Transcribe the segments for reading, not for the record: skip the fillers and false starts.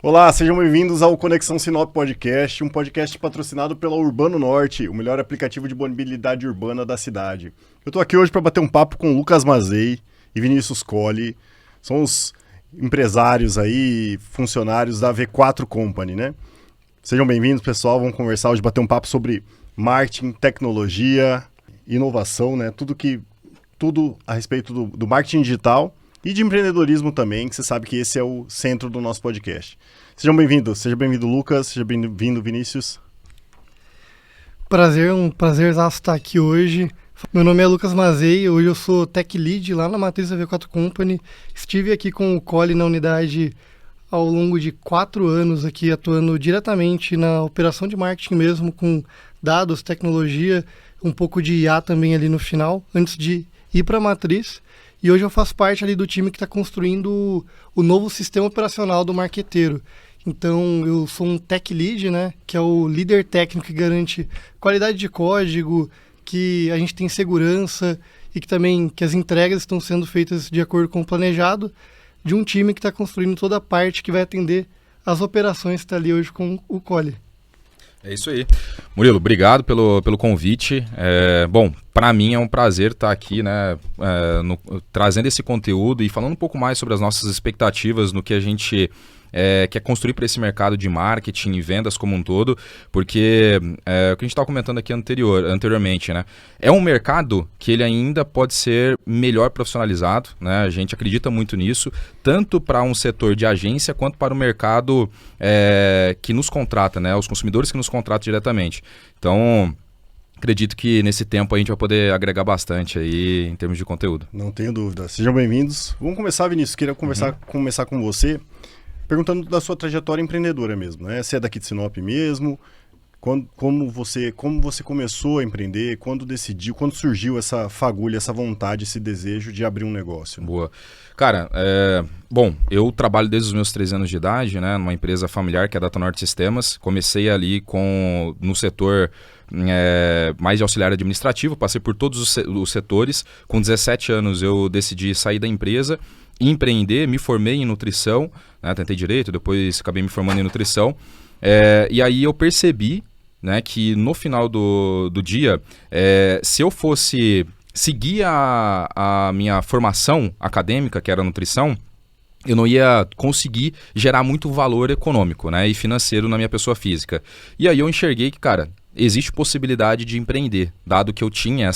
Olá, sejam bem-vindos ao Conexão Sinop Podcast, um podcast patrocinado pela Urbano Norte, o melhor aplicativo de mobilidade urbana da cidade. Eu tô aqui hoje para bater um papo com Lucas Mazei e Vinícius Colli, são os empresários aí, funcionários da V4 Company, né? Sejam bem-vindos, pessoal, vamos conversar hoje, bater um papo sobre marketing, tecnologia, inovação, né? Tudo a respeito do marketing digital e de empreendedorismo também, que você sabe que esse é o centro do nosso podcast. Sejam bem-vindos. Seja bem-vindo, Lucas. Seja bem-vindo, Vinícius. Um prazer estar aqui hoje. Meu nome é Lucas Mazei, hoje eu sou Tech Lead lá na matriz da V4 Company. Estive aqui com o Colli na unidade ao longo de 4 anos aqui, atuando diretamente na operação de marketing mesmo, com dados, tecnologia, um pouco de IA também ali no final, antes de ir para a matriz. E hoje eu faço parte ali do time que está construindo o novo sistema operacional do marqueteiro. Então, eu sou um Tech Lead, né, que é o líder técnico que garante qualidade de código, que a gente tem segurança e que as entregas estão sendo feitas de acordo com o planejado, de um time que está construindo toda a parte que vai atender as operações que está ali hoje com o Colli. É isso aí. Murilo, obrigado pelo convite. Bom, para mim é um prazer estar aqui, né, trazendo esse conteúdo e falando um pouco mais sobre as nossas expectativas no que a gente quer construir para esse mercado de marketing e vendas como um todo, porque o que a gente estava comentando aqui anteriormente, né, é um mercado que ele ainda pode ser melhor profissionalizado, né, a gente acredita muito nisso, tanto para um setor de agência quanto para o mercado que nos contrata, né, os consumidores que nos contratam diretamente. Então, acredito que nesse tempo a gente vai poder agregar bastante aí em termos de conteúdo. Não tenho dúvida. Sejam bem-vindos. Vamos começar, Vinícius. Queria começar com você, perguntando da sua trajetória empreendedora mesmo, né? Você é daqui de Sinop mesmo? Como você começou a empreender? Quando surgiu essa fagulha, essa vontade, esse desejo de abrir um negócio? Boa. Cara, bom, eu trabalho desde os meus 3 anos de idade, né, numa empresa familiar que é a Data Norte Sistemas. Comecei ali no setor mais de auxiliar administrativo, passei por todos os setores. Com 17 anos eu decidi sair da empresa, empreender, me formei em nutrição, né, tentei direito, depois acabei me formando em nutrição. E aí eu percebi, né, que no final do dia, se eu fosse seguir a minha formação acadêmica, que era nutrição, eu não ia conseguir gerar muito valor econômico, né, e financeiro na minha pessoa física. E aí eu enxerguei que, cara, existe possibilidade de empreender, dado que eu tinha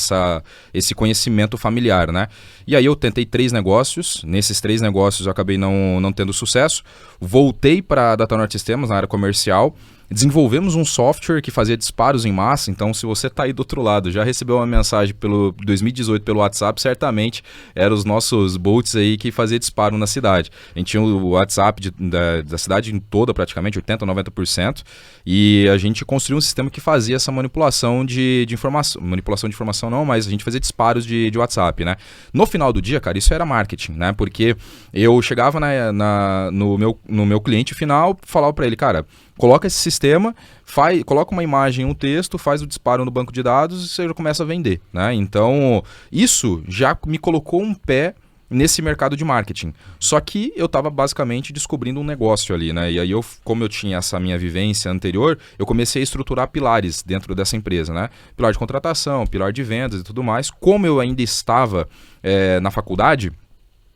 esse conhecimento familiar, né? E aí eu tentei 3 negócios, nesses 3 negócios eu acabei não tendo sucesso, voltei para a Data Norte Sistemas, na área comercial, desenvolvemos um software que fazia disparos em massa. Então, se você está aí do outro lado, já recebeu uma mensagem pelo 2018 pelo WhatsApp, certamente eram os nossos bots aí que fazia disparo na cidade. A gente tinha o WhatsApp da cidade toda, praticamente, 80%, 90%, e a gente construiu um sistema que fazia essa manipulação de informação. Manipulação de informação não, mas a gente fazia disparos de WhatsApp, né? No final do dia, cara, isso era marketing, né? Porque eu chegava no meu cliente final, falava para ele, cara, coloca esse sistema, coloca uma imagem, um texto, faz o disparo no banco de dados e você já começa a vender, né? Então, isso já me colocou um pé nesse mercado de marketing. Só que eu estava basicamente descobrindo um negócio ali, né? E aí, como eu tinha essa minha vivência anterior, eu comecei a estruturar pilares dentro dessa empresa, né? Pilar de contratação, pilar de vendas e tudo mais. Como eu ainda estava na faculdade,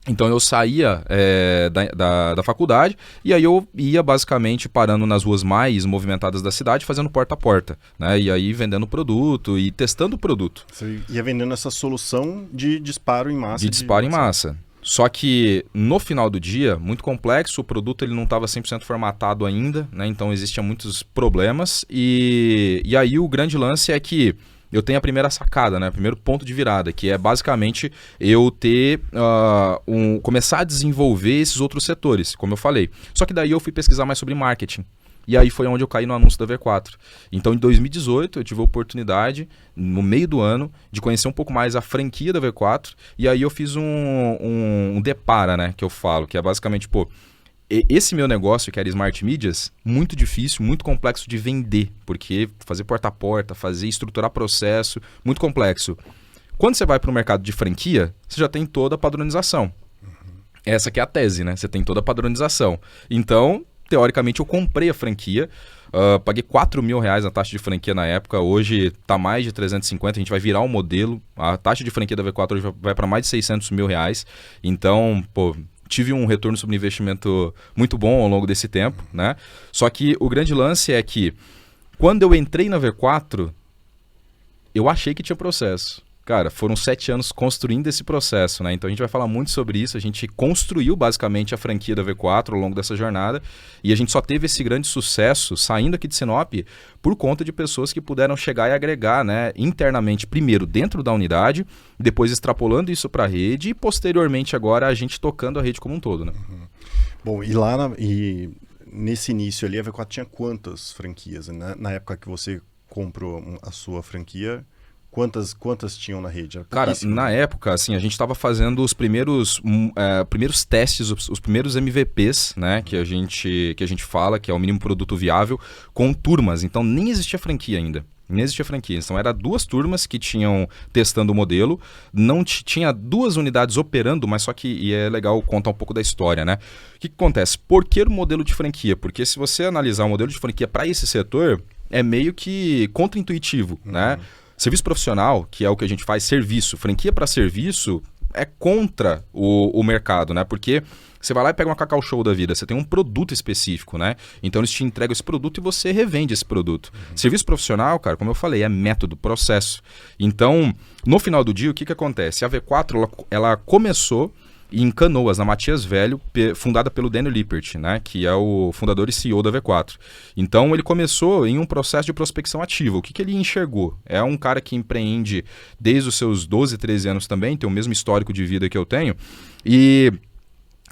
então eu saía da faculdade e aí eu ia basicamente parando nas ruas mais movimentadas da cidade, fazendo porta a porta, né? E aí vendendo produto e testando o produto. Você ia vendendo essa solução de disparo em massa. De disparo em massa. Só que no final do dia, muito complexo, o produto ele não estava 100% formatado ainda, né? Então existiam muitos problemas e aí o grande lance é que eu tenho a primeira sacada, né? O primeiro ponto de virada, que é basicamente eu começar a desenvolver esses outros setores, como eu falei. Só que daí eu fui pesquisar mais sobre marketing. E aí foi onde eu caí no anúncio da V4. Então, em 2018, eu tive a oportunidade, no meio do ano, de conhecer um pouco mais a franquia da V4. E aí eu fiz um depara, né? Que eu falo, que é basicamente, esse meu negócio, que era Smart Mídias, muito difícil, muito complexo de vender, porque fazer porta a porta, estruturar processo, muito complexo. Quando você vai para o mercado de franquia, você já tem toda a padronização. Essa que é a tese, né? Você tem toda a padronização. Então, teoricamente, eu comprei a franquia. Paguei R$4.000 na taxa de franquia na época, hoje tá mais de 350, a gente vai virar um modelo, a taxa de franquia da V4 hoje vai para mais de R$600.000, então, pô, tive um retorno sobre investimento muito bom ao longo desse tempo, né? Só que o grande lance é que, quando eu entrei na V4, eu achei que tinha processo. Cara, foram 7 anos construindo esse processo, né? Então a gente vai falar muito sobre isso. A gente construiu basicamente a franquia da V4 ao longo dessa jornada e a gente só teve esse grande sucesso saindo aqui de Sinop por conta de pessoas que puderam chegar e agregar, né, internamente, primeiro dentro da unidade, depois extrapolando isso para a rede e posteriormente agora a gente tocando a rede como um todo, né? Bom, e nesse início ali a V4 tinha quantas franquias? Na época que você comprou a sua franquia, quantas tinham na rede? Cara, na época, assim, a gente estava fazendo os primeiros testes, os primeiros MVPs, né, que a gente fala, que é o mínimo produto viável, com turmas. Então, nem existia franquia ainda. Nem existia franquia. Então, era 2 turmas que tinham testando o modelo. Não tinha 2 unidades operando, mas só que e é legal contar um pouco da história, né? O que acontece? Por que o modelo de franquia? Porque se você analisar o modelo de franquia para esse setor, é meio que contraintuitivo, né? Serviço profissional, que é o que a gente faz, serviço, franquia para serviço, é contra o mercado, né? Porque você vai lá e pega uma Cacau Show da vida, você tem um produto específico, né? Então eles te entregam esse produto e você revende esse produto. Serviço profissional, cara, como eu falei, é método, processo. Então, no final do dia, o que acontece? A V4, ela começou em Canoas, na Matias Velho, fundada pelo Daniel Lippert, né, que é o fundador e CEO da V4. Então ele começou em um processo de prospecção ativa. O que ele enxergou? É um cara que empreende desde os seus 12, 13 anos também, tem o mesmo histórico de vida que eu tenho, e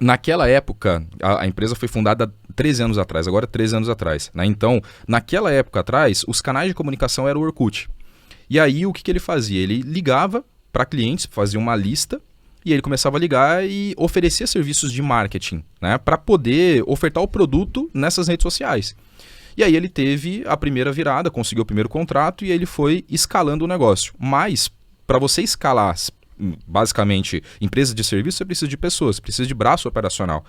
naquela época, a empresa foi fundada 13 anos atrás, agora 13 anos atrás, né? Então, naquela época atrás, os canais de comunicação eram o Orkut. E aí o que ele fazia? Ele ligava para clientes, fazia uma lista, e ele começava a ligar e oferecia serviços de marketing, né, para poder ofertar o produto nessas redes sociais. E aí ele teve a primeira virada, conseguiu o primeiro contrato e ele foi escalando o negócio. Mas, para você escalar, basicamente, empresa de serviço, você precisa de pessoas, precisa de braço operacional.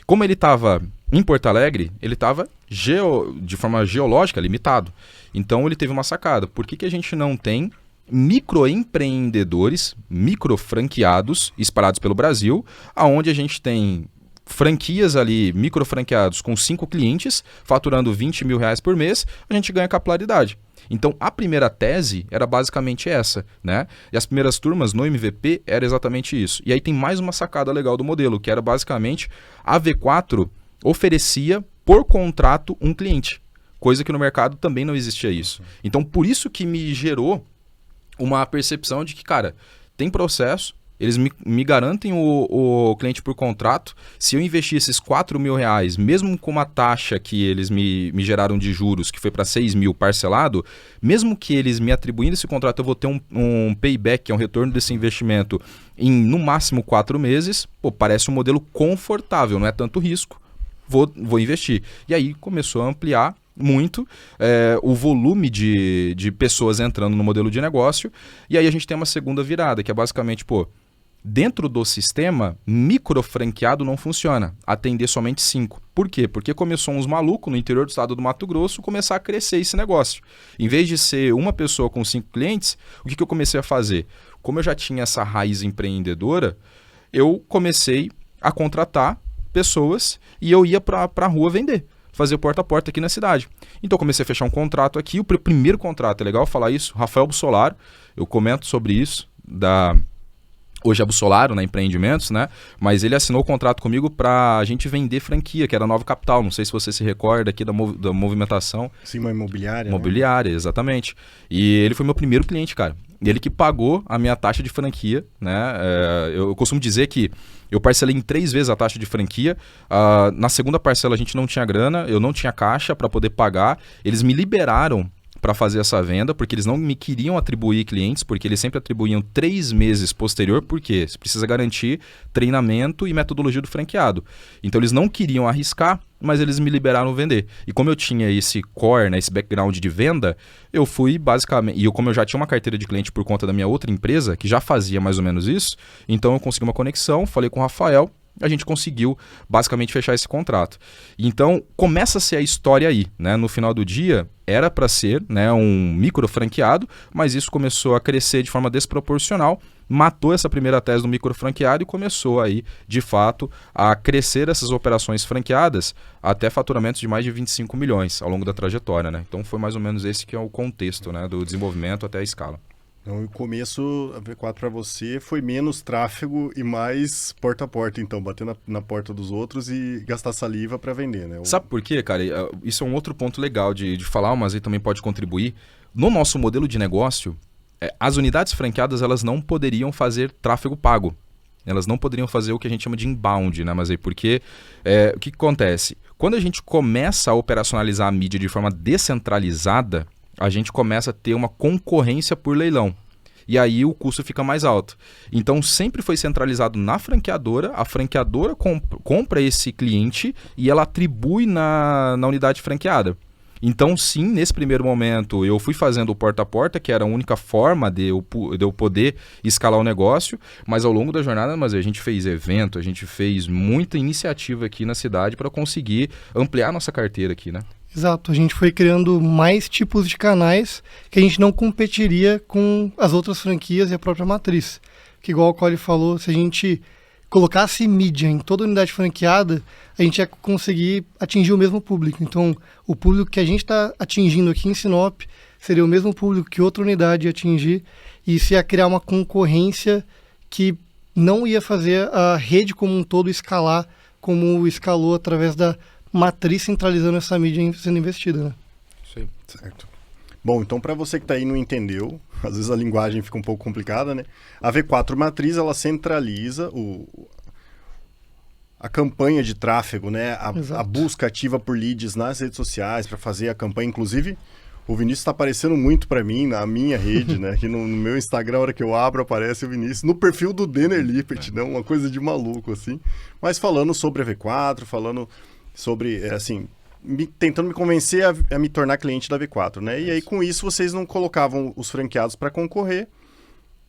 Como ele estava em Porto Alegre, ele estava de forma geológica limitado. Então ele teve uma sacada. Por que a gente não tem microempreendedores, microfranqueados espalhados pelo Brasil, aonde a gente tem franquias ali, microfranqueados com 5 clientes, faturando R$20.000 por mês, a gente ganha capilaridade. Então, a primeira tese era basicamente essa, né? E as primeiras turmas no MVP era exatamente isso. E aí tem mais uma sacada legal do modelo, que era basicamente a V4 oferecia por contrato um cliente, coisa que no mercado também não existia isso. Então, por isso que me gerou uma percepção de que, cara, tem processo, eles me garantem o cliente por contrato. Se eu investir esses R$4.000, mesmo com uma taxa que eles me geraram de juros, que foi para R$6.000 parcelado, mesmo que eles me atribuindo esse contrato, eu vou ter um payback, que é um retorno desse investimento, em no máximo 4 meses. Pô, parece um modelo confortável, não é tanto risco, vou investir. E aí começou a ampliar muito o volume de pessoas entrando no modelo de negócio, e aí a gente tem uma segunda virada, que é basicamente, pô, dentro do sistema, microfranqueado não funciona, atender somente 5. Por quê? Porque começou uns malucos no interior do estado do Mato Grosso começar a crescer esse negócio. Em vez de ser uma pessoa com 5 clientes, o que eu comecei a fazer? Como eu já tinha essa raiz empreendedora, eu comecei a contratar pessoas e eu ia para a rua vender, fazer porta a porta aqui na cidade. Então eu comecei a fechar um contrato aqui, o primeiro contrato, é legal falar isso, Rafael Bussolaro, eu comento sobre isso, hoje é Bussolaro, na Empreendimentos, né? Mas ele assinou o contrato comigo para a gente vender franquia, que era Nova Capital, não sei se você se recorda aqui da movimentação. Sim, uma imobiliária. Imobiliária, né? Exatamente. E ele foi meu primeiro cliente, cara. Ele que pagou a minha taxa de franquia, né? Eu costumo dizer que eu parcelei em 3 vezes a taxa de franquia. Na segunda parcela a gente não tinha grana, eu não tinha caixa para poder pagar. Eles me liberaram para fazer essa venda, porque eles não me queriam atribuir clientes, porque eles sempre atribuíam 3 meses posterior, porque você precisa garantir treinamento e metodologia do franqueado. Então eles não queriam arriscar, mas eles me liberaram vender. E como eu tinha esse core, né, esse background de venda, eu fui basicamente... E como eu já tinha uma carteira de cliente por conta da minha outra empresa, que já fazia mais ou menos isso, então eu consegui uma conexão, falei com o Rafael, a gente conseguiu basicamente fechar esse contrato. Então, começa a ser a história aí, né? No final do dia, era para ser, né, um micro franqueado, mas isso começou a crescer de forma desproporcional, matou essa primeira tese do micro franqueado e começou aí, de fato, a crescer essas operações franqueadas até faturamentos de mais de 25 milhões ao longo da trajetória, né? Então, foi mais ou menos esse que é o contexto, né, do desenvolvimento até a escala. Então, o começo, a V4 para você foi menos tráfego e mais porta a porta, então, bater na porta dos outros e gastar saliva para vender, né? Sabe por quê, cara? Isso é um outro ponto legal de falar, mas aí também pode contribuir. No nosso modelo de negócio, as unidades franqueadas, elas não poderiam fazer tráfego pago. Elas não poderiam fazer o que a gente chama de inbound, né? Mas aí, porque o que acontece? Quando a gente começa a operacionalizar a mídia de forma descentralizada, a gente começa a ter uma concorrência por leilão. E aí o custo fica mais alto. Então sempre foi centralizado na franqueadora, a franqueadora compra esse cliente e ela atribui na unidade franqueada. Então sim, nesse primeiro momento eu fui fazendo o porta a porta, que era a única forma de eu poder escalar o negócio, mas ao longo da jornada a gente fez evento, a gente fez muita iniciativa aqui na cidade para conseguir ampliar a nossa carteira aqui, né? Exato, a gente foi criando mais tipos de canais que a gente não competiria com as outras franquias e a própria matriz. Que igual o Cole falou, se a gente colocasse mídia em toda unidade franqueada, a gente ia conseguir atingir o mesmo público. Então, o público que a gente está atingindo aqui em Sinop seria o mesmo público que outra unidade ia atingir, e isso ia criar uma concorrência que não ia fazer a rede como um todo escalar como escalou através da matriz centralizando essa mídia sendo investida, né? Sim. Certo. Bom, então para você que está aí e não entendeu, às vezes a linguagem fica um pouco complicada, né? A V4 Matriz, ela centraliza a campanha de tráfego, né? A busca ativa por leads nas redes sociais para fazer a campanha. Inclusive, o Vinícius está aparecendo muito para mim na minha rede, né? Aqui no meu Instagram, a hora que eu abro, aparece o Vinícius. No perfil do Denner Lippert, né? Uma coisa de maluco, assim. Mas falando sobre a V4, falando sobre, assim, tentando me convencer a me tornar cliente da V4, né? E aí, com isso, vocês não colocavam os franqueados para concorrer,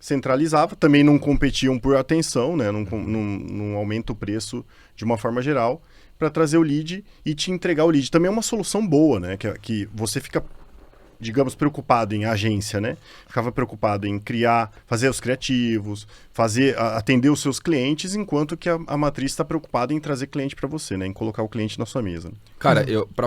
centralizava, também não competiam por atenção, né? Não aumenta o preço de uma forma geral, para trazer o lead e te entregar o lead. Também é uma solução boa, né? Que você fica, digamos, preocupado em agência, né? Ficava preocupado em criar, fazer os criativos, atender os seus clientes, enquanto que a matriz está preocupada em trazer cliente para você, né? Em colocar o cliente na sua mesa. Né? Cara,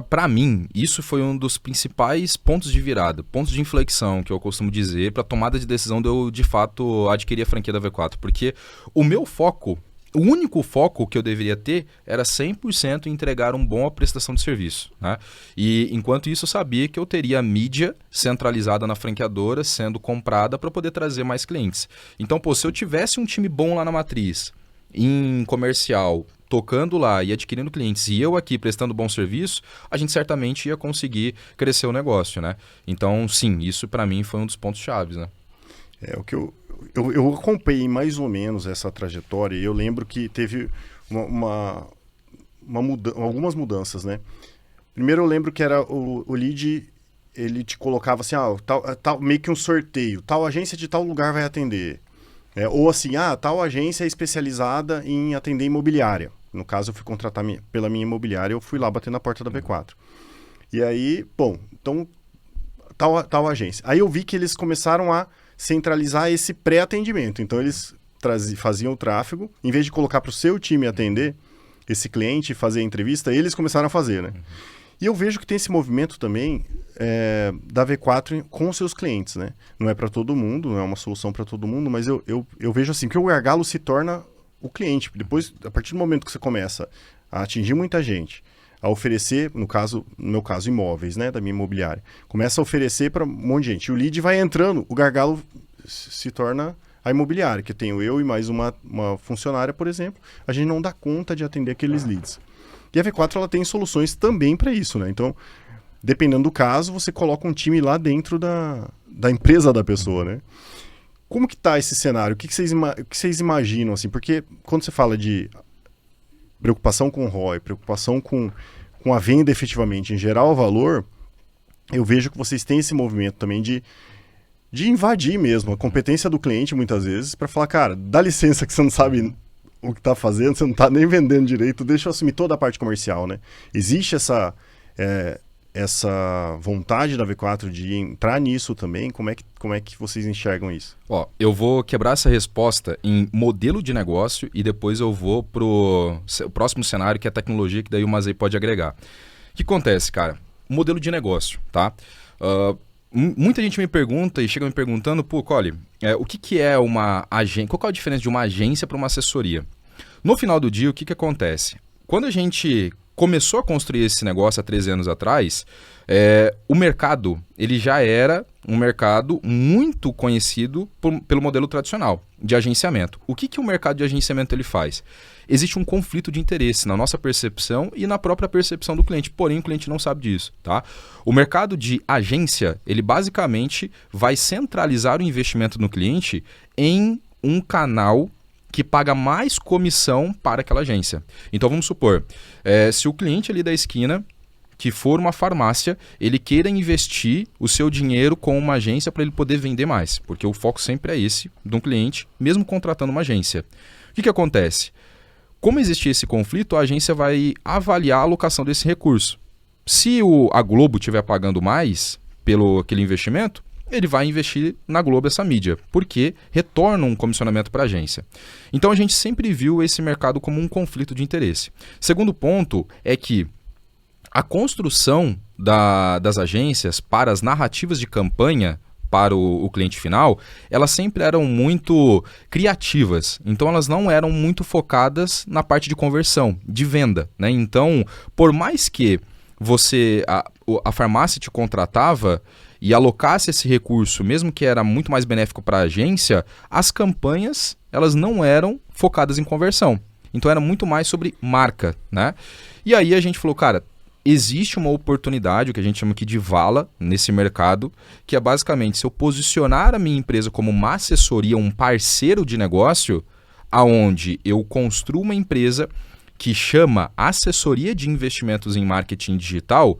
para mim, isso foi um dos principais pontos de virada, pontos de inflexão, que eu costumo dizer, para tomada de decisão de eu, de fato, adquirir a franquia da V4. Porque o meu foco, o único foco que eu deveria ter era 100% em entregar uma boa prestação de serviço, né? E enquanto isso eu sabia que eu teria a mídia centralizada na franqueadora sendo comprada para poder trazer mais clientes. Então, se eu tivesse um time bom lá na matriz, em comercial, tocando lá e adquirindo clientes, e eu aqui prestando bom serviço, a gente certamente ia conseguir crescer o negócio, né? Então, sim, isso para mim foi um dos pontos chaves, né? O que eu acompanhei mais ou menos essa trajetória e eu lembro que teve algumas mudanças, né? Primeiro eu lembro que era o lead, ele te colocava assim, meio que um sorteio, tal agência de tal lugar vai atender. Ou assim, tal agência é especializada em atender imobiliária. No caso, eu fui contratar pela minha imobiliária, eu fui lá bater na porta da V4. E aí, bom, então, tal agência. Aí eu vi que eles começaram a centralizar esse pré-atendimento. Então, eles faziam o tráfego, em vez de colocar para o seu time atender esse cliente e fazer a entrevista, eles começaram a fazer, né? E eu vejo que tem esse movimento também da V4 com os seus clientes, né? Não é para todo mundo, não é uma solução para todo mundo, mas eu vejo assim que o gargalo se torna o cliente. Depois, a partir do momento que você começa a atingir muita gente, a oferecer, no meu caso, imóveis, né, da minha imobiliária, começa a oferecer para um monte de gente. E o lead vai entrando, o gargalo se torna a imobiliária, que tenho eu e mais uma funcionária, por exemplo, a gente não dá conta de atender aqueles leads. E a V4 ela tem soluções também para isso, né? Então, dependendo do caso, você coloca um time lá dentro da empresa da pessoa, né? Como que está esse cenário? O que vocês imaginam, assim? Porque quando você fala de preocupação com o ROI, preocupação com a venda efetivamente, em gerar o valor, eu vejo que vocês têm esse movimento também de invadir mesmo a competência do cliente, muitas vezes, para falar, cara, dá licença que você não sabe o que tá fazendo, você não tá nem vendendo direito, deixa eu assumir toda a parte comercial, né? Existe essa vontade da V4 de entrar nisso também? Como é que vocês enxergam isso? Ó, eu vou quebrar essa resposta em modelo de negócio e depois eu vou pro próximo cenário, que é tecnologia, que daí o Mazei pode agregar. O que acontece, cara? Modelo de negócio, tá? Muita gente me pergunta e chega me perguntando, pô, Cole, o que é uma agência? Qual que é a diferença de uma agência para uma assessoria? No final do dia, o que acontece? Quando a gente começou a construir esse negócio há 13 anos atrás, o mercado ele já era um mercado muito conhecido pelo modelo tradicional de agenciamento. O que o mercado de agenciamento ele faz? Existe um conflito de interesse na nossa percepção e na própria percepção do cliente, porém o cliente não sabe disso, tá? O mercado de agência, ele basicamente vai centralizar o investimento no cliente em um canal que paga mais comissão para aquela agência. Então vamos supor, se o cliente ali da esquina, que for uma farmácia, ele queira investir o seu dinheiro com uma agência para ele poder vender mais, porque o foco sempre é esse de um cliente, mesmo contratando uma agência. O que acontece? Como existir esse conflito, a agência vai avaliar a alocação desse recurso. Se a Globo estiver pagando mais pelo aquele investimento, ele vai investir na Globo essa mídia, porque retorna um comissionamento para a agência. Então a gente sempre viu esse mercado como um conflito de interesse. Segundo ponto é que a construção das agências para as narrativas de campanha para o cliente final, elas sempre eram muito criativas. Então elas não eram muito focadas na parte de conversão, de venda, né? Então, por mais que a farmácia te contratava e alocasse esse recurso, mesmo que era muito mais benéfico para a agência, as campanhas elas não eram focadas em conversão. Então era muito mais sobre marca, né? E aí a gente falou, cara, existe uma oportunidade, o que a gente chama aqui de vala, nesse mercado, que é basicamente se eu posicionar a minha empresa como uma assessoria, um parceiro de negócio, aonde eu construo uma empresa que chama assessoria de investimentos em marketing digital,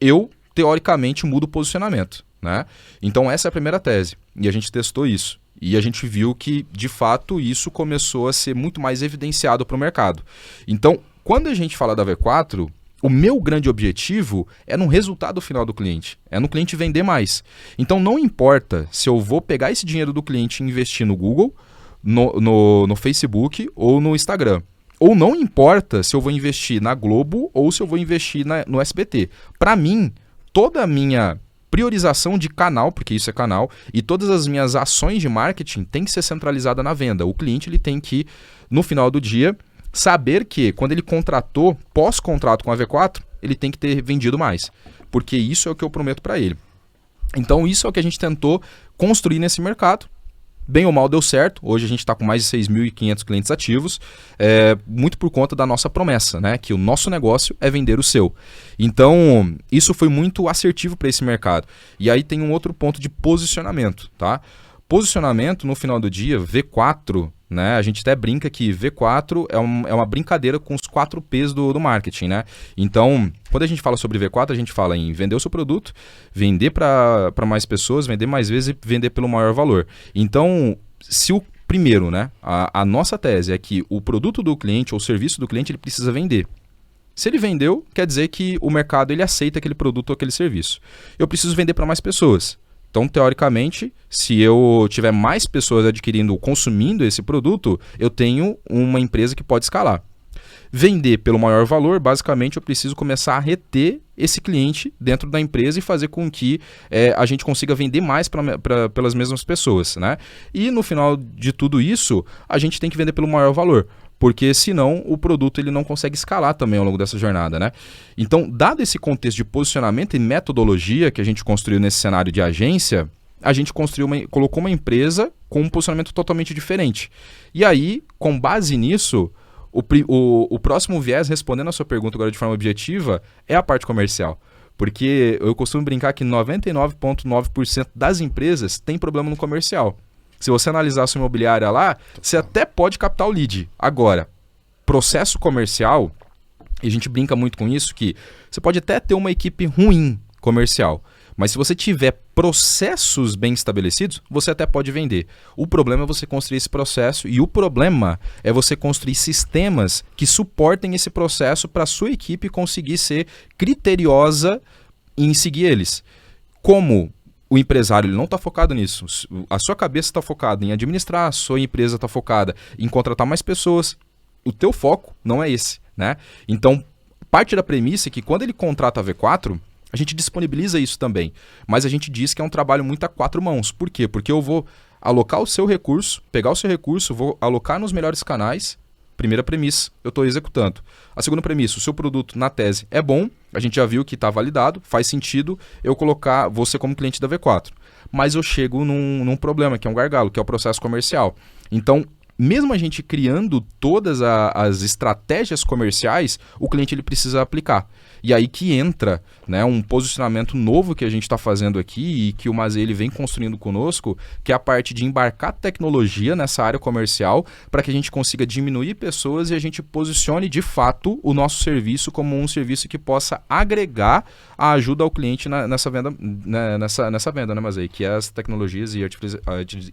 eu, teoricamente, mudo o posicionamento, né? Então essa é a primeira tese, e a gente testou isso. E a gente viu que, de fato, isso começou a ser muito mais evidenciado para o mercado. Então, quando a gente fala da V4... o meu grande objetivo é no resultado final do cliente, é no cliente vender mais. Então não importa se eu vou pegar esse dinheiro do cliente e investir no Google, no Facebook ou no Instagram. Ou não importa se eu vou investir na Globo ou se eu vou investir no SBT. Para mim, toda a minha priorização de canal, porque isso é canal, e todas as minhas ações de marketing tem que ser centralizada na venda. O cliente ele tem que, no final do dia, saber que quando ele contratou, pós-contrato com a V4, ele tem que ter vendido mais. Porque isso é o que eu prometo para ele. Então isso é o que a gente tentou construir nesse mercado. Bem ou mal deu certo. Hoje a gente está com mais de 6.500 clientes ativos. Muito por conta da nossa promessa, né? Que o nosso negócio é vender o seu. Então isso foi muito assertivo para esse mercado. E aí tem um outro ponto de posicionamento, tá? Posicionamento, no final do dia, V4, né? A gente até brinca que V4 é uma brincadeira com os 4 P's do marketing, né? Então, quando a gente fala sobre V4, a gente fala em vender o seu produto, vender para mais pessoas, vender mais vezes e vender pelo maior valor. Então, se o primeiro, né? A nossa tese é que o produto do cliente ou o serviço do cliente, ele precisa vender. Se ele vendeu, quer dizer que o mercado ele aceita aquele produto ou aquele serviço. Eu preciso vender para mais pessoas. Então, teoricamente, se eu tiver mais pessoas adquirindo ou consumindo esse produto, eu tenho uma empresa que pode escalar. Vender pelo maior valor, basicamente, eu preciso começar a reter esse cliente dentro da empresa e fazer com que a gente consiga vender mais pelas mesmas pessoas, né? E no final de tudo isso, a gente tem que vender pelo maior valor. Porque senão o produto ele não consegue escalar também ao longo dessa jornada, né? Então, dado esse contexto de posicionamento e metodologia que a gente construiu nesse cenário de agência, a gente colocou uma empresa com um posicionamento totalmente diferente. E aí, com base nisso, o próximo viés, respondendo a sua pergunta agora de forma objetiva, é a parte comercial. Porque eu costumo brincar que 99,9% das empresas tem problema no comercial. Se você analisar a sua imobiliária lá, você até pode captar o lead. Agora, processo comercial, e a gente brinca muito com isso, que você pode até ter uma equipe ruim comercial, Mas se você tiver processos bem estabelecidos, você até pode vender. O problema é você construir esse processo e o problema é você construir sistemas que suportem esse processo para a sua equipe conseguir ser criteriosa em seguir eles. Como o empresário ele não está focado nisso, a sua cabeça está focada em administrar, a sua empresa está focada em contratar mais pessoas, o teu foco não é esse, né? Então, parte da premissa é que quando ele contrata a V4, a gente disponibiliza isso também, mas a gente diz que é um trabalho muito a 4 mãos. Por quê? Porque eu vou alocar o seu recurso, pegar o seu recurso, vou alocar nos melhores canais. Primeira premissa, eu estou executando. A segunda premissa, o seu produto, na tese, é bom, a gente já viu que está validado, faz sentido eu colocar você como cliente da V4. Mas eu chego num problema, que é um gargalo, que é o processo comercial. Então, mesmo a gente criando todas as estratégias comerciais, o cliente ele precisa aplicar. E aí que entra, né, um posicionamento novo que a gente está fazendo aqui e que o Mazei ele vem construindo conosco, que é a parte de embarcar tecnologia nessa área comercial para que a gente consiga diminuir pessoas e a gente posicione de fato o nosso serviço como um serviço que possa agregar a ajuda ao cliente nessa venda, né, nessa venda, né, Mazei? Que é as tecnologias e a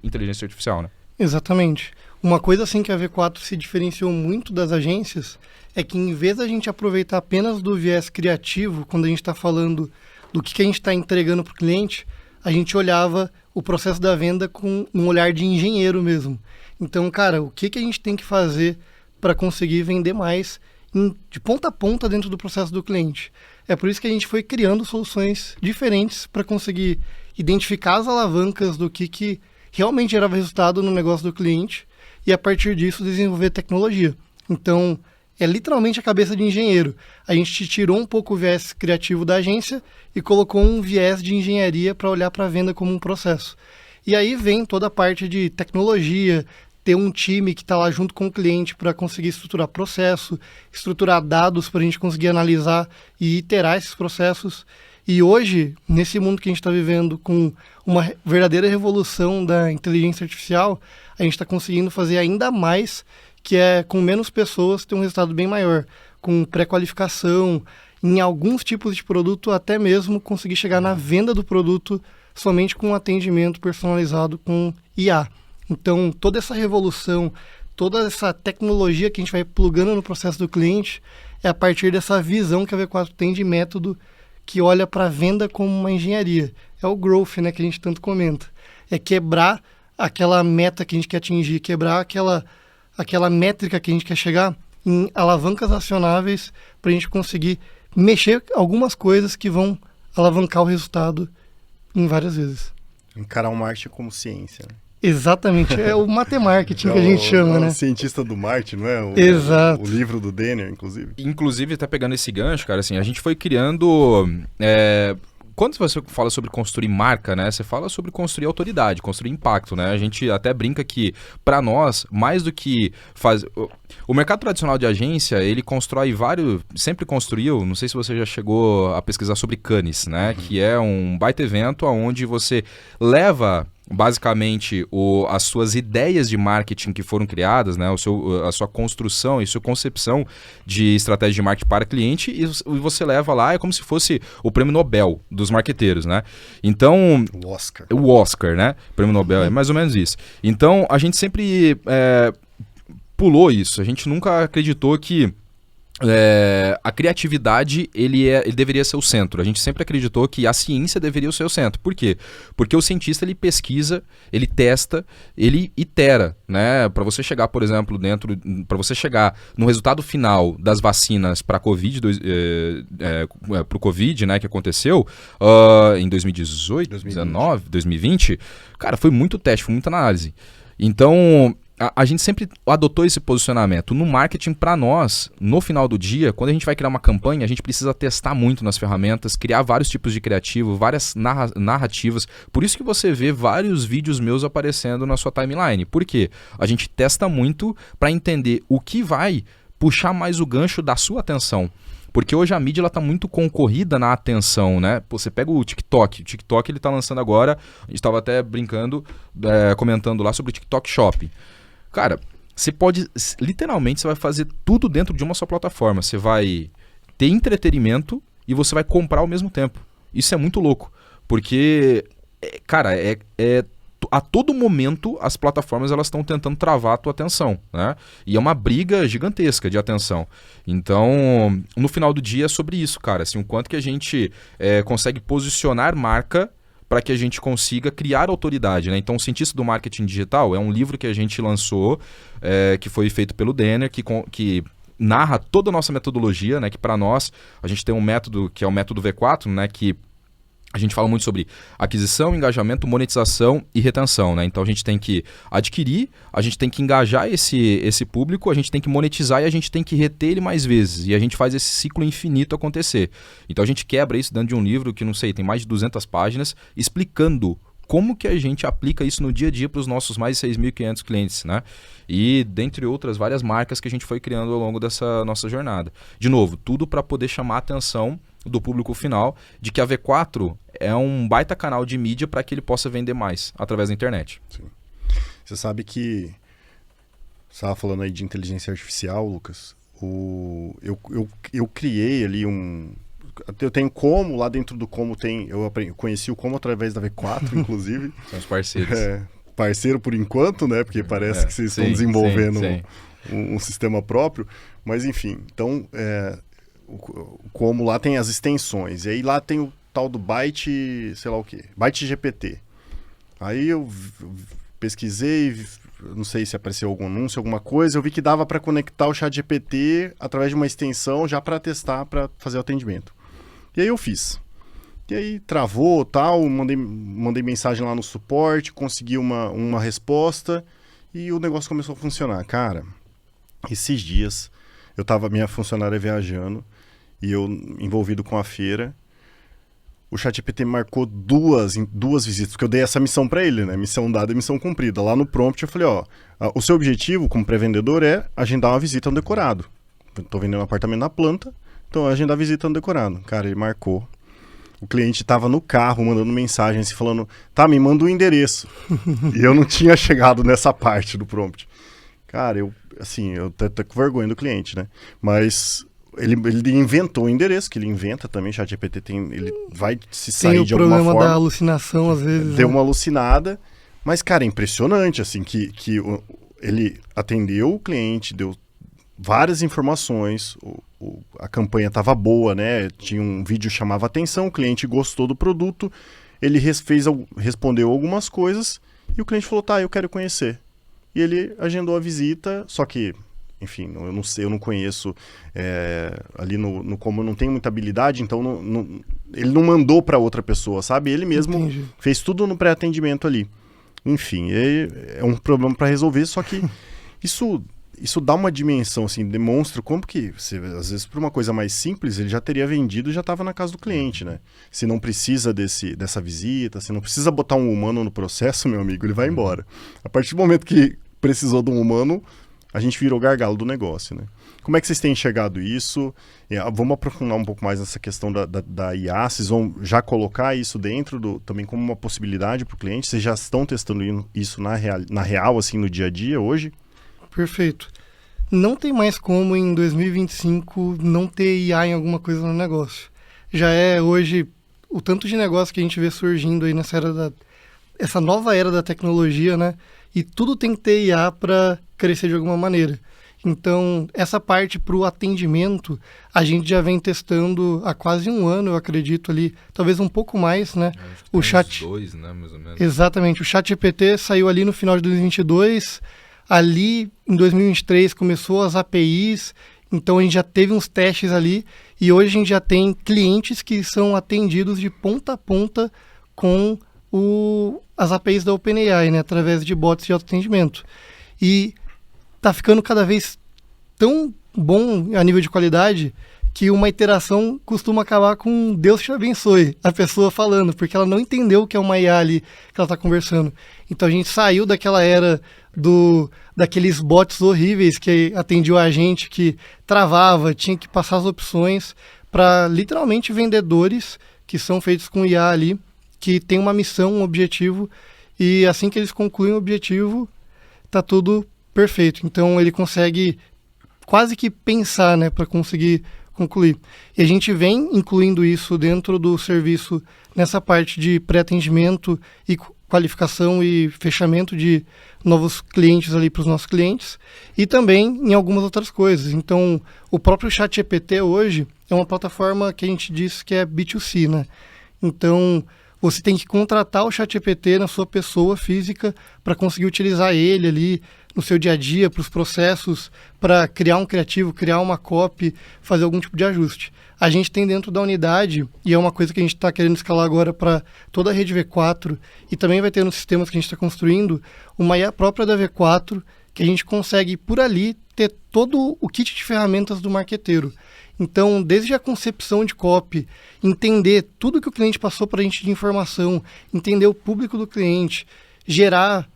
inteligência artificial, né? Exatamente. Uma coisa assim que a V4 se diferenciou muito das agências é que em vez da gente aproveitar apenas do viés criativo, quando a gente está falando do que a gente está entregando para o cliente, a gente olhava o processo da venda com um olhar de engenheiro mesmo. Então, cara, o que a gente tem que fazer para conseguir vender mais de ponta a ponta dentro do processo do cliente? É por isso que a gente foi criando soluções diferentes para conseguir identificar as alavancas do que realmente gerava resultado no negócio do cliente e, a partir disso, desenvolver tecnologia. Então, é literalmente a cabeça de engenheiro. A gente tirou um pouco o viés criativo da agência e colocou um viés de engenharia para olhar para a venda como um processo. E aí vem toda a parte de tecnologia, ter um time que está lá junto com o cliente para conseguir estruturar processo, estruturar dados para a gente conseguir analisar e iterar esses processos. E hoje, nesse mundo que a gente está vivendo, com uma verdadeira revolução da inteligência artificial, a gente está conseguindo fazer ainda mais, que é com menos pessoas ter um resultado bem maior, com pré-qualificação, em alguns tipos de produto, até mesmo conseguir chegar na venda do produto somente com um atendimento personalizado com IA. Então, toda essa revolução, toda essa tecnologia que a gente vai plugando no processo do cliente, é a partir dessa visão que a V4 tem de método que olha para a venda como uma engenharia. É o growth, né, que a gente tanto comenta. É quebrar aquela meta que a gente quer atingir, quebrar aquela métrica que a gente quer chegar em alavancas acionáveis para a gente conseguir mexer algumas coisas que vão alavancar o resultado em várias vezes. Encarar o marketing como ciência, né? Exatamente, é o matemarketing que a gente chama, né? O cientista do marketing, não é? Exato. O livro do Denner, inclusive. Inclusive, até pegando esse gancho, cara, assim, a gente foi criando... Quando você fala sobre construir marca, né, você fala sobre construir autoridade, construir impacto, né? A gente até brinca que, para nós, mais do que fazer... O mercado tradicional de agência, ele constrói sempre construiu, não sei se você já chegou a pesquisar sobre Cannes, né? Que é um baita evento onde você leva... basicamente as suas ideias de marketing que foram criadas, né, a sua construção e sua concepção de estratégia de marketing para cliente e você leva lá, é como se fosse o prêmio Nobel dos marqueteiros, né? Então... O Oscar, né? Prêmio Nobel, é mais ou menos isso. Então, a gente sempre pulou isso, a gente nunca acreditou que a criatividade ele deveria ser o centro. A gente sempre acreditou que a ciência deveria ser o centro. Por quê? Porque o cientista ele pesquisa, ele testa, ele itera, né? Para você chegar, por exemplo, para você chegar no resultado final das vacinas para COVID, para o COVID, né, que aconteceu em 2018, 2019, 2020, cara, foi muito teste, foi muita análise. Então a gente sempre adotou esse posicionamento. No marketing, para nós, no final do dia, quando a gente vai criar uma campanha, a gente precisa testar muito nas ferramentas, criar vários tipos de criativo, várias narrativas. Por isso que você vê vários vídeos meus aparecendo na sua timeline. Por quê? A gente testa muito para entender o que vai puxar mais o gancho da sua atenção. Porque hoje a mídia está muito concorrida na atenção, né? Pô, você pega o TikTok. O TikTok ele está lançando agora, a gente estava até brincando, comentando lá sobre o TikTok Shop. Cara, você pode, literalmente, você vai fazer tudo dentro de uma só plataforma. Você vai ter entretenimento e você vai comprar ao mesmo tempo. Isso é muito louco. Porque, cara, a todo momento as plataformas elas estão tentando travar a tua atenção, né? E é uma briga gigantesca de atenção. Então, no final do dia é sobre isso, cara. Assim, o quanto que a gente consegue posicionar marca para que a gente consiga criar autoridade, né? Então, o Cientista do Marketing Digital é um livro que a gente lançou, que foi feito pelo Denner, que narra toda a nossa metodologia, né? Que para nós, a gente tem um método que é o método V4, né? Que a gente fala muito sobre aquisição, engajamento, monetização e retenção, né? Então a gente tem que adquirir, a gente tem que engajar esse público, a gente tem que monetizar e a gente tem que reter ele mais vezes. E a gente faz esse ciclo infinito acontecer. Então a gente quebra isso dentro de um livro que, não sei, tem mais de 200 páginas, explicando como que a gente aplica isso no dia a dia para os nossos mais de 6.500 clientes, né? E dentre outras várias marcas que a gente foi criando ao longo dessa nossa jornada. De novo, tudo para poder chamar a atenção do público final de que a V4 é um baita canal de mídia para que ele possa vender mais através da internet. Sim. Você sabe que você estava falando aí de inteligência artificial, Lucas. Eu criei ali eu tenho Como, lá dentro do Como eu conheci o Como através da V4, inclusive. São os parceiros. Parceiro por enquanto, né? Porque parece que vocês estão desenvolvendo um sistema próprio. Mas enfim, então o Como lá tem as extensões. E aí lá tem o tal do Byte, sei lá o quê, Byte GPT. Aí eu pesquisei, não sei se apareceu algum anúncio, alguma coisa, eu vi que dava para conectar o ChatGPT através de uma extensão já para testar, para fazer o atendimento. E aí eu fiz. E aí travou, tal, mandei mensagem lá no suporte, consegui uma resposta e o negócio começou a funcionar. Cara, esses dias minha funcionária viajando e eu envolvido com a feira. O ChatGPT marcou duas visitas, porque eu dei essa missão para ele, né? Missão dada e missão cumprida. Lá no prompt eu falei, o seu objetivo como pré-vendedor é agendar uma visita no decorado. Tô vendendo um apartamento na planta, então agendar a visita no decorado. Cara, ele marcou. O cliente estava no carro mandando mensagem assim, falando, tá, me manda o endereço. E eu não tinha chegado nessa parte do prompt. Cara, eu tô com vergonha do cliente, né? Mas ele inventou o endereço, que ele inventa também, o ChatGPT ele vai se sair de alguma forma. Tem o problema da alucinação, às vezes. Deu uma alucinada, mas, cara, é impressionante, assim, que ele atendeu o cliente, deu várias informações, a campanha estava boa, né? Tinha um vídeo que chamava atenção, o cliente gostou do produto, ele respondeu algumas coisas e o cliente falou, tá, eu quero conhecer. E ele agendou a visita, só que, enfim, eu não sei, eu não conheço ali no Como eu não tenho muita habilidade, então ele não mandou para outra pessoa, sabe? Ele mesmo fez tudo no pré-atendimento ali. Enfim, é um problema para resolver, só que isso dá uma dimensão, assim, demonstra como que, às vezes, por uma coisa mais simples, ele já teria vendido e já estava na casa do cliente, né? Se não precisa dessa visita, se não precisa botar um humano no processo, meu amigo, ele vai embora. A partir do momento que precisou de um humano, a gente virou gargalo do negócio, né? Como é que vocês têm enxergado isso? Vamos aprofundar um pouco mais nessa questão da IA. Vocês vão já colocar isso dentro também como uma possibilidade para o cliente? Vocês já estão testando isso na real, assim, no dia a dia hoje? Perfeito. Não tem mais como em 2025 não ter IA em alguma coisa no negócio. Já é hoje o tanto de negócio que a gente vê surgindo aí essa nova era da tecnologia, né? E tudo tem que ter IA para crescer de alguma maneira. Então, essa parte para o atendimento, a gente já vem testando há quase um ano, eu acredito ali, talvez um pouco mais, né? O chat 2, né, mais ou menos. Exatamente. O ChatGPT saiu ali no final de 2022. Ali, em 2023, começou as APIs, então a gente já teve uns testes ali, e hoje a gente já tem clientes que são atendidos de ponta a ponta com as APIs da OpenAI, né, através de bots de autoatendimento. E tá ficando cada vez tão bom a nível de qualidade que uma iteração costuma acabar com Deus te abençoe, a pessoa falando, porque ela não entendeu o que é uma IA ali que ela está conversando. Então a gente saiu daquela era daqueles bots horríveis que atendiam a gente, que travava, tinha que passar as opções, para literalmente vendedores que são feitos com IA ali, que tem uma missão, um objetivo, e assim que eles concluem o objetivo, tá tudo perfeito. Então ele consegue quase que pensar, né, para conseguir concluir. E a gente vem incluindo isso dentro do serviço nessa parte de pré-atendimento e qualificação e fechamento de novos clientes ali para os nossos clientes e também em algumas outras coisas. Então, o próprio ChatGPT hoje é uma plataforma que a gente diz que é B2C, né? Então, você tem que contratar o ChatGPT na sua pessoa física para conseguir utilizar ele ali no seu dia a dia, para os processos, para criar um criativo, criar uma copy, fazer algum tipo de ajuste. A gente tem dentro da unidade, e é uma coisa que a gente está querendo escalar agora para toda a rede V4, e também vai ter nos sistemas que a gente está construindo, uma IA própria da V4, que a gente consegue, por ali, ter todo o kit de ferramentas do marqueteiro. Então, desde a concepção de copy, entender tudo que o cliente passou para a gente de informação, entender o público do cliente, gerar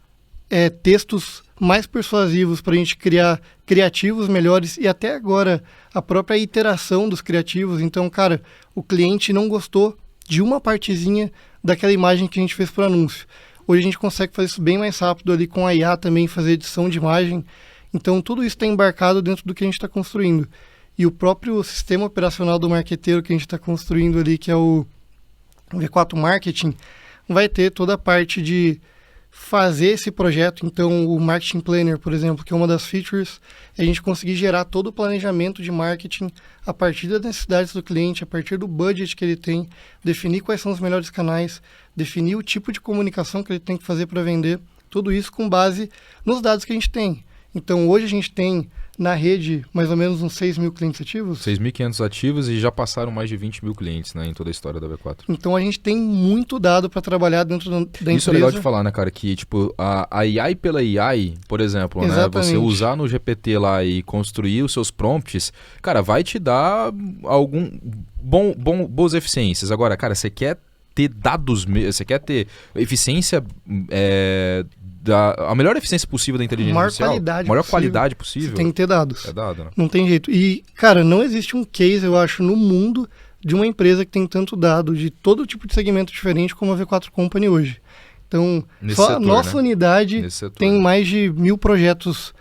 textos mais persuasivos para a gente criar criativos melhores e até agora a própria iteração dos criativos. Então, cara, o cliente não gostou de uma partezinha daquela imagem que a gente fez para o anúncio. Hoje a gente consegue fazer isso bem mais rápido ali com a IA também, fazer edição de imagem. Então, tudo isso está embarcado dentro do que a gente está construindo. E o próprio sistema operacional do marqueteiro que a gente está construindo ali, que é o V4 Marketing, vai ter toda a parte de fazer esse projeto. Então, o Marketing Planner, por exemplo, que é uma das features, é a gente conseguir gerar todo o planejamento de marketing a partir das necessidades do cliente, a partir do budget que ele tem, definir quais são os melhores canais, definir o tipo de comunicação que ele tem que fazer para vender, tudo isso com base nos dados que a gente tem. Então, hoje a gente tem na rede mais ou menos uns 6 mil clientes ativos. 6.500 ativos e já passaram mais de 20 mil clientes, né, em toda a história da V4. Então a gente tem muito dado para trabalhar dentro da empresa. Isso é legal de falar, né, cara, que tipo, a AI pela AI, por exemplo, né, você usar no GPT lá e construir os seus prompts, cara, vai te dar boas eficiências. Agora, cara, você quer ter dados, você quer ter eficiência, a melhor eficiência possível da inteligência artificial, maior qualidade possível. Você tem que ter dados. É dado, né? Não tem jeito. E, cara, não existe um case, eu acho, no mundo de uma empresa que tem tanto dado de todo tipo de segmento diferente como a V4 Company hoje. Então, só a nossa unidade tem mais de 1.000 projetos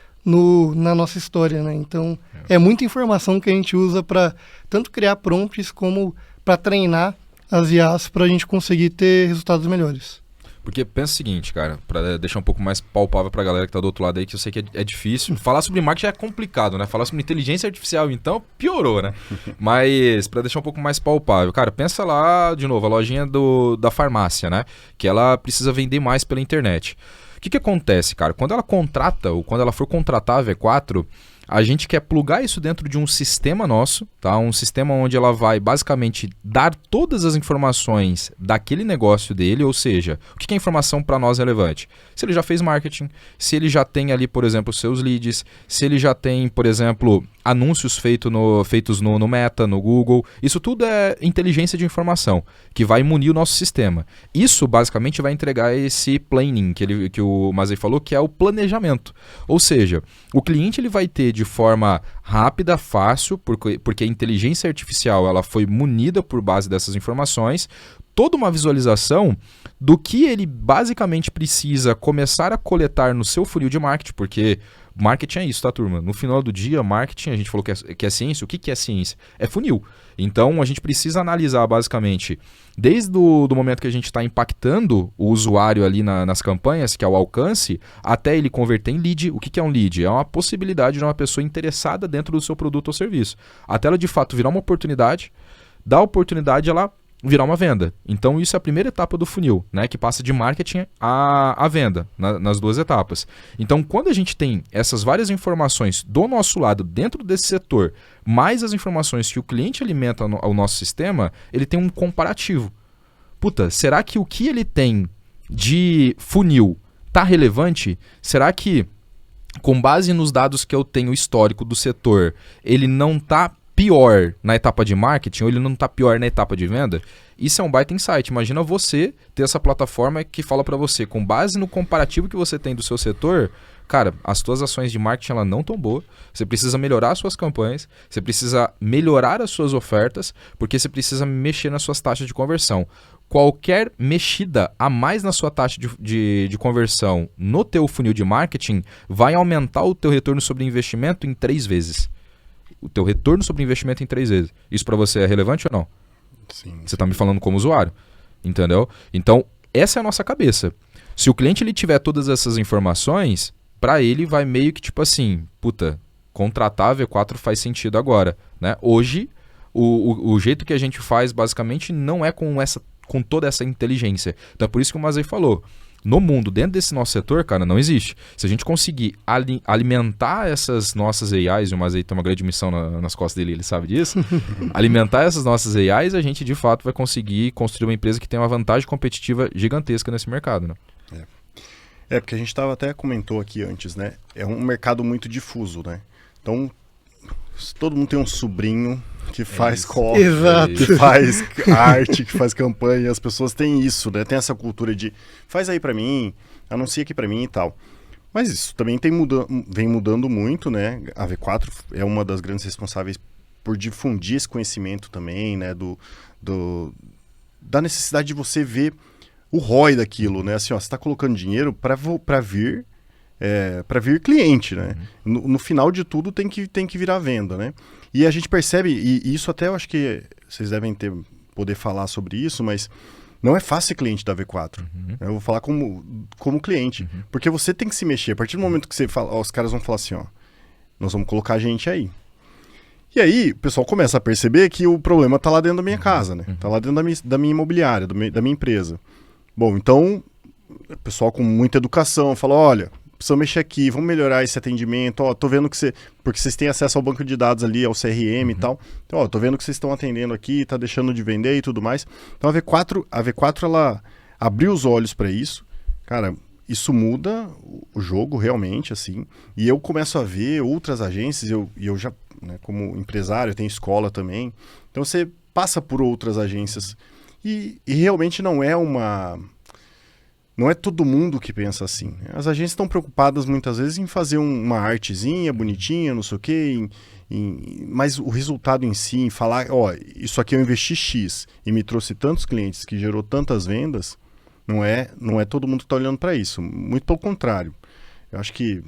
na nossa história, né? Então, é muita informação que a gente usa para tanto criar prompts como para treinar as IAs para a gente conseguir ter resultados melhores. Porque pensa o seguinte, cara, para deixar um pouco mais palpável pra galera que tá do outro lado aí, que eu sei que é difícil. Falar sobre marketing é complicado, né? Falar sobre inteligência artificial, então, piorou, né? Mas, para deixar um pouco mais palpável, cara, pensa lá, de novo, a lojinha da farmácia, né? Que ela precisa vender mais pela internet. O que acontece, cara? Quando ela contrata, ou quando ela for contratar a V4, a gente quer plugar isso dentro de um sistema nosso, tá? Um sistema onde ela vai basicamente dar todas as informações daquele negócio dele, ou seja, o que é informação para nós relevante? Se ele já fez marketing, se ele já tem ali, por exemplo, seus leads, se ele já tem, por exemplo, anúncios feitos no Meta, no Google, isso tudo é inteligência de informação que vai munir o nosso sistema. Isso basicamente vai entregar esse planning que o Mazei falou, que é o planejamento. Ou seja, o cliente ele vai ter de forma rápida, fácil, porque a inteligência artificial ela foi munida por base dessas informações, toda uma visualização do que ele basicamente precisa começar a coletar no seu funil de marketing, porque marketing é isso, tá, turma? No final do dia, marketing, a gente falou que é ciência. O que é ciência? É funil. Então, a gente precisa analisar, basicamente, desde do momento que a gente está impactando o usuário ali nas campanhas, que é o alcance, até ele converter em lead. O que é um lead? É uma possibilidade de uma pessoa interessada dentro do seu produto ou serviço. Até ela, de fato, virar uma oportunidade, da oportunidade, ela virar uma venda. Então isso é a primeira etapa do funil, né, que passa de marketing à venda, nas duas etapas. Então quando a gente tem essas várias informações do nosso lado dentro desse setor, mais as informações que o cliente alimenta ao nosso sistema, ele tem um comparativo. Puta, será que o que ele tem de funil tá relevante? Será que com base nos dados que eu tenho histórico do setor, ele não tá pior na etapa de marketing ou ele não está pior na etapa de venda? Isso é um baita insight. Imagina você ter essa plataforma que fala para você, com base no comparativo que você tem do seu setor, cara, as tuas ações de marketing ela não tão boa, você precisa melhorar as suas campanhas, você precisa melhorar as suas ofertas, porque você precisa mexer nas suas taxas de conversão. Qualquer mexida a mais na sua taxa de conversão no teu funil de marketing vai aumentar o teu retorno sobre investimento em 3 vezes. o teu retorno sobre investimento em 3 vezes. Isso para você é relevante ou não? Sim. Você está me falando como usuário, entendeu? Então, essa é a nossa cabeça. Se o cliente ele tiver todas essas informações, para ele vai meio que tipo assim, puta, contratar a V4 faz sentido agora, né? Hoje, o jeito que a gente faz basicamente não é com toda essa inteligência. Então é por isso que o Mazei falou. No mundo, dentro desse nosso setor, cara, não existe. Se a gente conseguir alimentar essas nossas AIs, e o Mazei tem uma grande missão nas costas dele, ele sabe disso, alimentar essas nossas AIs, a gente de fato vai conseguir construir uma empresa que tem uma vantagem competitiva gigantesca nesse mercado, né? Porque a gente até comentou aqui antes, né? É um mercado muito difuso, né? Então, todo mundo tem um sobrinho que faz copy, Exato. que faz arte, que faz campanha. As pessoas têm isso, né? Tem essa cultura de faz aí pra mim, anuncia aqui pra mim e tal. Mas isso também vem mudando muito, né? A V4 é uma das grandes responsáveis por difundir esse conhecimento também, né? Da necessidade de você ver o ROI daquilo, né? Assim, ó, você está colocando dinheiro para vir cliente, né? No final de tudo tem que virar venda, né? E a gente percebe, e isso até eu acho que vocês devem poder falar sobre isso, mas não é fácil ser cliente da V4. Eu vou falar como cliente, porque você tem que se mexer. A partir do momento que você fala, ó, os caras vão falar assim, ó, nós vamos colocar a gente aí. E aí, o pessoal começa a perceber que o problema está lá dentro da minha casa, né? Está lá dentro da minha imobiliária, da minha empresa. Bom, então, o pessoal com muita educação fala, olha, precisamos mexer aqui, vamos melhorar esse atendimento, ó, tô vendo que porque vocês têm acesso ao banco de dados ali, ao CRM e tal, então, ó, tô vendo que vocês estão atendendo aqui, tá deixando de vender e tudo mais. Então, a V4 ela abriu os olhos para isso, cara, isso muda o jogo realmente, assim, e eu começo a ver outras agências, e eu já, né, como empresário, tenho escola também, então você passa por outras agências. E realmente não é todo mundo que pensa assim. As agências estão preocupadas muitas vezes em fazer uma artezinha bonitinha, não sei o quê, mas o resultado em si, em falar, ó, isso aqui eu investi X e me trouxe tantos clientes que gerou tantas vendas, não é todo mundo que está olhando para isso. Muito pelo contrário. Eu acho que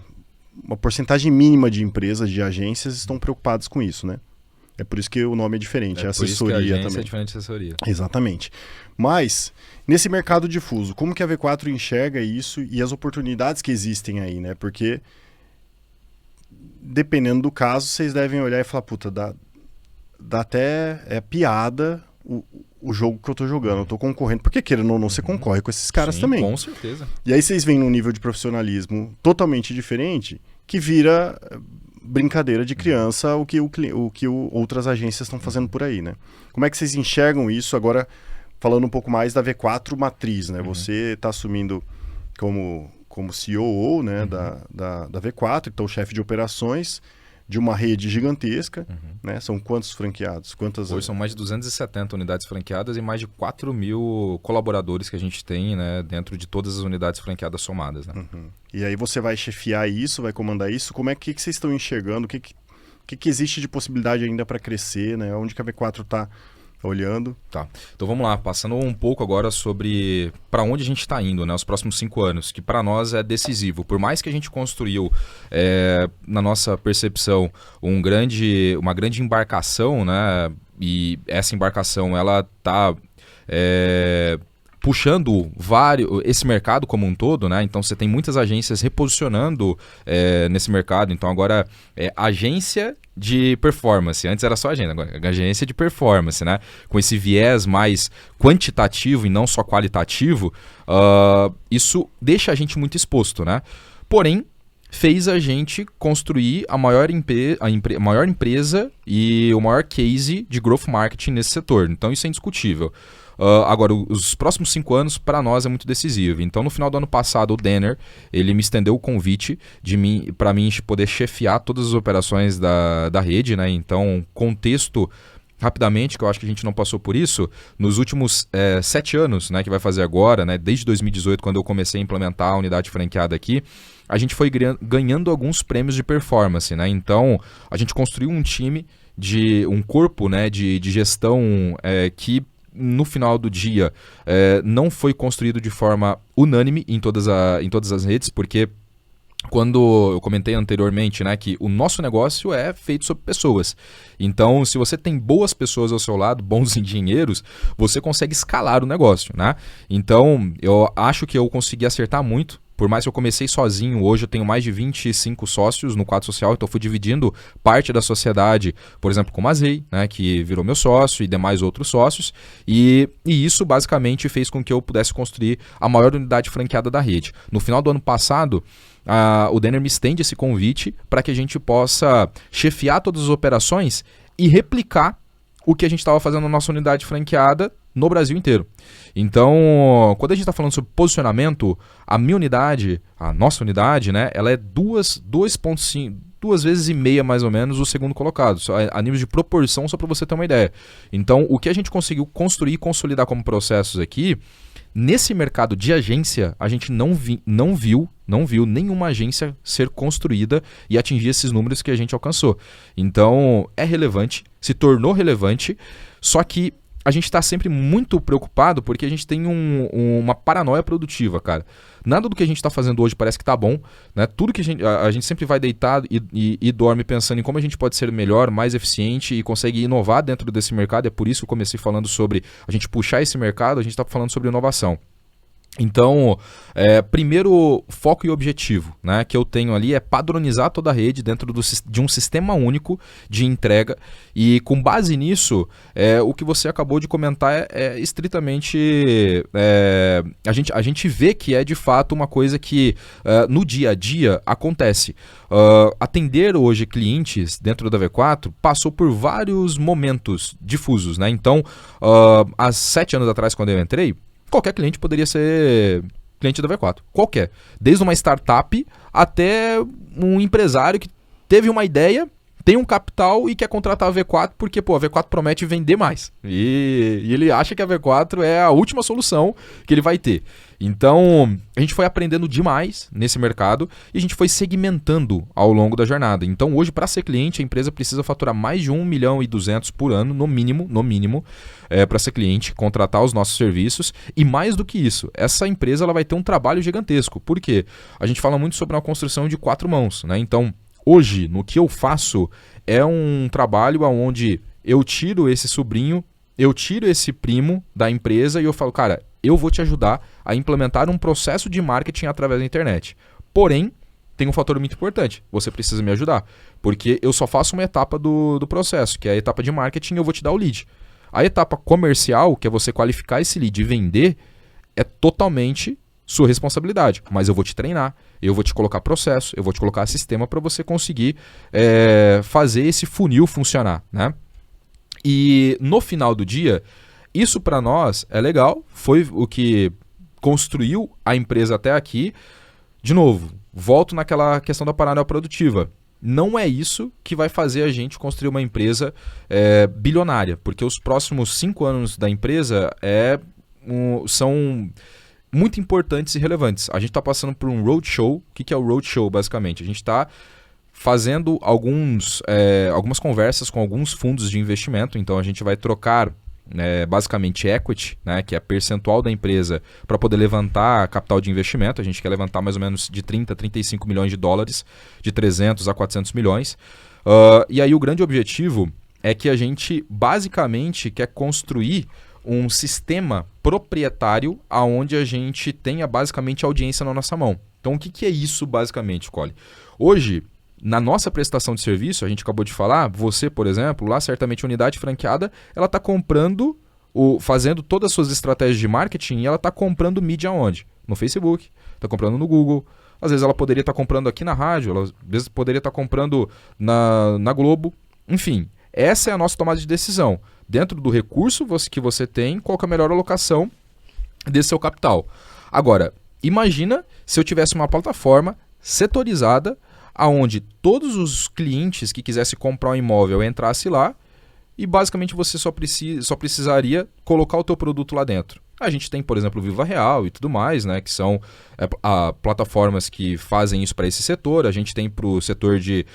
uma porcentagem mínima de empresas, de agências estão preocupadas com isso, né? É por isso que o nome é diferente, é assessoria por isso que a agência também. É diferente de assessoria. Exatamente. Mas, nesse mercado difuso, como que a V4 enxerga isso e as oportunidades que existem aí, né? Porque, dependendo do caso, vocês devem olhar e falar, puta, dá até piada o jogo que eu tô jogando, eu tô concorrendo. Porque, querendo ou não, você concorre com esses caras também. Com certeza. E aí vocês vêm num nível de profissionalismo totalmente diferente, que vira brincadeira de criança o que outras agências estão fazendo por aí, né? Como é que vocês enxergam isso agora, falando um pouco mais da V4 matriz, né? Você está assumindo como COO, né, da V4, então chefe de operações de uma rede gigantesca, né? São quantos franqueados? Hoje são mais de 270 unidades franqueadas e mais de 4.000 colaboradores que a gente tem, né, dentro de todas as unidades franqueadas somadas, né? E aí você vai chefiar isso, vai comandar isso. Como é que vocês estão enxergando? O que existe de possibilidade ainda para crescer, né? Onde que a V4 está olhando? Tá. Então vamos lá, passando um pouco agora sobre para onde a gente está indo, né? Os próximos 5 anos, que para nós é decisivo. Por mais que a gente construiu, na nossa percepção, uma grande embarcação, né? E essa embarcação ela está puxando esse mercado como um todo, né? Então você tem muitas agências reposicionando nesse mercado. Então agora é agência de performance. Antes era só agenda, agora é agência de performance, né? Com esse viés mais quantitativo e não só qualitativo, isso deixa a gente muito exposto, né? Porém, fez a gente construir a maior empresa e o maior case de growth marketing nesse setor. Então isso é indiscutível. Agora, os próximos 5 anos, para nós, é muito decisivo. Então, no final do ano passado, o Denner, ele me estendeu o convite para mim poder chefiar todas as operações da rede, né? Então, contexto, rapidamente, que eu acho que a gente não passou por isso, nos últimos 7 anos, né, que vai fazer agora, né, desde 2018, quando eu comecei a implementar a unidade franqueada aqui, a gente foi ganhando alguns prêmios de performance, né? Então, a gente construiu um time, um corpo, né, de gestão que no final do dia não foi construído de forma unânime em todas as redes, porque quando eu comentei anteriormente, né, que o nosso negócio é feito sobre pessoas. Então, se você tem boas pessoas ao seu lado, bons engenheiros, você consegue escalar o negócio, né? Então, eu acho que eu consegui acertar muito. Por mais que eu comecei sozinho, hoje eu tenho mais de 25 sócios no quadro social, então eu fui dividindo parte da sociedade, por exemplo, com o Mazei, né, que virou meu sócio e demais outros sócios, e isso basicamente fez com que eu pudesse construir a maior unidade franqueada da rede. No final do ano passado, o Denner me estende esse convite para que a gente possa chefiar todas as operações e replicar o que a gente estava fazendo na nossa unidade franqueada no Brasil inteiro. Então, quando a gente está falando sobre posicionamento, a minha unidade, a nossa unidade, né, ela é 2,5, 2 vezes e meia mais ou menos o segundo colocado, a nível de proporção, só para você ter uma ideia. Então, o que a gente conseguiu construir e consolidar como processos aqui, nesse mercado de agência, a gente não viu nenhuma agência ser construída e atingir esses números que a gente alcançou. Então, é relevante, se tornou relevante, só que a gente está sempre muito preocupado porque a gente tem uma paranoia produtiva, cara. Nada do que a gente está fazendo hoje parece que tá bom, né? Tudo que a gente sempre vai deitado e dorme pensando em como a gente pode ser melhor, mais eficiente e consegue inovar dentro desse mercado. É por isso que eu comecei falando sobre a gente puxar esse mercado, a gente está falando sobre inovação. Então, primeiro foco e objetivo, né, que eu tenho ali é padronizar toda a rede dentro de um sistema único de entrega e com base nisso, o que você acabou de comentar é estritamente, a gente vê que é de fato uma coisa que no dia a dia acontece. Atender hoje clientes dentro da V4 passou por vários momentos difusos, né? Então, há 7 anos atrás, quando eu entrei, qualquer cliente poderia ser cliente da V4. Qualquer. Desde uma startup até um empresário que teve uma ideia, tem um capital e quer contratar a V4 porque, a V4 promete vender mais. E ele acha que a V4 é a última solução que ele vai ter. Então, a gente foi aprendendo demais nesse mercado e a gente foi segmentando ao longo da jornada. Então, hoje, para ser cliente, a empresa precisa faturar mais de 1,2 milhão por ano, no mínimo, para ser cliente, contratar os nossos serviços. E mais do que isso, essa empresa ela vai ter um trabalho gigantesco. Por quê? A gente fala muito sobre uma construção de 4 mãos, né? Então, hoje, no que eu faço, é um trabalho onde eu tiro esse sobrinho, eu tiro esse primo da empresa e eu falo, cara, eu vou te ajudar a implementar um processo de marketing através da internet. Porém, tem um fator muito importante, você precisa me ajudar, porque eu só faço uma etapa do processo, que é a etapa de marketing, eu vou te dar o lead. A etapa comercial, que é você qualificar esse lead e vender, é totalmente sua responsabilidade, mas eu vou te treinar, eu vou te colocar processo, eu vou te colocar sistema para você conseguir fazer esse funil funcionar, né? E no final do dia, isso para nós é legal, foi o que construiu a empresa até aqui. De novo, volto naquela questão da paranoia produtiva. Não é isso que vai fazer a gente construir uma empresa bilionária, porque os próximos 5 anos da empresa são muito importantes e relevantes. A gente está passando por um roadshow. O que é o roadshow, basicamente? A gente está fazendo algumas conversas com alguns fundos de investimento. Então, a gente vai trocar basicamente equity, né, que é percentual da empresa, para poder levantar capital de investimento. A gente quer levantar mais ou menos de 30 a 35 milhões de dólares, de 300 a 400 milhões. E aí o grande objetivo é que a gente basicamente quer construir um sistema proprietário onde a gente tenha basicamente audiência na nossa mão. Então o que é isso basicamente, Cole? Hoje, na nossa prestação de serviço, a gente acabou de falar, você, por exemplo, lá certamente a unidade franqueada, ela está comprando, fazendo todas as suas estratégias de marketing e ela está comprando mídia onde? No Facebook, está comprando no Google, às vezes ela poderia estar comprando aqui na rádio, ela às vezes poderia estar comprando na Globo, enfim, essa é a nossa tomada de decisão. Dentro do recurso que você tem, qual que é a melhor alocação desse seu capital. Agora, imagina se eu tivesse uma plataforma setorizada aonde todos os clientes que quisessem comprar um imóvel entrassem lá e basicamente você só precisaria colocar o teu produto lá dentro. A gente tem, por exemplo, o Viva Real e tudo mais, né, que são plataformas que fazem isso para esse setor. A gente tem para o setor de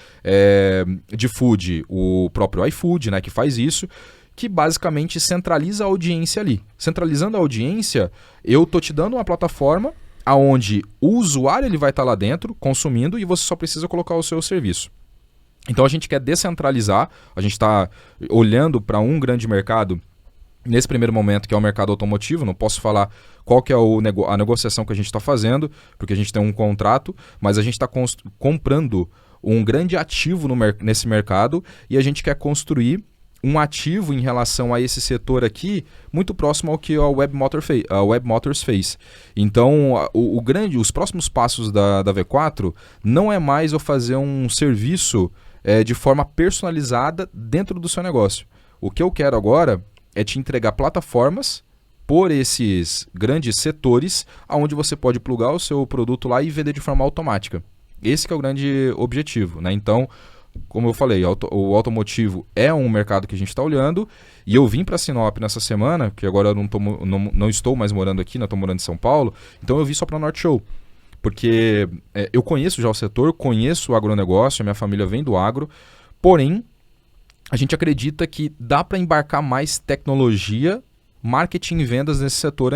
food o próprio iFood, né, que faz isso, que basicamente centraliza a audiência ali. Centralizando a audiência, eu estou te dando uma plataforma aonde o usuário ele vai estar lá dentro consumindo e você só precisa colocar o seu serviço. Então a gente quer descentralizar, a gente está olhando para um grande mercado nesse primeiro momento, que é o mercado automotivo. Não posso falar qual que é a negociação que a gente está fazendo, porque a gente tem um contrato, mas a gente está comprando um grande ativo nesse mercado e a gente quer construir um ativo em relação a esse setor aqui, muito próximo ao que a Web Motors fez. Então, os próximos passos da V4 não é mais eu fazer um serviço de forma personalizada dentro do seu negócio. O que eu quero agora é te entregar plataformas por esses grandes setores, onde você pode plugar o seu produto lá e vender de forma automática. Esse que é o grande objetivo, né? Então, como eu falei, o automotivo é um mercado que a gente está olhando, e eu vim para Sinop nessa semana, que agora eu não estou mais morando aqui, estou morando em São Paulo, então eu vim só para a Norte Show, porque eu conheço já o setor, conheço o agronegócio, a minha família vem do agro, porém, a gente acredita que dá para embarcar mais tecnologia, marketing e vendas nesse setor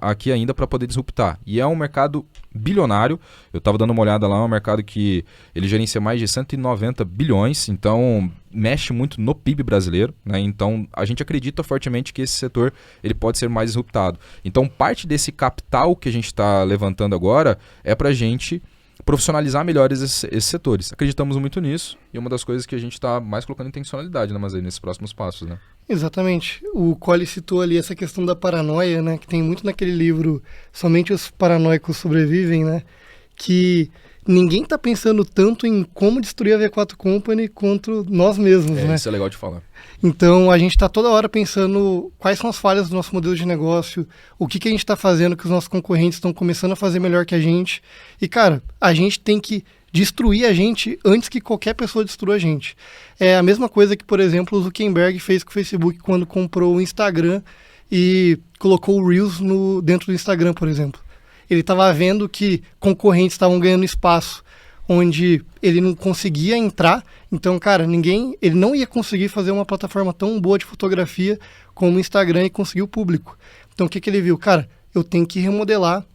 aqui ainda para poder disruptar. E é um mercado bilionário. Eu estava dando uma olhada lá, é um mercado que ele gerencia mais de 190 bilhões, então mexe muito no PIB brasileiro, né? Então a gente acredita fortemente que esse setor ele pode ser mais disruptado. Então parte desse capital que a gente está levantando agora é para a gente profissionalizar melhor esses setores. Acreditamos muito nisso e é uma das coisas que a gente está mais colocando intencionalidade, né, mas aí, nesses próximos passos, né? Exatamente. O Colli citou ali essa questão da paranoia, né, que tem muito naquele livro Somente os Paranoicos Sobrevivem, né, que ninguém está pensando tanto em como destruir a V4 Company quanto nós mesmos, né? Isso é legal de falar. Então, a gente está toda hora pensando quais são as falhas do nosso modelo de negócio, o que a gente está fazendo que os nossos concorrentes estão começando a fazer melhor que a gente. E, cara, a gente tem que destruir a gente antes que qualquer pessoa destrua a gente. É a mesma coisa que, por exemplo, o Zuckerberg fez com o Facebook quando comprou o Instagram e colocou o Reels dentro do Instagram, por exemplo. Ele estava vendo que concorrentes estavam ganhando espaço onde ele não conseguia entrar. Então, cara, ele não ia conseguir fazer uma plataforma tão boa de fotografia como o Instagram e conseguir o público. Então, o que ele viu? Cara, eu tenho que remodelar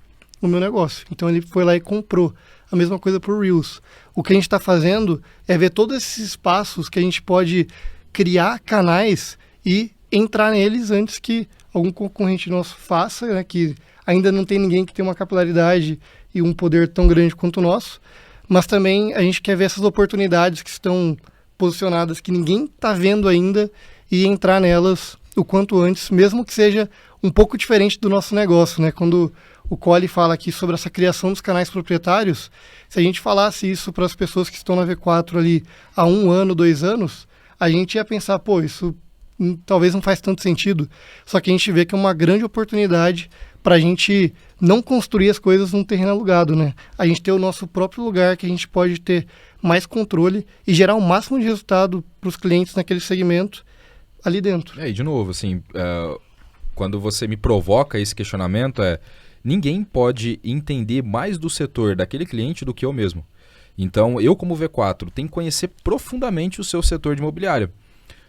o meu negócio. Então, ele foi lá e comprou. A mesma coisa para o Reels. O que a gente está fazendo é ver todos esses espaços que a gente pode criar canais e entrar neles antes que algum concorrente nosso faça, né, que ainda não tem ninguém que tem uma capilaridade e um poder tão grande quanto o nosso. Mas também a gente quer ver essas oportunidades que estão posicionadas, que ninguém está vendo ainda, e entrar nelas o quanto antes, mesmo que seja um pouco diferente do nosso negócio, né? Quando o Colli fala aqui sobre essa criação dos canais proprietários, se a gente falasse isso para as pessoas que estão na V4 ali há 1 ano, 2 anos, a gente ia pensar, pô, isso talvez não faz tanto sentido. Só que a gente vê que é uma grande oportunidade para a gente não construir as coisas num terreno alugado, né? A gente ter o nosso próprio lugar que a gente pode ter mais controle e gerar o máximo de resultado para os clientes naquele segmento ali dentro. E de novo, assim, quando você me provoca esse questionamento, ninguém pode entender mais do setor daquele cliente do que eu mesmo. Então, eu como V4 tenho que conhecer profundamente o seu setor de imobiliário.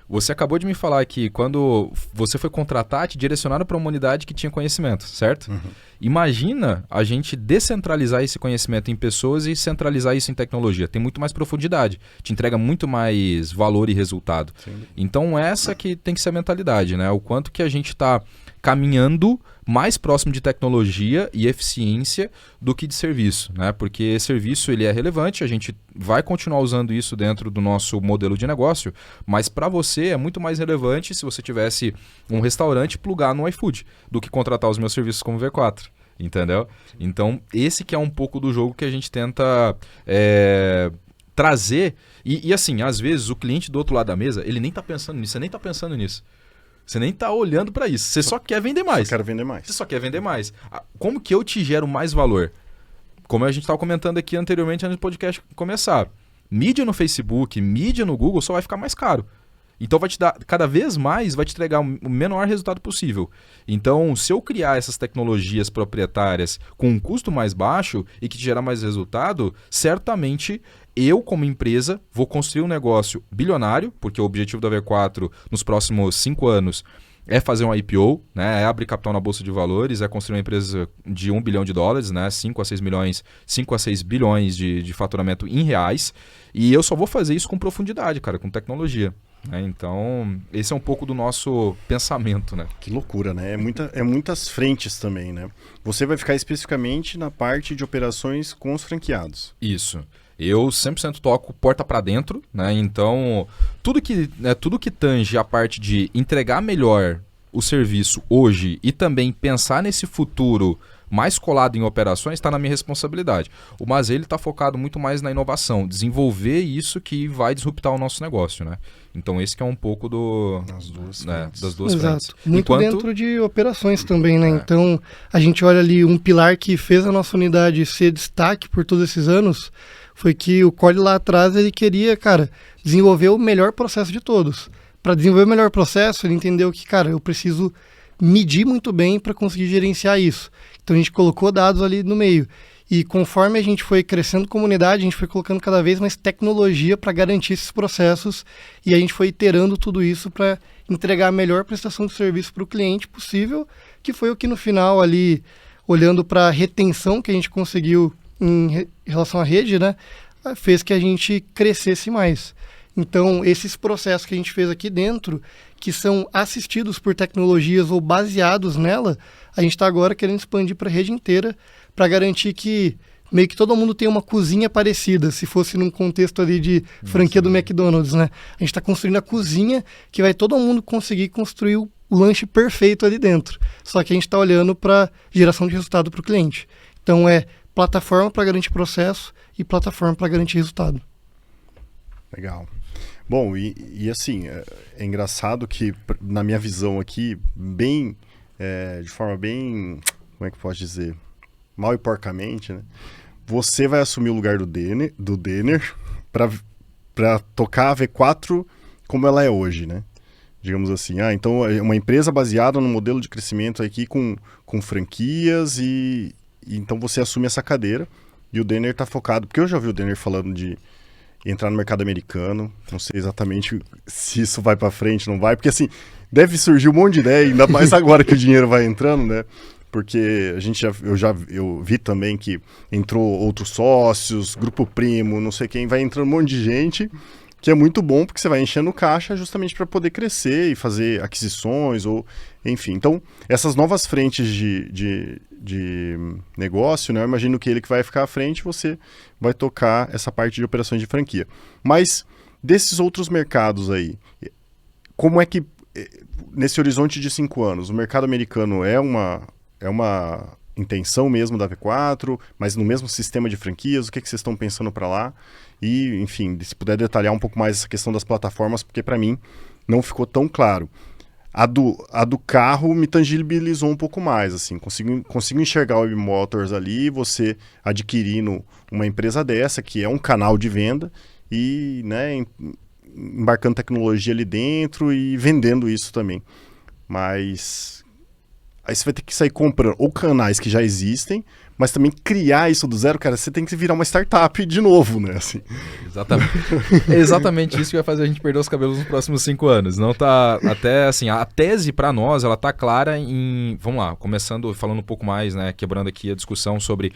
Você acabou de me falar que quando você foi contratar, te direcionaram para uma unidade que tinha conhecimento, certo? Uhum. Imagina a gente descentralizar esse conhecimento em pessoas e centralizar isso em tecnologia. Tem muito mais profundidade, te entrega muito mais valor e resultado. Sim. Então essa que tem que ser a mentalidade, né? O quanto que a gente está caminhando mais próximo de tecnologia e eficiência do que de serviço, né? Porque serviço ele é relevante, a gente vai continuar usando isso dentro do nosso modelo de negócio, mas para você é muito mais relevante se você tivesse um restaurante plugar no iFood do que contratar os meus serviços como V4, entendeu? Então esse que é um pouco do jogo que a gente tenta trazer e assim, às vezes o cliente do outro lado da mesa, ele nem está pensando nisso, você nem está pensando nisso. Você nem está olhando para isso. Você só quer vender mais. Só quero vender mais. Você só quer vender mais. Como que eu te gero mais valor? Como a gente estava comentando aqui anteriormente antes do podcast começar. Mídia no Facebook, mídia no Google só vai ficar mais caro. Então vai te dar, cada vez mais, vai te entregar o menor resultado possível. Então, se eu criar essas tecnologias proprietárias com um custo mais baixo e que te gerar mais resultado, certamente eu, como empresa, vou construir um negócio bilionário, porque o objetivo da V4 nos próximos 5 anos é fazer um IPO, né? É abrir capital na Bolsa de Valores, é construir uma empresa de $1 bilhão, né? 5 a 6 bilhões de faturamento em reais. E eu só vou fazer isso com profundidade, cara, com tecnologia. Né? Então, esse é um pouco do nosso pensamento, né? Que loucura, né? É muitas frentes também, né? Você vai ficar especificamente na parte de operações com os franqueados. Isso. Eu 100% toco porta para dentro, né? Então, tudo que tange a parte de entregar melhor o serviço hoje e também pensar nesse futuro mais colado em operações está na minha responsabilidade. O Mazei está focado muito mais na inovação, desenvolver isso que vai disruptar o nosso negócio, né? Então esse que é um pouco das duas frentes. Muito dentro de operações também, né? Então a gente olha ali um pilar que fez a nossa unidade ser destaque por todos esses anos, foi que o Cole lá atrás ele queria, cara, desenvolver o melhor processo de todos. Para desenvolver o melhor processo, ele entendeu que, cara, eu preciso medir muito bem para conseguir gerenciar isso. Então a gente colocou dados ali no meio. E conforme a gente foi crescendo comunidade, a gente foi colocando cada vez mais tecnologia para garantir esses processos e a gente foi iterando tudo isso para entregar a melhor prestação de serviço para o cliente possível, que foi o que no final ali, olhando para a retenção que a gente conseguiu em relação à rede, né, fez que a gente crescesse mais. Então, esses processos que a gente fez aqui dentro, que são assistidos por tecnologias ou baseados nela, a gente está agora querendo expandir para a rede inteira para garantir que meio que todo mundo tenha uma cozinha parecida, se fosse num contexto ali de franquia do McDonald's, né? A gente está construindo a cozinha que vai todo mundo conseguir construir o lanche perfeito ali dentro. Só que a gente está olhando para geração de resultado para o cliente. Então, é plataforma para garantir processo e plataforma para garantir resultado. Legal. Bom, e assim, é engraçado que, na minha visão aqui, de forma bem, como é que posso dizer, mal e porcamente, né? Você vai assumir o lugar do Denner para tocar a V4 como ela é hoje, né? Digamos assim, então é uma empresa baseada no modelo de crescimento aqui com franquias e então você assume essa cadeira e o Denner está focado, porque eu já ouvi o Denner falando de entrar no mercado americano, não sei exatamente se isso vai para frente, não vai, porque assim, deve surgir um monte de ideia, ainda mais agora que o dinheiro vai entrando, né? Porque eu vi também que entrou outros sócios, grupo primo, não sei quem, vai entrando um monte de gente, que é muito bom porque você vai enchendo caixa justamente para poder crescer e fazer aquisições, ou enfim. Então, essas novas frentes de negócio, né? Eu imagino que ele que vai ficar à frente, você vai tocar essa parte de operações de franquia. Mas, desses outros mercados aí, como é que, nesse horizonte de 5 anos, o mercado americano é uma intenção mesmo da V4, mas no mesmo sistema de franquias, o que vocês estão pensando para lá? E, enfim, se puder detalhar um pouco mais essa questão das plataformas, porque para mim não ficou tão claro. A do carro me tangibilizou um pouco mais, assim, consigo enxergar o Web Motors ali, você adquirindo uma empresa dessa, que é um canal de venda, e, né, embarcando tecnologia ali dentro e vendendo isso também. Mas aí você vai ter que sair comprando ou canais que já existem, mas também criar isso do zero, cara, você tem que virar uma startup de novo, né? Assim. Exatamente. É exatamente isso que vai fazer a gente perder os cabelos nos próximos 5 anos. Não tá, até assim, a tese para nós, ela tá clara em, vamos lá, começando, falando um pouco mais, né, quebrando aqui a discussão sobre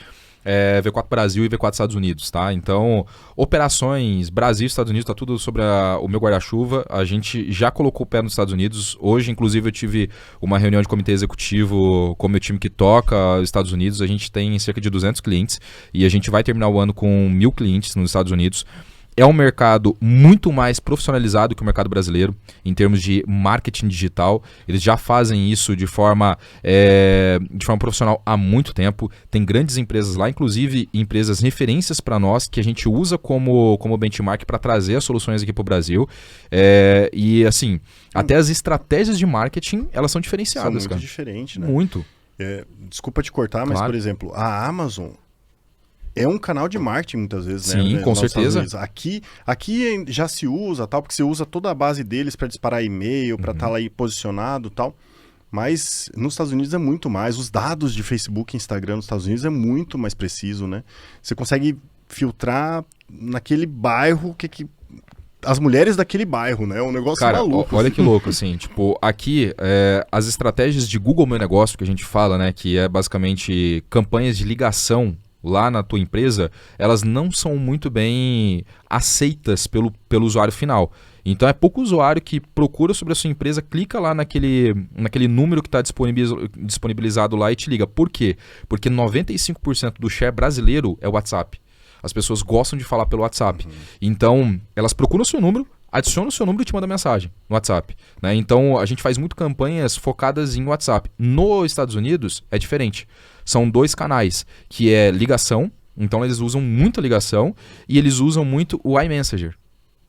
V4 Brasil e V4 Estados Unidos, tá? Então, operações Brasil e Estados Unidos, tá tudo sobre o meu guarda-chuva. A gente já colocou o pé nos Estados Unidos. Hoje, inclusive, eu tive uma reunião de comitê executivo com o meu time que toca os Estados Unidos. A gente tem cerca de 200 clientes e a gente vai terminar o ano com 1.000 clientes nos Estados Unidos. É um mercado muito mais profissionalizado que o mercado brasileiro em termos de marketing digital. Eles já fazem isso de forma profissional há muito tempo. Tem grandes empresas lá, inclusive empresas referências para nós que a gente usa como benchmark para trazer as soluções aqui para o Brasil. E assim, até as estratégias de marketing, elas são diferenciadas. São muito diferentes, né? Muito. Desculpa te cortar, mas, por exemplo, a Amazon é um canal de marketing muitas vezes, né? Sim, com certeza. Aqui já se usa, tal, porque você usa toda a base deles para disparar e-mail, para estar lá aí posicionado, tal. Mas nos Estados Unidos é muito mais. Os dados de Facebook e Instagram nos Estados Unidos é muito mais preciso, né? Você consegue filtrar naquele bairro as mulheres daquele bairro, né? É um negócio Cara, maluco. olha que louco, assim, tipo, aqui, as estratégias de Google Meu Negócio, que a gente fala, né, que é basicamente campanhas de ligação lá na tua empresa, elas não são muito bem aceitas pelo usuário final. Então é pouco usuário que procura sobre a sua empresa, clica lá naquele número que está disponibilizado lá e te liga. Por quê? Porque 95% do share brasileiro é o WhatsApp. As pessoas gostam de falar pelo WhatsApp. Então, elas procuram o seu número, adicionam o seu número e te mandam mensagem no WhatsApp. Né? Então, a gente faz muito campanhas focadas em WhatsApp. Nos Estados Unidos, é diferente. São 2 canais, que é ligação. Então, eles usam muita ligação e eles usam muito o iMessenger.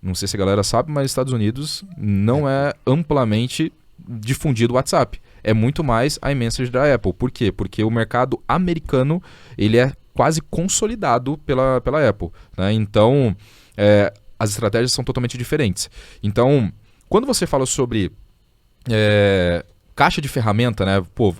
Não sei se a galera sabe, mas nos Estados Unidos não é amplamente difundido o WhatsApp. É muito mais a iMessage da Apple. Por quê? Porque o mercado americano ele é quase consolidado pela Apple. Né? Então, as estratégias são totalmente diferentes. Então, quando você fala sobre caixa de ferramenta, né? Pô,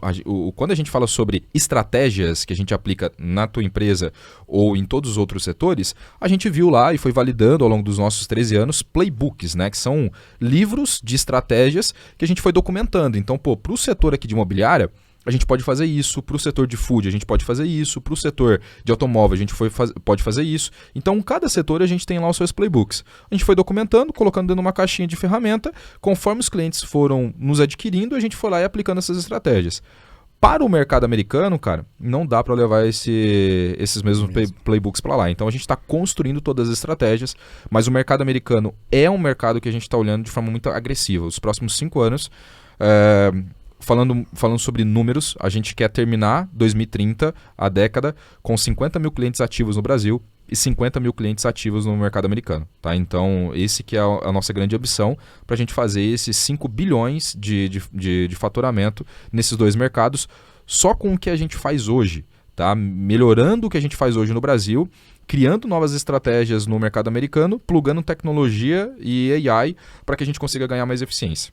quando a gente fala sobre estratégias que a gente aplica na tua empresa ou em todos os outros setores, a gente viu lá e foi validando ao longo dos nossos 13 anos playbooks, né? Que são livros de estratégias que a gente foi documentando. Então, pô, para o setor aqui de imobiliária, a gente pode fazer isso, para o setor de food a gente pode fazer isso, para o setor de automóvel a gente pode fazer isso. Então, cada setor a gente tem lá os seus playbooks. A gente foi documentando, colocando dentro de uma caixinha de ferramenta, conforme os clientes foram nos adquirindo, a gente foi lá e aplicando essas estratégias. Para o mercado americano, cara, não dá para levar esses mesmos playbooks para lá. Então, a gente está construindo todas as estratégias, mas o mercado americano é um mercado que a gente está olhando de forma muito agressiva. Os próximos 5 anos... Falando sobre números, a gente quer terminar 2030, a década, com 50 mil clientes ativos no Brasil e 50 mil clientes ativos no mercado americano. Tá? Então, esse que é a nossa grande ambição para a gente fazer esses 5 bilhões de faturamento nesses 2 mercados, só com o que a gente faz hoje. Tá? Melhorando o que a gente faz hoje no Brasil, criando novas estratégias no mercado americano, plugando tecnologia e AI para que a gente consiga ganhar mais eficiência.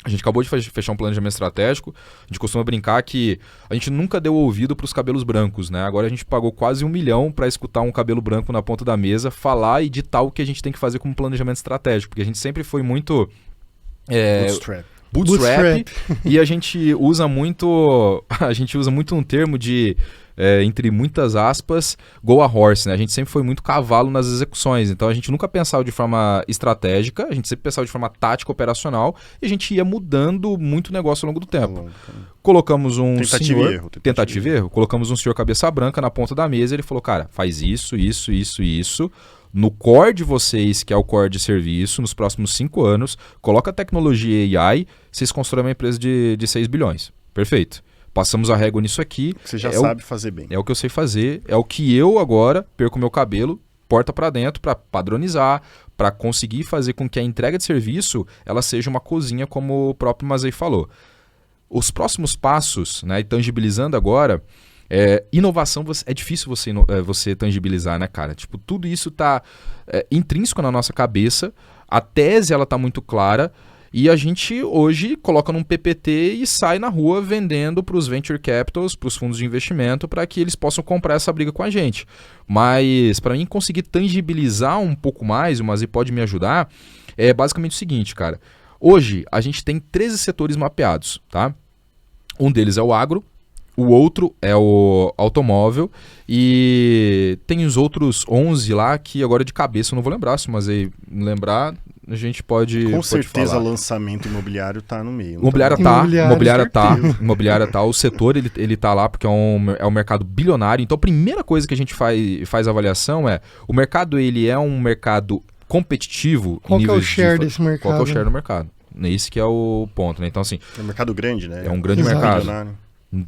A gente acabou de fechar um planejamento estratégico, a gente costuma brincar que a gente nunca deu ouvido para os cabelos brancos, né? Agora a gente pagou quase 1 milhão para escutar um cabelo branco na ponta da mesa, falar e ditar o que a gente tem que fazer como planejamento estratégico, porque a gente sempre foi muito... Bootstrap. E a gente usa muito um termo de... entre muitas aspas, go a horse, né? A gente sempre foi muito cavalo nas execuções, então a gente nunca pensava de forma estratégica, a gente sempre pensava de forma tática, operacional, e a gente ia mudando muito o negócio ao longo do tempo. Colocamos um tentativa e erro, colocamos um senhor cabeça branca na ponta da mesa, ele falou, cara, faz isso, isso, isso e isso, no core de vocês, que é o core de serviço, nos próximos 5 anos, coloca tecnologia e AI, vocês constroem uma empresa de 6 bilhões. Perfeito. Passamos a régua nisso aqui. Você já sabe fazer bem. É o que eu sei fazer. É o que eu agora perco meu cabelo, porta para dentro, para padronizar, para conseguir fazer com que a entrega de serviço ela seja uma cozinha, como o próprio Mazei falou. Os próximos passos, né, e tangibilizando agora, inovação é difícil você tangibilizar, né, cara? Tipo, tudo isso está intrínseco na nossa cabeça. A tese ela está muito clara. E a gente hoje coloca num PPT e sai na rua vendendo para os venture capitals, para os fundos de investimento, para que eles possam comprar essa briga com a gente. Mas para mim conseguir tangibilizar um pouco mais, o Mazei pode me ajudar, é basicamente o seguinte, cara. Hoje a gente tem 13 setores mapeados, tá? Um deles é o agro, o outro é o automóvel e tem os outros 11 lá que agora de cabeça eu não vou lembrar, se o Mazei lembrar... A gente pode Com certeza falar. Lançamento imobiliário tá no meio. Imobiliária tá. O setor ele tá lá porque é um mercado bilionário. Então a primeira coisa que a gente faz avaliação é o mercado ele é um mercado competitivo. Qual que é o share desse mercado? Qual que é o share do mercado? Esse que é o ponto, né? Então assim... É um mercado grande, né? É um grande Exato. mercado.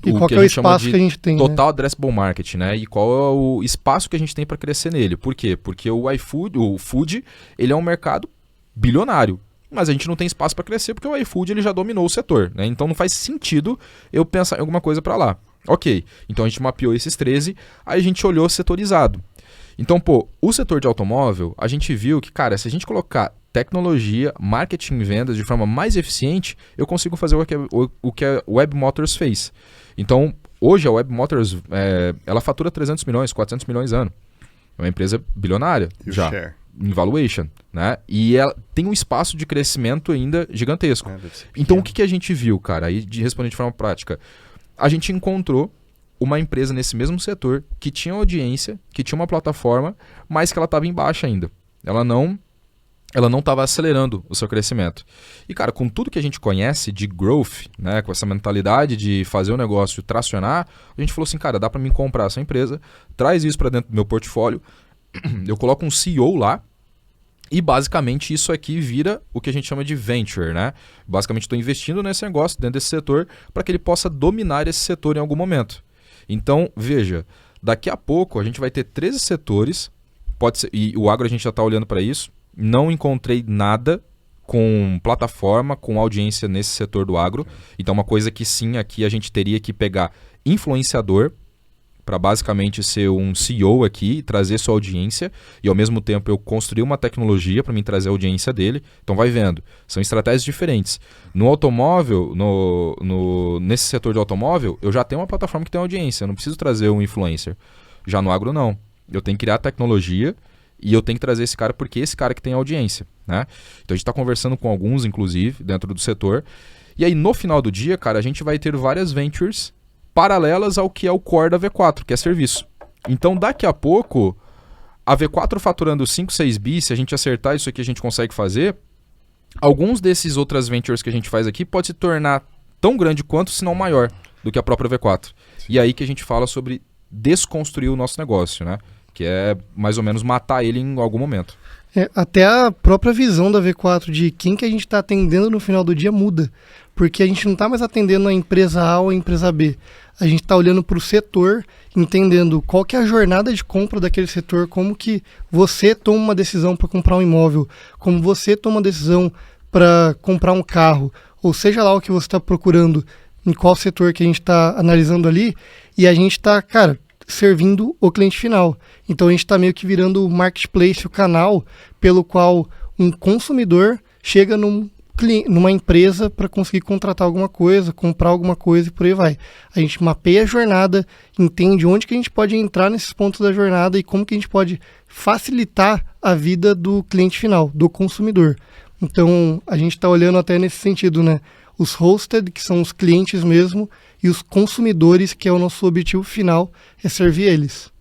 E qual que é o espaço que a gente tem? Total addressable market, né? E qual é o espaço que a gente tem para crescer nele? Por quê? Porque o food, ele é um mercado bilionário, mas a gente não tem espaço para crescer porque o iFood ele já dominou o setor, né? Então não faz sentido eu pensar em alguma coisa para lá. Ok, então a gente mapeou esses 13, aí a gente olhou setorizado. Então, pô, o setor de automóvel, a gente viu que, cara, se a gente colocar tecnologia, marketing e vendas de forma mais eficiente, eu consigo fazer o que a Web Motors fez. Então, hoje a Web Motors, ela fatura 300 milhões, 400 milhões ano. É uma empresa bilionária E já. o share? em valuation, né? E ela tem um espaço de crescimento ainda gigantesco. Deve ser Então, pequeno. o que a gente viu, cara? Aí, respondendo de forma prática, a gente encontrou uma empresa nesse mesmo setor que tinha audiência, que tinha uma plataforma, mas que ela estava em baixa ainda. Ela não estava acelerando o seu crescimento. E, cara, com tudo que a gente conhece de growth, né, com essa mentalidade de fazer o negócio tracionar, a gente falou assim, cara, dá para mim comprar essa empresa, traz isso para dentro do meu portfólio, eu coloco um CEO lá, e basicamente isso aqui vira o que a gente chama de venture, né? Basicamente estou investindo nesse negócio, dentro desse setor, para que ele possa dominar esse setor em algum momento. Então, veja, daqui a pouco a gente vai ter 13 setores, pode ser, e o agro a gente já está olhando para isso, não encontrei nada com plataforma, com audiência nesse setor do agro. Então, uma coisa que sim, aqui a gente teria que pegar influenciador para basicamente ser um CEO aqui, trazer sua audiência e ao mesmo tempo eu construir uma tecnologia para mim trazer a audiência dele. Então vai vendo, são estratégias diferentes. No automóvel, nesse setor de automóvel, eu já tenho uma plataforma que tem audiência, eu não preciso trazer um influencer. Já no agro não, eu tenho que criar tecnologia e eu tenho que trazer esse cara porque é esse cara que tem audiência, né? Então a gente está conversando com alguns, inclusive, dentro do setor. E aí no final do dia, cara, a gente vai ter várias ventures paralelas ao que é o core da V4, que é serviço. Então, daqui a pouco, a V4 faturando 5, 6 bi, se a gente acertar isso aqui, a gente consegue fazer. Alguns desses outras ventures que a gente faz aqui pode se tornar tão grande quanto, se não maior, do que a própria V4. E aí que a gente fala sobre desconstruir o nosso negócio, né? Que é mais ou menos matar ele em algum momento. Até a própria visão da V4 de quem que a gente está atendendo no final do dia muda. Porque a gente não está mais atendendo a empresa A ou a empresa B. A gente está olhando para o setor, entendendo qual que é a jornada de compra daquele setor, como que você toma uma decisão para comprar um imóvel, como você toma uma decisão para comprar um carro, ou seja lá o que você está procurando, em qual setor que a gente está analisando ali, e a gente está, cara, servindo o cliente final. Então a gente está meio que virando o marketplace, o canal pelo qual um consumidor chega numa empresa para conseguir contratar alguma coisa, comprar alguma coisa e por aí vai. A gente mapeia a jornada, entende onde que a gente pode entrar nesses pontos da jornada e como que a gente pode facilitar a vida do cliente final, do consumidor. Então, a gente está olhando até nesse sentido, né? Os hosted, que são os clientes mesmo, e os consumidores, que é o nosso objetivo final, é servir eles.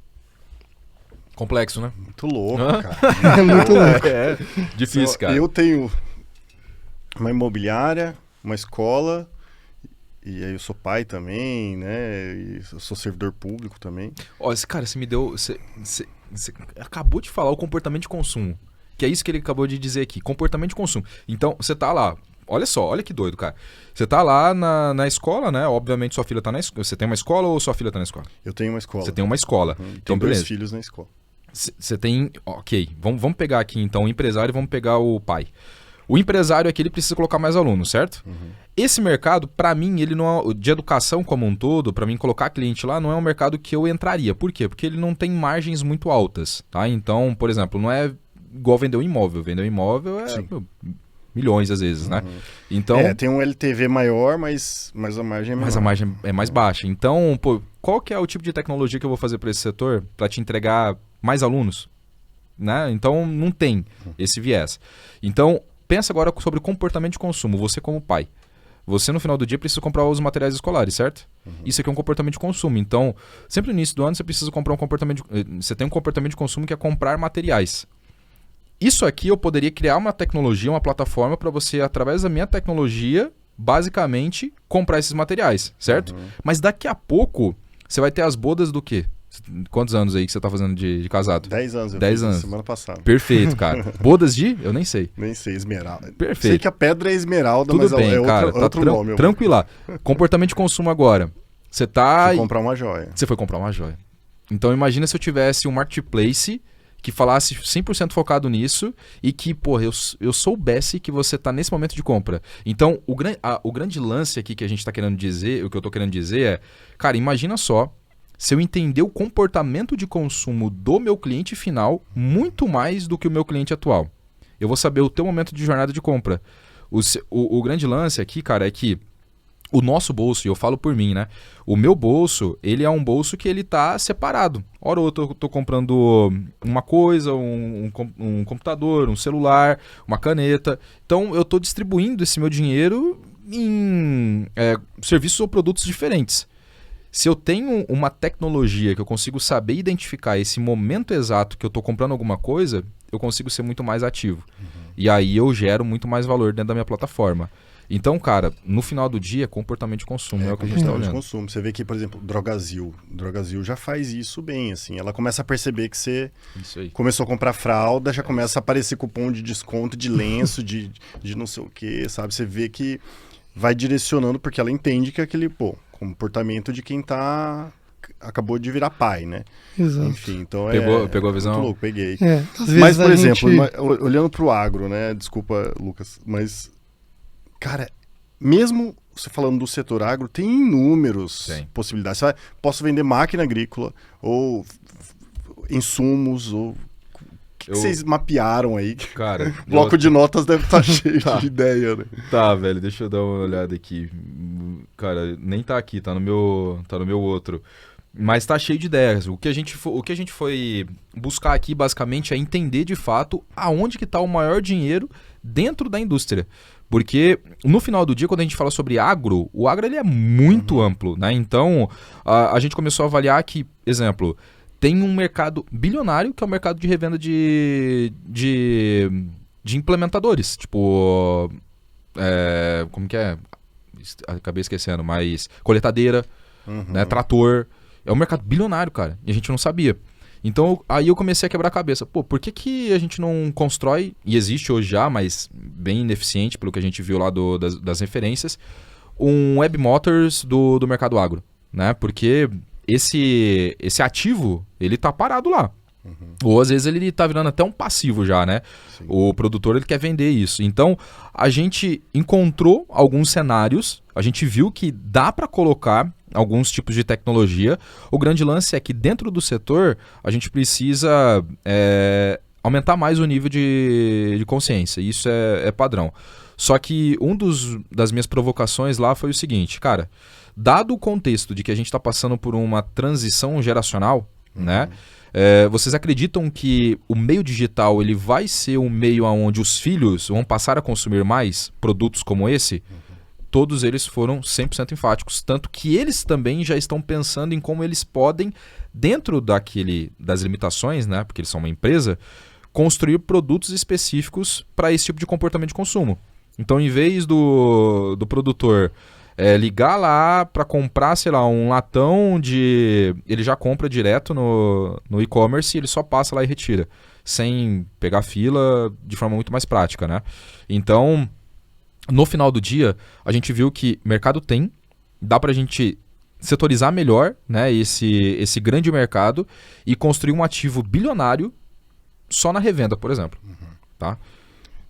Complexo, né? Muito louco, cara. É muito louco. É difícil, cara. Eu tenho uma imobiliária, uma escola, e aí eu sou pai também, né? E eu sou servidor público também. Ó, cara, você me deu... Você acabou de falar o comportamento de consumo. Que é isso que ele acabou de dizer aqui. Comportamento de consumo. Então, você tá lá... Olha só, olha que doido, cara. Você tá lá na escola, né? Obviamente sua filha tá na escola. Você tem uma escola ou sua filha tá na escola? Eu tenho uma escola. Você tem uma escola. Tenho Então, 2 beleza. filhos na escola. Você tem... Ok, vamos pegar aqui então o empresário e vamos pegar o pai. O empresário aqui, ele precisa colocar mais alunos, certo? Esse mercado, para mim, ele não é, de educação como um todo, para mim colocar cliente lá, não é um mercado que eu entraria. Por quê? Porque ele não tem margens muito altas, tá? Então, por exemplo, não é igual vender um imóvel. Vender um imóvel é milhões às vezes, né? Então, tem um LTV maior, mas a margem é menor. mas a margem é mais baixa. Então, pô, qual que é o tipo de tecnologia que eu vou fazer para esse setor para te entregar mais alunos? Né? Então, não tem esse viés. Então, pensa agora sobre o comportamento de consumo. Você como pai. Você, no final do dia, precisa comprar os materiais escolares, certo? Isso aqui é um comportamento de consumo. Então, sempre no início do ano, você precisa comprar você tem um comportamento de consumo que é comprar materiais. Isso aqui eu poderia criar uma tecnologia, uma plataforma para você, através da minha tecnologia, basicamente, comprar esses materiais, certo? Mas daqui a pouco, você vai ter as bodas do quê? Quantos anos aí que você tá fazendo de casado? 10 anos. 10 anos. Semana passada. Perfeito, cara. Bodas de? Eu nem sei. Nem sei, esmeralda. Perfeito. Sei que a pedra é esmeralda, Tudo mas bem, é cara. outro nome. Tranquila. Comportamento de consumo agora. Você tá... Fui comprar uma joia. Você foi comprar uma joia. Então imagina se eu tivesse um marketplace que falasse 100% focado nisso e que, porra, eu soubesse que você tá nesse momento de compra. Então, o grande lance aqui que a gente tá querendo dizer, o que eu tô querendo dizer é, cara, imagina só se eu entender o comportamento de consumo do meu cliente final muito mais do que o meu cliente atual. Eu vou saber o teu momento de jornada de compra. O grande lance aqui, cara, é que o nosso bolso, e eu falo por mim, né? O meu bolso, ele é um bolso que ele tá separado. Ora ou outra eu tô comprando uma coisa, um computador, um celular, uma caneta. Então eu tô distribuindo esse meu dinheiro em serviços ou produtos diferentes. Se eu tenho uma tecnologia que eu consigo saber identificar esse momento exato que eu tô comprando alguma coisa, eu consigo ser muito mais ativo. E aí eu gero muito mais valor dentro da minha plataforma. Então, cara, no final do dia, comportamento de consumo é o que a gente está comportamento de olhando. consumo. Você vê que, por exemplo, Drogazil já faz isso bem, assim. Ela começa a perceber que você Isso aí. começou a comprar fralda, já começa a aparecer cupom de desconto, de lenço, de não sei o quê, sabe? Você vê que vai direcionando, porque ela entende que é aquele, comportamento de quem acabou de virar pai, né? Exato. Enfim, então Pegou a visão? muito louco, peguei. Às vezes Mas, por a exemplo, gente... olhando pro agro, né? Desculpa, Lucas, mas, cara, mesmo você falando do setor agro, tem inúmeras possibilidades. Posso vender máquina agrícola, ou insumos, ou... O que vocês mapearam aí? Cara, Bloco de notas deve estar cheio de ideia, né? Tá, velho, deixa eu dar uma olhada aqui. Cara, nem tá aqui, tá no meu outro. Mas tá cheio de ideias. O que a gente foi buscar aqui, basicamente, é entender de fato aonde que tá o maior dinheiro dentro da indústria. Porque no final do dia, quando a gente fala sobre agro, o agro ele é muito amplo, né? Então, a gente começou a avaliar que, exemplo, tem um mercado bilionário, que é o mercado de revenda de implementadores. Tipo, como que é? Acabei esquecendo, mas coletadeira, né? Trator. É um mercado bilionário, cara, e a gente não sabia. Então, aí eu comecei a quebrar a cabeça. Pô, por que a gente não constrói, e existe hoje já, mas bem ineficiente, pelo que a gente viu lá das referências, um Web Motors do mercado agro, né? Porque esse ativo, ele tá parado lá. Ou às vezes ele tá virando até um passivo já, né? Sim. O produtor ele quer vender isso. Então, a gente encontrou alguns cenários, a gente viu que dá para colocar alguns tipos de tecnologia. O grande lance é que dentro do setor, a gente precisa aumentar mais o nível de consciência. Isso é padrão. Só que das minhas provocações lá foi o seguinte, cara, dado o contexto de que a gente está passando por uma transição geracional, né? Vocês acreditam que o meio digital ele vai ser um meio onde os filhos vão passar a consumir mais produtos como esse? Todos eles foram 100% enfáticos, tanto que eles também já estão pensando em como eles podem, dentro das limitações, né, porque eles são uma empresa, construir produtos específicos para esse tipo de comportamento de consumo. Então, em vez do produtor ligar lá para comprar, sei lá, um latão ele já compra direto no e-commerce e ele só passa lá e retira, sem pegar fila, de forma muito mais prática, né? Então, no final do dia, a gente viu que mercado dá pra gente setorizar melhor, né, esse grande mercado e construir um ativo bilionário só na revenda, por exemplo. Tá?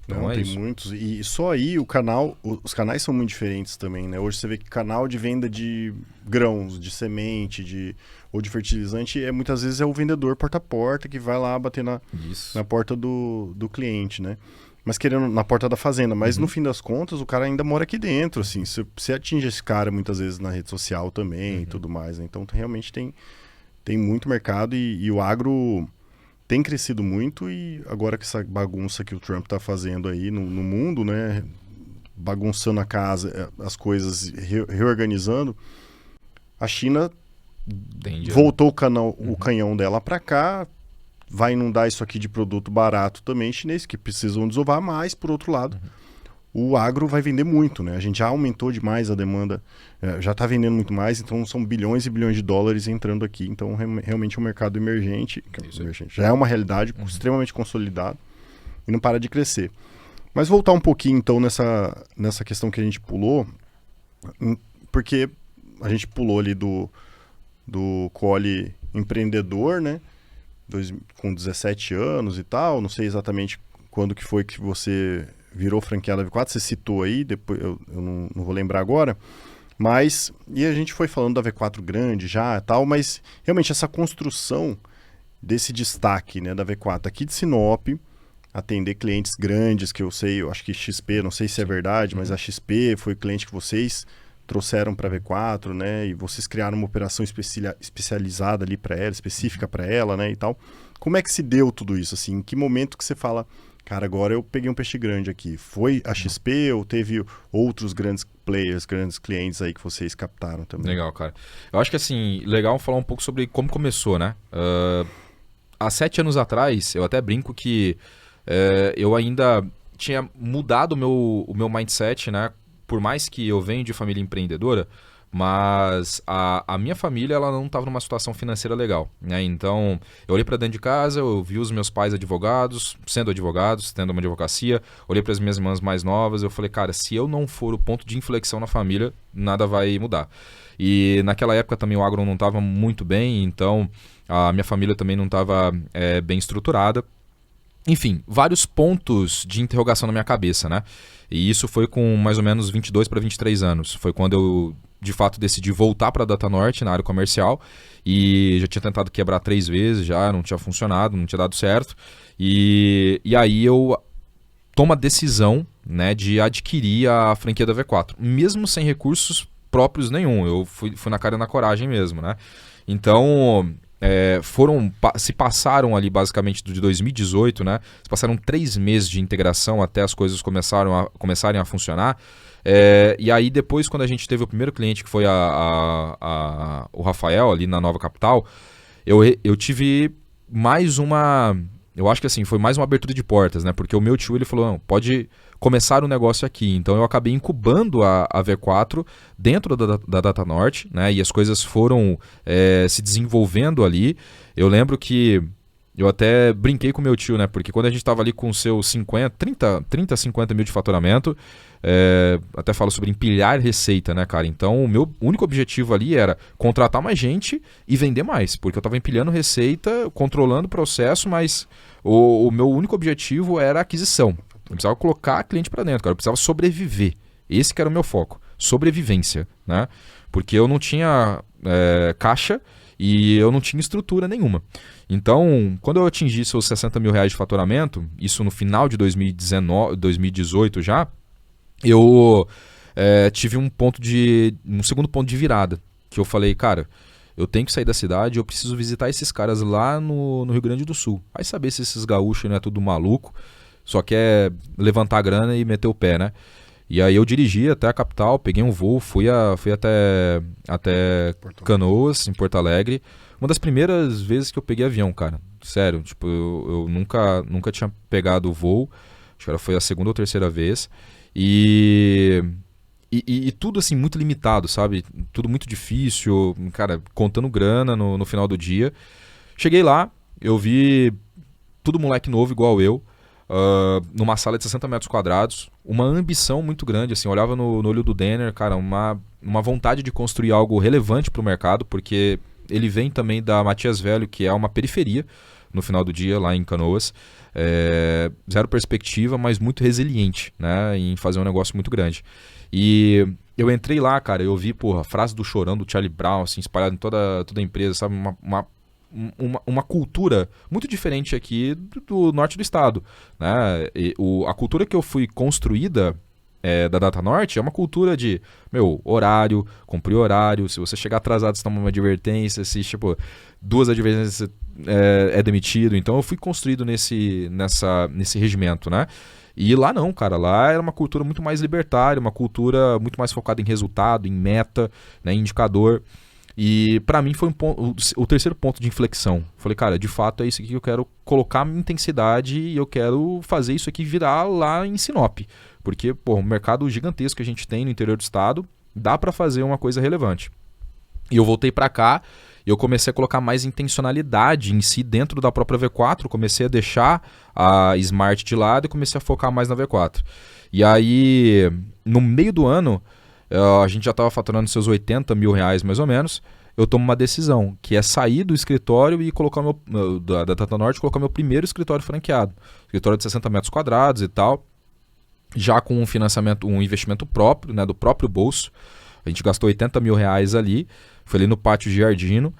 Então Não, tem isso. muitos. E só aí os canais são muito diferentes também, né? Hoje você vê que canal de venda de grãos, de semente, ou de fertilizante, muitas vezes é o vendedor porta a porta que vai lá bater na porta do cliente, né? Mas querendo na porta da fazenda. Mas no fim das contas, o cara ainda mora aqui dentro, assim. Você atinge esse cara muitas vezes na rede social também e tudo mais, né? Então realmente tem muito mercado e o agro tem crescido muito, e agora que essa bagunça que o Trump está fazendo aí no mundo, né? Bagunçando a casa, as coisas, reorganizando, a China voltou o canhão dela para cá, vai inundar isso aqui de produto barato também chinês, que precisam desovar, mas, por outro lado, o agro vai vender muito, né? A gente já aumentou demais a demanda, já está vendendo muito mais, então são bilhões e bilhões de dólares entrando aqui. Então, realmente é um mercado emergente, já é uma realidade extremamente consolidada e não para de crescer. Mas voltar um pouquinho, então, nessa questão que a gente pulou, porque a gente pulou ali do Colli empreendedor, né? Com 17 anos e tal, não sei exatamente quando que foi que você virou franqueada V4, você citou aí, depois eu não vou lembrar agora, mas, e a gente foi falando da V4 grande já e tal, mas realmente essa construção desse destaque, né, da V4 aqui de Sinop, atender clientes grandes, que eu acho que XP, não sei se é verdade, mas a XP foi o cliente que vocês trouxeram para a V4, né? E vocês criaram uma operação especializada ali para ela, específica para ela, né? E tal. Como é que se deu tudo isso, assim? Em que momento que você fala, cara, agora eu peguei um peixe grande aqui? Foi a XP ou teve outros grandes players, grandes clientes aí que vocês captaram também? Legal, cara. Eu acho que, assim, legal falar um pouco sobre como começou, né? Há 7 anos atrás, eu até brinco que eu ainda tinha mudado o meu mindset, né? Por mais que eu venho de família empreendedora, mas a minha família ela não estava numa situação financeira legal, né? Então, eu olhei para dentro de casa, eu vi os meus pais advogados, tendo uma advocacia, olhei para as minhas irmãs mais novas, eu falei, cara, se eu não for o ponto de inflexão na família, nada vai mudar. E naquela época também o agro não estava muito bem, então a minha família também não estava bem estruturada. Enfim, vários pontos de interrogação na minha cabeça, né? E isso foi com mais ou menos 22 para 23 anos. Foi quando eu, de fato, decidi voltar para a Datanorte, na área comercial. E já tinha tentado quebrar 3 vezes, já não tinha funcionado, não tinha dado certo. E aí eu tomo a decisão, né, de adquirir a franquia da V4. Mesmo sem recursos próprios nenhum. Eu fui na cara e na coragem mesmo, né? Então... se passaram ali basicamente de 2018, né? Se passaram 3 meses de integração até as coisas começarem a funcionar. E aí depois, quando a gente teve o primeiro cliente, que foi o Rafael, ali na Nova Capital, eu tive mais uma... Eu acho que assim, foi mais uma abertura de portas, né? Porque o meu tio, ele falou, não, pode começar o negócio aqui. Então eu acabei incubando a V4 dentro da Datanorte, né? E as coisas foram se desenvolvendo ali. Eu lembro que eu até brinquei com meu tio, né? Porque quando a gente estava ali com seus 30, 50 mil de faturamento, até falo sobre empilhar receita, né, cara? Então o meu único objetivo ali era contratar mais gente e vender mais, porque eu estava empilhando receita, controlando o processo, mas o meu único objetivo era a aquisição. Eu precisava colocar cliente para dentro, cara. Eu precisava sobreviver. Esse que era o meu foco, sobrevivência, né? Porque eu não tinha caixa e eu não tinha estrutura nenhuma. Então, quando eu atingi seus 60 mil reais de faturamento, isso no final de 2018 já, eu tive um segundo ponto de virada, que eu falei, cara, eu tenho que sair da cidade, eu preciso visitar esses caras lá no Rio Grande do Sul. Vai saber se esses gaúchos não é tudo maluco, só quer levantar a grana e meter o pé, né? E aí eu dirigi até a capital, peguei um voo, fui até Canoas, em Porto Alegre. Uma das primeiras vezes que eu peguei avião, cara. Sério, tipo, eu nunca tinha pegado o voo. Acho que foi a segunda ou terceira vez. E tudo assim, muito limitado, sabe? Tudo muito difícil, cara, contando grana no final do dia. Cheguei lá, eu vi tudo moleque novo igual eu. Numa sala de 60 metros quadrados, uma ambição muito grande, assim, eu olhava no olho do Denner, cara, uma vontade de construir algo relevante para o mercado, porque ele vem também da Matias Velho, que é uma periferia, no final do dia, lá em Canoas, zero perspectiva, mas muito resiliente, né, em fazer um negócio muito grande. E eu entrei lá, cara, eu vi, a frase do Chorão, do Charlie Brown, assim, espalhada em toda a empresa, sabe, uma cultura muito diferente aqui do norte do estado, né? A cultura que eu fui construída da Datanorte é uma cultura de, horário, cumprir horário, se você chegar atrasado você toma uma advertência, se 2 advertências é demitido. Então eu fui construído nesse regimento, né? E lá não, cara, lá era uma cultura muito mais libertária, uma cultura muito mais focada em resultado, em meta, né, em indicador. E pra mim foi o terceiro ponto de inflexão. Falei, cara, de fato é isso aqui que eu quero colocar minha intensidade e eu quero fazer isso aqui virar lá em Sinop. Porque, um mercado gigantesco que a gente tem no interior do estado, dá pra fazer uma coisa relevante. E eu voltei pra cá e eu comecei a colocar mais intencionalidade em si dentro da própria V4, comecei a deixar a Smart de lado e comecei a focar mais na V4. E aí, no meio do ano, a gente já estava faturando seus 80 mil reais mais ou menos, eu tomo uma decisão, que é sair do escritório e colocar da Datanorte, colocar meu primeiro escritório franqueado. Escritório de 60 metros quadrados e tal, já com um investimento próprio, né, do próprio bolso. A gente gastou 80 mil reais ali, foi ali no Pátio Giardino,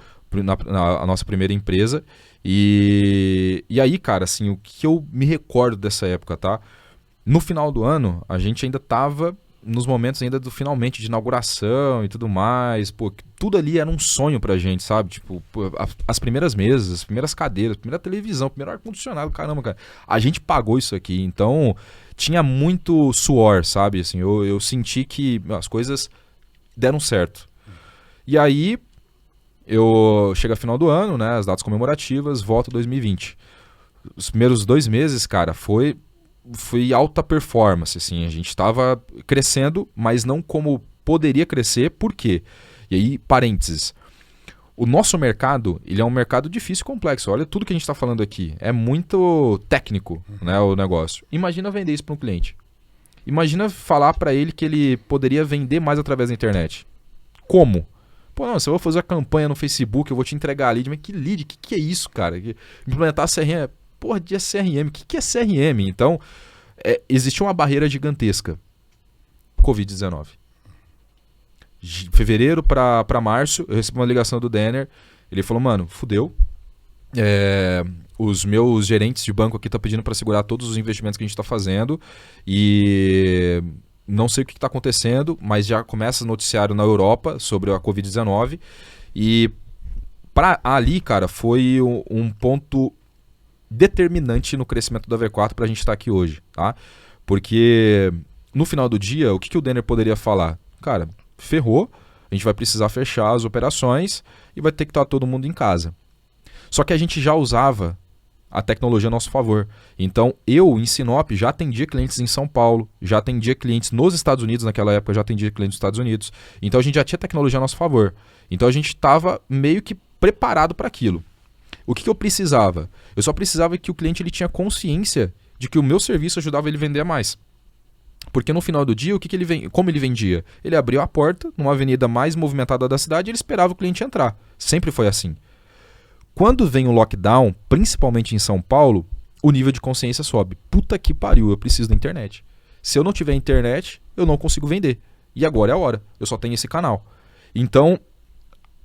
a nossa primeira empresa. E aí, cara, assim, o que eu me recordo dessa época, tá? No final do ano, a gente ainda estava nos momentos ainda do finalmente de inauguração e tudo mais, pô, tudo ali era um sonho pra gente, sabe? Tipo, pô, as primeiras mesas, as primeiras cadeiras, a primeira televisão, o primeiro ar-condicionado, caramba, cara. A gente pagou isso aqui, então tinha muito suor, sabe? Assim, eu senti que as coisas deram certo. E aí, chega final do ano, né? As datas comemorativas, volta 2020. Os primeiros 2 meses, cara, foi alta performance, assim, a gente estava crescendo, mas não como poderia crescer, por quê? E aí, parênteses, o nosso mercado, ele é um mercado difícil e complexo, olha tudo que a gente está falando aqui, é muito técnico, né, o negócio. Imagina vender isso para um cliente, imagina falar para ele que ele poderia vender mais através da internet, como? Pô, não, se eu vou fazer a campanha no Facebook, eu vou te entregar a lead, mas que lead, que é isso, cara? Implementar CRM, porra de CRM, o que é CRM? Então, existe uma barreira gigantesca. Covid-19. Fevereiro para março, eu recebi uma ligação do Denner, ele falou, mano, fudeu, os meus gerentes de banco aqui estão pedindo para segurar todos os investimentos que a gente está fazendo e não sei o que está acontecendo, mas já começa noticiário na Europa sobre a Covid-19 e ali, cara, foi um ponto determinante no crescimento da V4 para a gente estar aqui hoje, tá? Porque no final do dia, o que o Denner poderia falar? Cara, ferrou, a gente vai precisar fechar as operações e vai ter que estar todo mundo em casa. Só que a gente já usava a tecnologia a nosso favor. Então, eu, em Sinop, já atendia clientes em São Paulo, já atendia clientes nos Estados Unidos, naquela época já atendia clientes nos Estados Unidos. Então, a gente já tinha tecnologia a nosso favor. Então, a gente estava meio que preparado para aquilo. O que eu precisava? Eu só precisava que o cliente ele tinha consciência de que o meu serviço ajudava ele a vender mais. Porque no final do dia, como ele vendia? Ele abriu a porta numa avenida mais movimentada da cidade e ele esperava o cliente entrar. Sempre foi assim. Quando vem o lockdown, principalmente em São Paulo, o nível de consciência sobe. Puta que pariu, eu preciso da internet. Se eu não tiver internet, eu não consigo vender. E agora é a hora, eu só tenho esse canal. Então,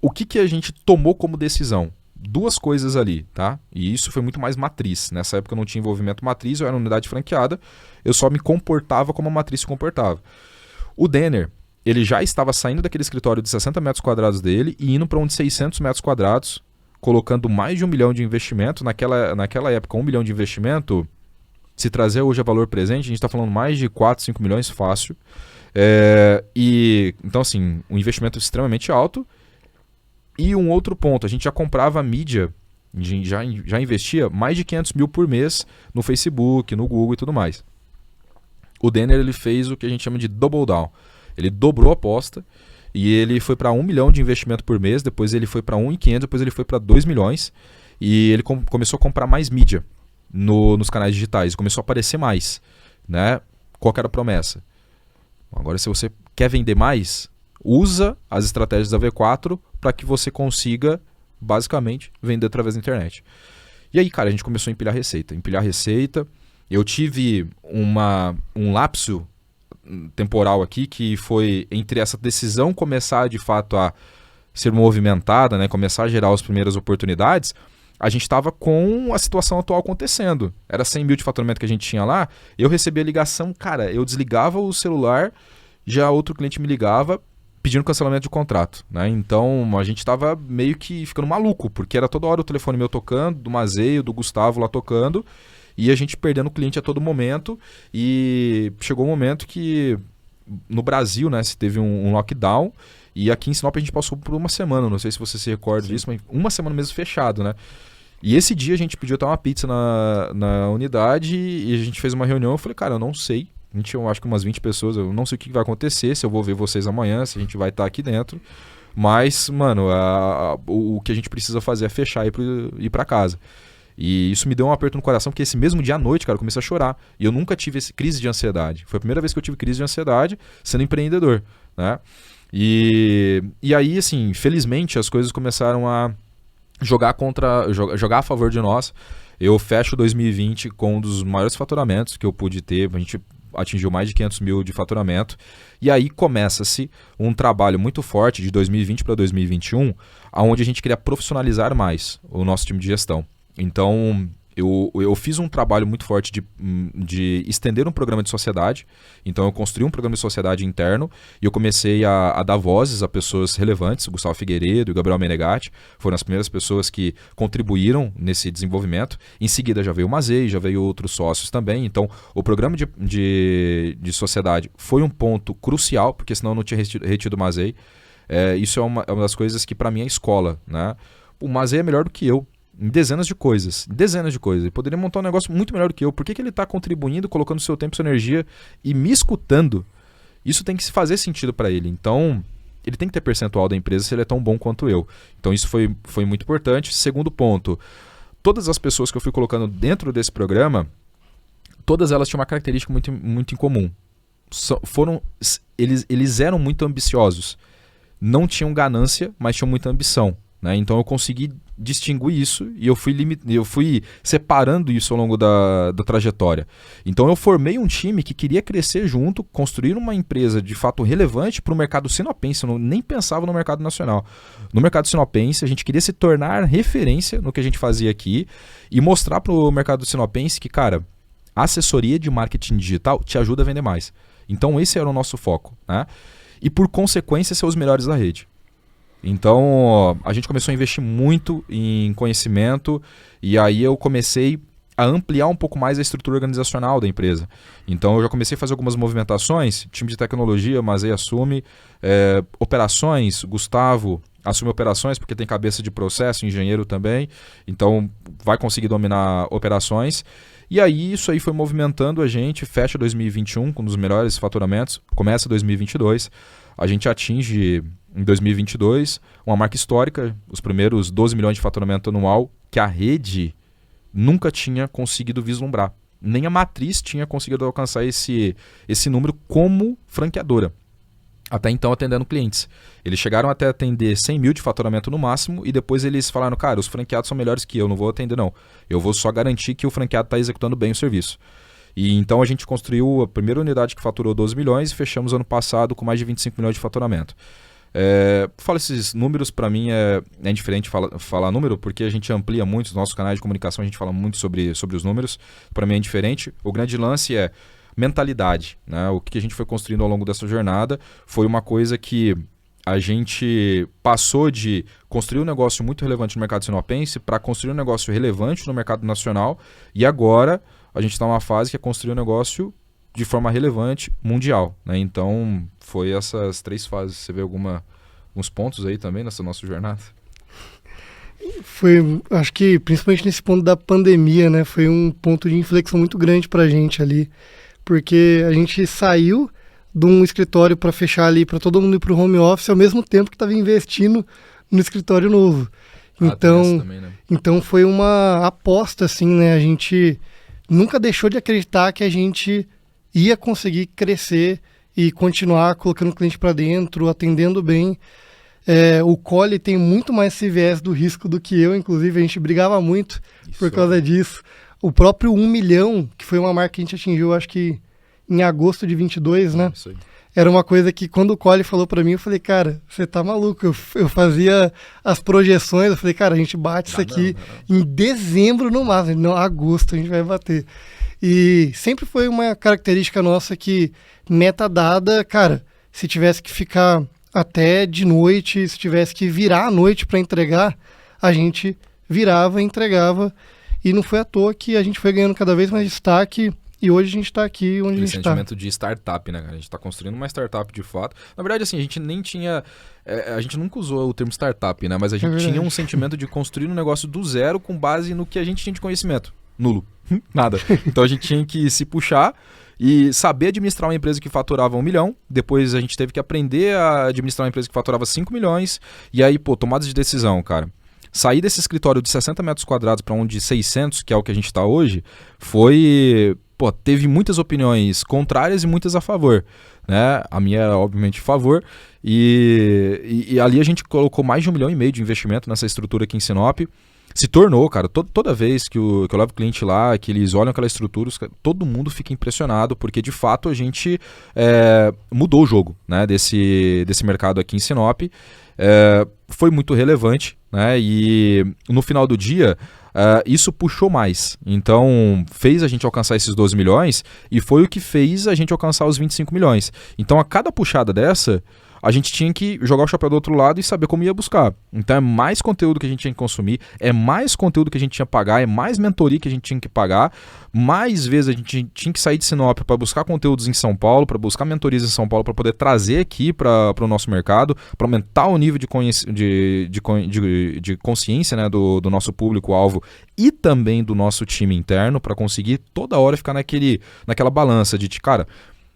o que a gente tomou como decisão? 2 coisas ali, tá? E isso foi muito mais matriz. Nessa época eu não tinha envolvimento matriz, eu era uma unidade franqueada, eu só me comportava como a matriz se comportava. O Denner, ele já estava saindo daquele escritório de 60 metros quadrados dele e indo para um de 600 metros quadrados, colocando mais de 1 milhão de investimento. Naquela época, 1 milhão de investimento, se trazer hoje a valor presente, a gente está falando mais de 4, 5 milhões fácil. Então, assim, um investimento extremamente alto. E um outro ponto, a gente já comprava mídia, já investia mais de 500 mil por mês no Facebook, no Google e tudo mais. O Denner ele fez o que a gente chama de double down. Ele dobrou a aposta e ele foi para 1 milhão de investimento por mês, depois ele foi para 1.500, depois ele foi para 2 milhões e ele começou a comprar mais mídia nos canais digitais, começou a aparecer mais, né? Qual que era a promessa? Agora, se você quer vender mais, usa as estratégias da V4 para que você consiga, basicamente, vender através da internet. E aí, cara, a gente começou a empilhar receita. Eu tive um lapso temporal aqui que foi entre essa decisão começar, de fato, a ser movimentada, né, começar a gerar as primeiras oportunidades, a gente estava com a situação atual acontecendo. Era 100 mil de faturamento que a gente tinha lá, eu recebia ligação, cara, eu desligava o celular, já outro cliente me ligava, pedindo cancelamento de contrato, né? Então a gente estava meio que ficando maluco, porque era toda hora o telefone meu tocando, do Mazeio, do Gustavo lá tocando, e a gente perdendo o cliente a todo momento. E chegou um momento que no Brasil, né, se teve um lockdown, e aqui em Sinop a gente passou por uma semana, não sei se você se recorda disso, mas uma semana mesmo fechado, né? E esse dia a gente pediu até uma pizza na unidade e a gente fez uma reunião. Eu falei, cara, eu não sei. A gente, eu acho que umas 20 pessoas, eu não sei o que vai acontecer, se eu vou ver vocês amanhã, se a gente vai estar aqui dentro. Mas, mano, o que a gente precisa fazer é fechar e ir pra casa. E isso me deu um aperto no coração, porque esse mesmo dia à noite, cara, eu comecei a chorar. E eu nunca tive crise de ansiedade. Foi a primeira vez que eu tive crise de ansiedade sendo empreendedor, né? E aí, assim, felizmente as coisas começaram a jogar a favor de nós. Eu fecho 2020 com um dos maiores faturamentos que eu pude ter. A gente atingiu mais de 500 mil de faturamento. E aí começa-se um trabalho muito forte de 2020 para 2021, onde a gente queria profissionalizar mais o nosso time de gestão. Então, eu fiz um trabalho muito forte de estender um programa de sociedade. Então eu construí um programa de sociedade interno e eu comecei a dar vozes a pessoas relevantes. O Gustavo Figueiredo e o Gabriel Menegatti foram as primeiras pessoas que contribuíram nesse desenvolvimento. Em seguida já veio o Mazei, já veio outros sócios também. Então o programa de sociedade foi um ponto crucial, porque senão eu não tinha retido o Mazei. Isso é uma das coisas que para mim é escola, né? O Mazei é melhor do que eu em dezenas de coisas. Ele poderia montar um negócio muito melhor do que eu. Por que ele está contribuindo, colocando seu tempo, sua energia e me escutando? Isso tem que se fazer sentido para ele. Então, ele tem que ter percentual da empresa se ele é tão bom quanto eu. Então, isso foi muito importante. Segundo ponto, todas as pessoas que eu fui colocando dentro desse programa, todas elas tinham uma característica muito, muito em comum. Eles eram muito ambiciosos. Não tinham ganância, mas tinham muita ambição. Né? Então eu consegui distinguir isso e eu fui separando isso ao longo da trajetória. Então eu formei um time que queria crescer junto, construir uma empresa de fato relevante para o mercado sinopense. Eu nem pensava no mercado nacional. No mercado sinopense a gente queria se tornar referência no que a gente fazia aqui e mostrar para o mercado sinopense que, cara, a assessoria de marketing digital te ajuda a vender mais. Então esse era o nosso foco, né? E por consequência ser os melhores da rede. Então, a gente começou a investir muito em conhecimento e aí eu comecei a ampliar um pouco mais a estrutura organizacional da empresa. Então, eu já comecei a fazer algumas movimentações, time de tecnologia, Mazei assume, operações, Gustavo assume operações porque tem cabeça de processo, engenheiro também, então vai conseguir dominar operações. E aí, isso aí foi movimentando a gente, fecha 2021 com um dos melhores faturamentos, começa 2022, a gente atinge em 2022 uma marca histórica, os primeiros 12 milhões de faturamento anual que a rede nunca tinha conseguido vislumbrar. Nem a matriz tinha conseguido alcançar esse número como franqueadora. Até então atendendo clientes. Eles chegaram até a atender 100 mil de faturamento no máximo e depois eles falaram, cara, os franqueados são melhores que eu, não vou atender não. Eu vou só garantir que o franqueado está executando bem o serviço. E então a gente construiu a primeira unidade que faturou 12 milhões e fechamos ano passado com mais de 25 milhões de faturamento. Falo esses números, para mim é indiferente falar número, porque a gente amplia muito os nossos canais de comunicação, a gente fala muito sobre os números, para mim é indiferente. O grande lance é mentalidade, né? O que a gente foi construindo ao longo dessa jornada foi uma coisa que a gente passou de construir um negócio muito relevante no mercado sinopense para construir um negócio relevante no mercado nacional e agora a gente está numa fase que é construir um negócio de forma relevante mundial, né? Então foi essas 3 fases. Você vê alguns pontos aí também nessa nossa jornada? Foi, acho que principalmente nesse ponto da pandemia, né? Foi um ponto de inflexão muito grande pra gente ali, porque a gente saiu de um escritório para fechar ali para todo mundo ir pro home office ao mesmo tempo que estava investindo no escritório novo. Então, também, né? Então foi uma aposta assim, né? A gente nunca deixou de acreditar que a gente ia conseguir crescer e continuar colocando o cliente para dentro, atendendo bem. O Cole tem muito mais esse viés do risco do que eu, inclusive a gente brigava muito por causa disso. O próprio 1 milhão, que foi uma marca que a gente atingiu, acho que em agosto de 22, né? Isso aí. Era uma coisa que quando o Cole falou para mim, eu falei, cara, você tá maluco. Eu fazia as projeções, eu falei, cara, a gente bate isso aqui em dezembro no máximo. Não, agosto a gente vai bater. E sempre foi uma característica nossa que, meta dada, cara, se tivesse que ficar até de noite, se tivesse que virar à noite para entregar, a gente virava e entregava. E não foi à toa que a gente foi ganhando cada vez mais destaque e hoje a gente está aqui onde a gente está. Sentimento de startup, né? A gente está construindo uma startup de fato. Na verdade, assim, a gente nem tinha... a gente nunca usou o termo startup, né? Mas a gente tinha um sentimento de construir um negócio do zero com base no que a gente tinha de conhecimento. Nulo. Nada. Então a gente tinha que se puxar e saber administrar uma empresa que faturava 1 milhão. Depois a gente teve que aprender a administrar uma empresa que faturava 5 milhões. E aí, tomadas de decisão, cara. Sair desse escritório de 60 metros quadrados para um de 600, que é o que a gente está hoje, teve muitas opiniões contrárias e muitas a favor, né? A minha é obviamente a favor e ali a gente colocou mais de 1,5 milhão de investimento nessa estrutura aqui em Sinop. Se tornou, cara, toda vez que eu levo o cliente lá, que eles olham aquela estrutura, todo mundo fica impressionado, porque de fato a gente mudou o jogo, né, desse mercado aqui em Sinop. foi muito relevante, né? E no final do dia, isso puxou mais. Então, fez a gente alcançar esses 12 milhões e foi o que fez a gente alcançar os 25 milhões. Então, a cada puxada dessa, a gente tinha que jogar o chapéu do outro lado e saber como ia buscar. Então, é mais conteúdo que a gente tinha que consumir, é mais conteúdo que a gente tinha que pagar, é mais mentoria que a gente tinha que pagar, mais vezes a gente tinha que sair de Sinop para buscar conteúdos em São Paulo, para buscar mentorias em São Paulo, para poder trazer aqui para o nosso mercado, para aumentar o nível de consciência, né, do nosso público-alvo e também do nosso time interno, para conseguir toda hora ficar naquela balança de, cara,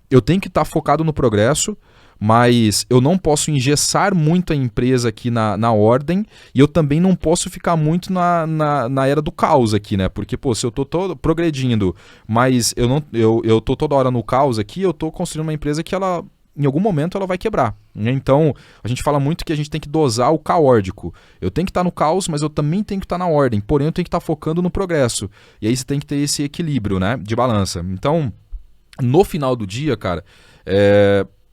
eu tenho que estar focado no progresso, mas eu não posso engessar muito a empresa aqui na ordem e eu também não posso ficar muito na era do caos aqui, né? Porque, pô, se eu tô todo progredindo, mas eu tô toda hora no caos aqui, eu tô construindo uma empresa que ela, em algum momento, ela vai quebrar, né? Então, a gente fala muito que a gente tem que dosar o caórdico. Eu tenho que estar no caos, mas eu também tenho que estar na ordem. Porém, eu tenho que estar focando no progresso. E aí você tem que ter esse equilíbrio, né? De balança. Então, no final do dia, cara,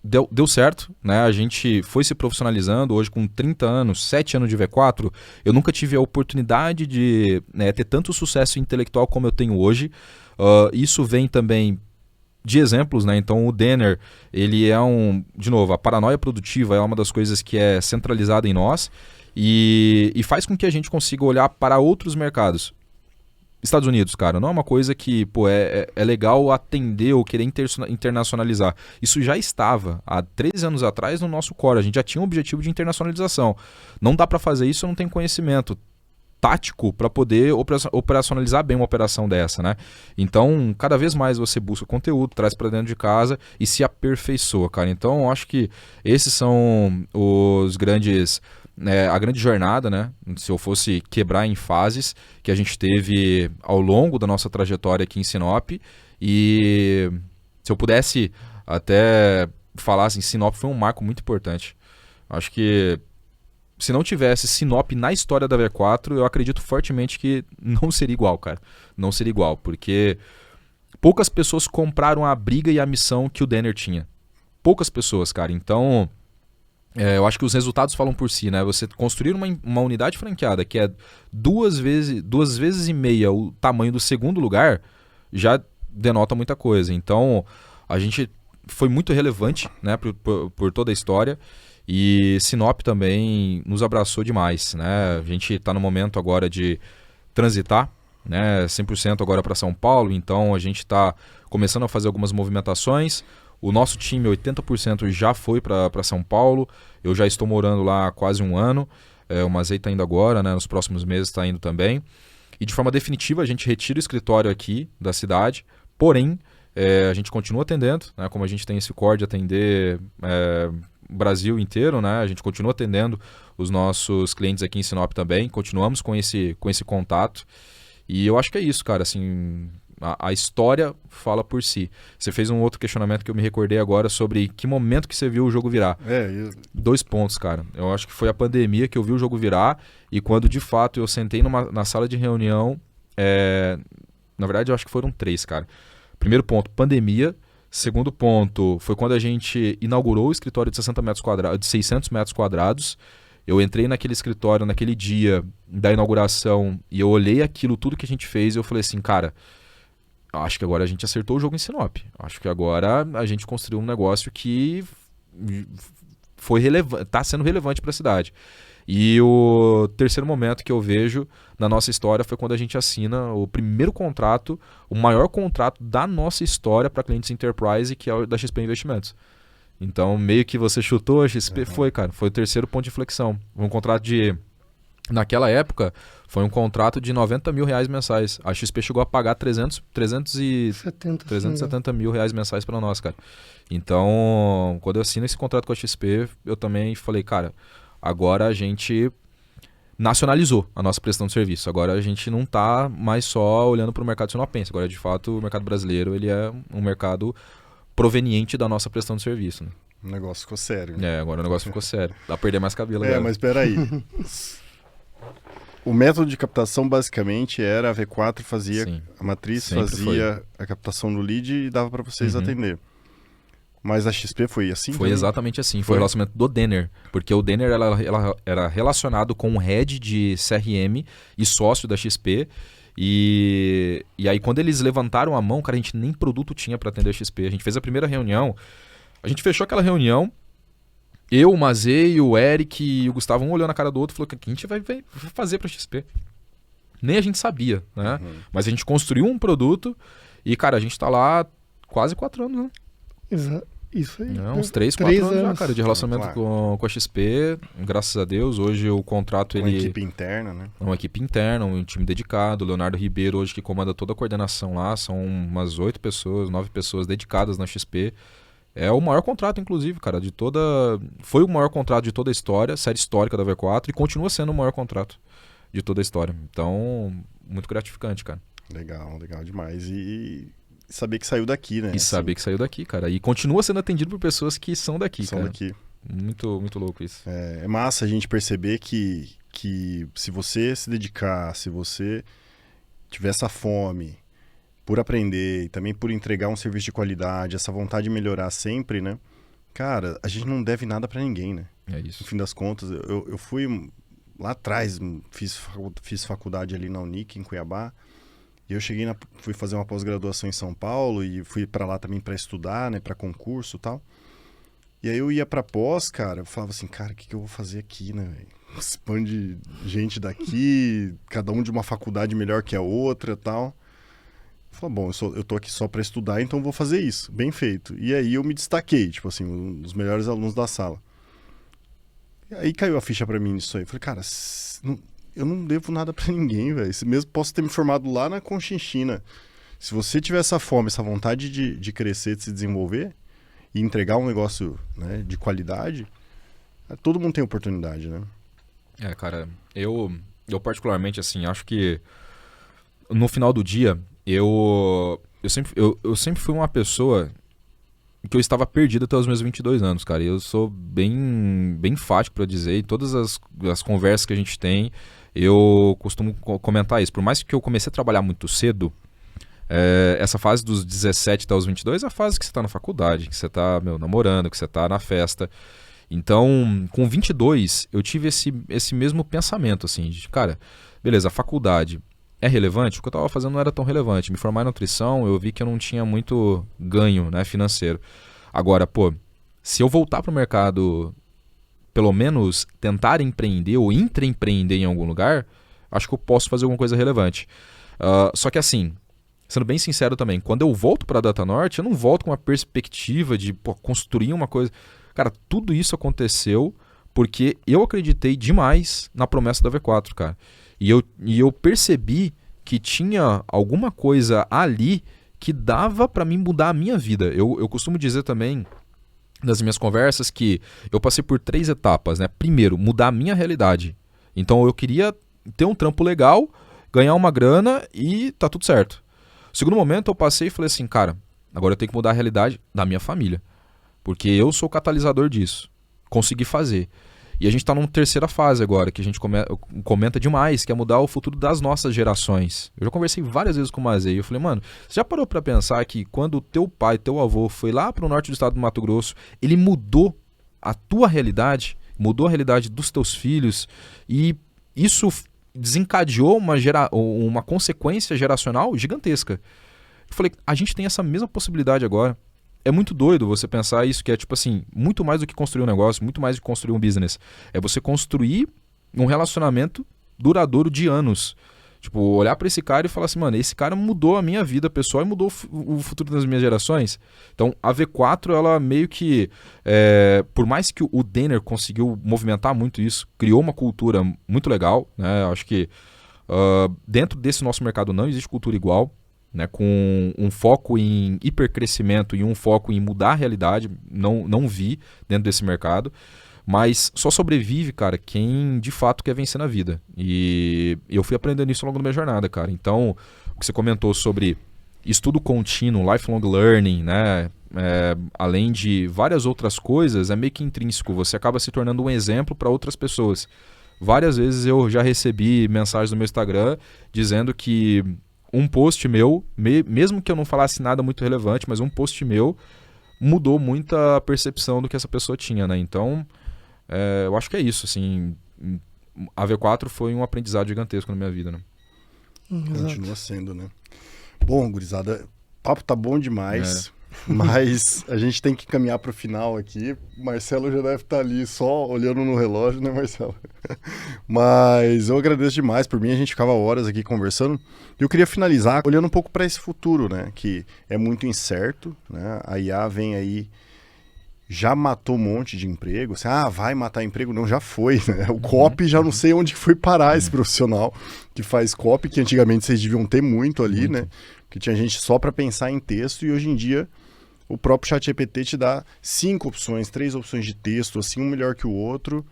deu certo, né? A gente foi se profissionalizando. Hoje, com 30 anos, 7 anos de V4, eu nunca tive a oportunidade de, né, ter tanto sucesso intelectual como eu tenho hoje. Isso vem também de exemplos, né? Então, o Denner, ele é de novo, a paranoia produtiva é uma das coisas que é centralizada em nós e faz com que a gente consiga olhar para outros mercados. Estados Unidos, cara, não é uma coisa que, pô, é legal atender ou querer internacionalizar. Isso já estava há 13 anos atrás no nosso core. A gente já tinha um objetivo de internacionalização. Não dá para fazer isso, eu não tenho conhecimento tático para poder operacionalizar bem uma operação dessa, né? Então, cada vez mais você busca conteúdo, traz para dentro de casa e se aperfeiçoa, cara. Então, eu acho que esses são os grandes... a grande jornada, né? Se eu fosse quebrar em fases, que a gente teve ao longo da nossa trajetória aqui em Sinop. E se eu pudesse até falar assim, Sinop foi um marco muito importante. Acho que se não tivesse Sinop na história da V4, eu acredito fortemente que não seria igual, cara. Não seria igual, porque poucas pessoas compraram a briga e a missão que o Denner tinha. Poucas pessoas, cara. Então... eu acho que os resultados falam por si, né? Você construir uma unidade franqueada que é duas vezes e meia o tamanho do segundo lugar, já denota muita coisa. Então, a gente foi muito relevante, né, por toda a história. E Sinop também nos abraçou demais, né? A gente está no momento agora de transitar, né, 100% agora para São Paulo. Então, a gente está começando a fazer algumas movimentações. O nosso time, 80% já foi para São Paulo. Eu já estou morando lá há quase um ano. O Mazei está indo agora, né? Nos próximos meses está indo também. E de forma definitiva a gente retira o escritório aqui da cidade. Porém, a gente continua atendendo, né? Como a gente tem esse core de atender o Brasil inteiro, né? A gente continua atendendo os nossos clientes aqui em Sinop também. Continuamos com esse contato. E eu acho que é isso, cara. Assim... A história fala por si. Você fez um outro questionamento que eu me recordei agora sobre que momento que você viu o jogo virar. 2 pontos, cara. Eu acho que foi a pandemia que eu vi o jogo virar e quando de fato eu sentei na sala de reunião, na verdade eu acho que foram 3, cara. Primeiro ponto, pandemia. Segundo ponto, foi quando a gente inaugurou o escritório de 600 metros quadrados. Eu entrei naquele escritório naquele dia da inauguração e eu olhei aquilo, tudo que a gente fez e eu falei assim, cara... Acho que agora a gente acertou o jogo em Sinop. Acho que agora a gente construiu um negócio que está sendo relevante para a cidade. E o terceiro momento que eu vejo na nossa história foi quando a gente assina o primeiro contrato, o maior contrato da nossa história para clientes enterprise, que é o da XP Investimentos. Então, meio que você chutou a XP, foi, cara. Foi o terceiro ponto de inflexão. Um contrato de... Naquela época, foi um contrato de R$90 mil mensais. A XP chegou a pagar 370 mil reais mensais para nós, cara. Então, quando eu assino esse contrato com a XP, eu também falei, cara, agora a gente nacionalizou a nossa prestação de serviço. Agora a gente não está mais só olhando para o mercado sinopense. Agora, de fato, o mercado brasileiro ele é um mercado proveniente da nossa prestação de serviço, né? O negócio ficou sério, né? Agora o negócio ficou sério. Dá pra perder mais cabelo agora. Mas peraí. O método de captação basicamente era a V4 fazia, a matriz fazia a captação do lead e dava para vocês atender. Mas a XP foi assim? Foi também? exatamente assim, foi Foi? o relacionamento do Denner, porque o Denner ela era relacionado com o head de CRM e sócio da XP, e aí quando eles levantaram a mão, cara, a gente nem produto tinha para atender a XP, a gente fez a primeira reunião, a gente fechou aquela reunião, eu, o Mazei, o Eric e o Gustavo, um olhou na cara do outro e falou, o que a gente vai fazer para XP? Nem a gente sabia, né? Mas a gente construiu um produto e, cara, a gente tá lá quase 4 anos, né? Isso aí. Uns 3, 4 anos já, anos. cara, de relacionamento Claro. com a XP. Graças a Deus, hoje o contrato Uma ele equipe interna, né? é uma equipe interna, um time dedicado. O Leonardo Ribeiro hoje que comanda toda a coordenação lá, são umas 8 pessoas, 9 pessoas dedicadas na XP. É o maior contrato, inclusive, cara, de toda... Foi o maior contrato de toda a história, série histórica da V4, e continua sendo o maior contrato de toda a história. Então, muito gratificante, cara. Legal, legal demais. E saber que saiu daqui, né? E saber que saiu daqui, cara. E continua sendo atendido por pessoas que são daqui, são cara. daqui. Muito, muito louco isso. É massa a gente perceber que se você se dedicar, se você tiver essa fome por aprender e também por entregar um serviço de qualidade, essa vontade de melhorar sempre, né? Cara, a gente não deve nada pra ninguém, né? É No isso. fim das contas, eu fui lá atrás, fiz faculdade ali na Unic, em Cuiabá, e eu fui fazer uma pós-graduação em São Paulo e fui pra lá também pra estudar, né, pra concurso e tal. E aí eu ia pra pós, cara, eu falava assim, cara, o que eu vou fazer aqui, né, velho? Esse bando de gente daqui, cada um de uma faculdade melhor que a outra e tal. Eu falei, bom, eu tô aqui só pra estudar, então eu vou fazer isso, bem feito. E aí eu me destaquei, tipo assim, um dos melhores alunos da sala. E aí caiu a ficha pra mim nisso aí. Eu falei, cara, eu não devo nada pra ninguém, velho. Mesmo posso ter me formado lá na Conchinchina. Se você tiver essa fome, essa vontade de crescer, de se desenvolver e entregar um negócio, né, de qualidade, todo mundo tem oportunidade, né? É, cara, eu particularmente, assim, acho que no final do dia, eu sempre fui uma pessoa que eu estava perdido até os meus 22 anos, cara. E eu sou bem enfático pra dizer, e todas as conversas que a gente tem, eu costumo comentar isso. Por mais que eu comecei a trabalhar muito cedo, essa fase dos 17 até os 22 é a fase que você tá na faculdade, que você tá, namorando, que você tá na festa. Então, com 22, eu tive esse mesmo pensamento, assim, de, cara, beleza, a faculdade é relevante? O que eu estava fazendo não era tão relevante. Me formar em nutrição, eu vi que eu não tinha muito ganho, né, financeiro. Agora, pô, se eu voltar para o mercado, pelo menos tentar empreender ou intraempreender em algum lugar, acho que eu posso fazer alguma coisa relevante. Só que assim, sendo bem sincero também, quando eu volto para a Data Norte, eu não volto com uma perspectiva de construir uma coisa... Cara, tudo isso aconteceu porque eu acreditei demais na promessa da V4, cara. E eu percebi que tinha alguma coisa ali que dava para mim mudar a minha vida. Eu costumo dizer também nas minhas conversas que eu passei por 3 etapas, né? Primeiro, mudar a minha realidade. Então eu queria ter um trampo legal, ganhar uma grana e tá tudo certo. Segundo momento eu passei e falei assim, cara, agora eu tenho que mudar a realidade da minha família. Porque eu sou o catalisador disso. Consegui fazer. E a gente está numa terceira fase agora, que a gente comenta demais, que é mudar o futuro das nossas gerações. Eu já conversei várias vezes com o Mazei, eu falei, mano, você já parou para pensar que quando o teu pai, teu avô foi lá para o norte do estado do Mato Grosso, ele mudou a tua realidade, mudou a realidade dos teus filhos, e isso desencadeou uma consequência geracional gigantesca. Eu falei, a gente tem essa mesma possibilidade agora. É muito doido você pensar isso, que é tipo assim, muito mais do que construir um negócio, muito mais do que construir um business. É você construir um relacionamento duradouro de anos. Tipo, olhar pra esse cara e falar assim, mano, esse cara mudou a minha vida pessoal e mudou o futuro das minhas gerações. Então, a V4, ela meio que, por mais que o Denner conseguiu movimentar muito isso, criou uma cultura muito legal, né? Acho que dentro desse nosso mercado não existe cultura igual. Né, com um foco em hipercrescimento e um foco em mudar a realidade, não vi dentro desse mercado, mas só sobrevive, cara, quem de fato quer vencer na vida. E eu fui aprendendo isso ao longo da minha jornada, cara. Então, o que você comentou sobre estudo contínuo, lifelong learning, né, além de várias outras coisas, é meio que intrínseco. Você acaba se tornando um exemplo para outras pessoas. Várias vezes eu já recebi mensagens no meu Instagram dizendo que um post meu, mesmo que eu não falasse nada muito relevante, mas um post meu mudou muito a percepção do que essa pessoa tinha, né? Então, eu acho que é isso, assim, a V4 foi um aprendizado gigantesco na minha vida, né? Continua sendo, né? Bom, gurizada, o papo tá bom demais, mas a gente tem que caminhar para o final aqui. Marcelo já deve estar ali só olhando no relógio, né, Marcelo? Mas eu agradeço demais. Por mim, a gente ficava horas aqui conversando. E eu queria finalizar olhando um pouco para esse futuro, né? Que é muito incerto, né? A IA vem aí, já matou um monte de emprego. Assim, vai matar emprego? Não, já foi, né? O copy, já não sei onde foi parar esse profissional que faz copy, que antigamente vocês deviam ter muito ali, né? Que tinha gente só para pensar em texto, e hoje em dia o próprio ChatGPT te dá 5 opções, 3 opções de texto, assim, um melhor que o outro.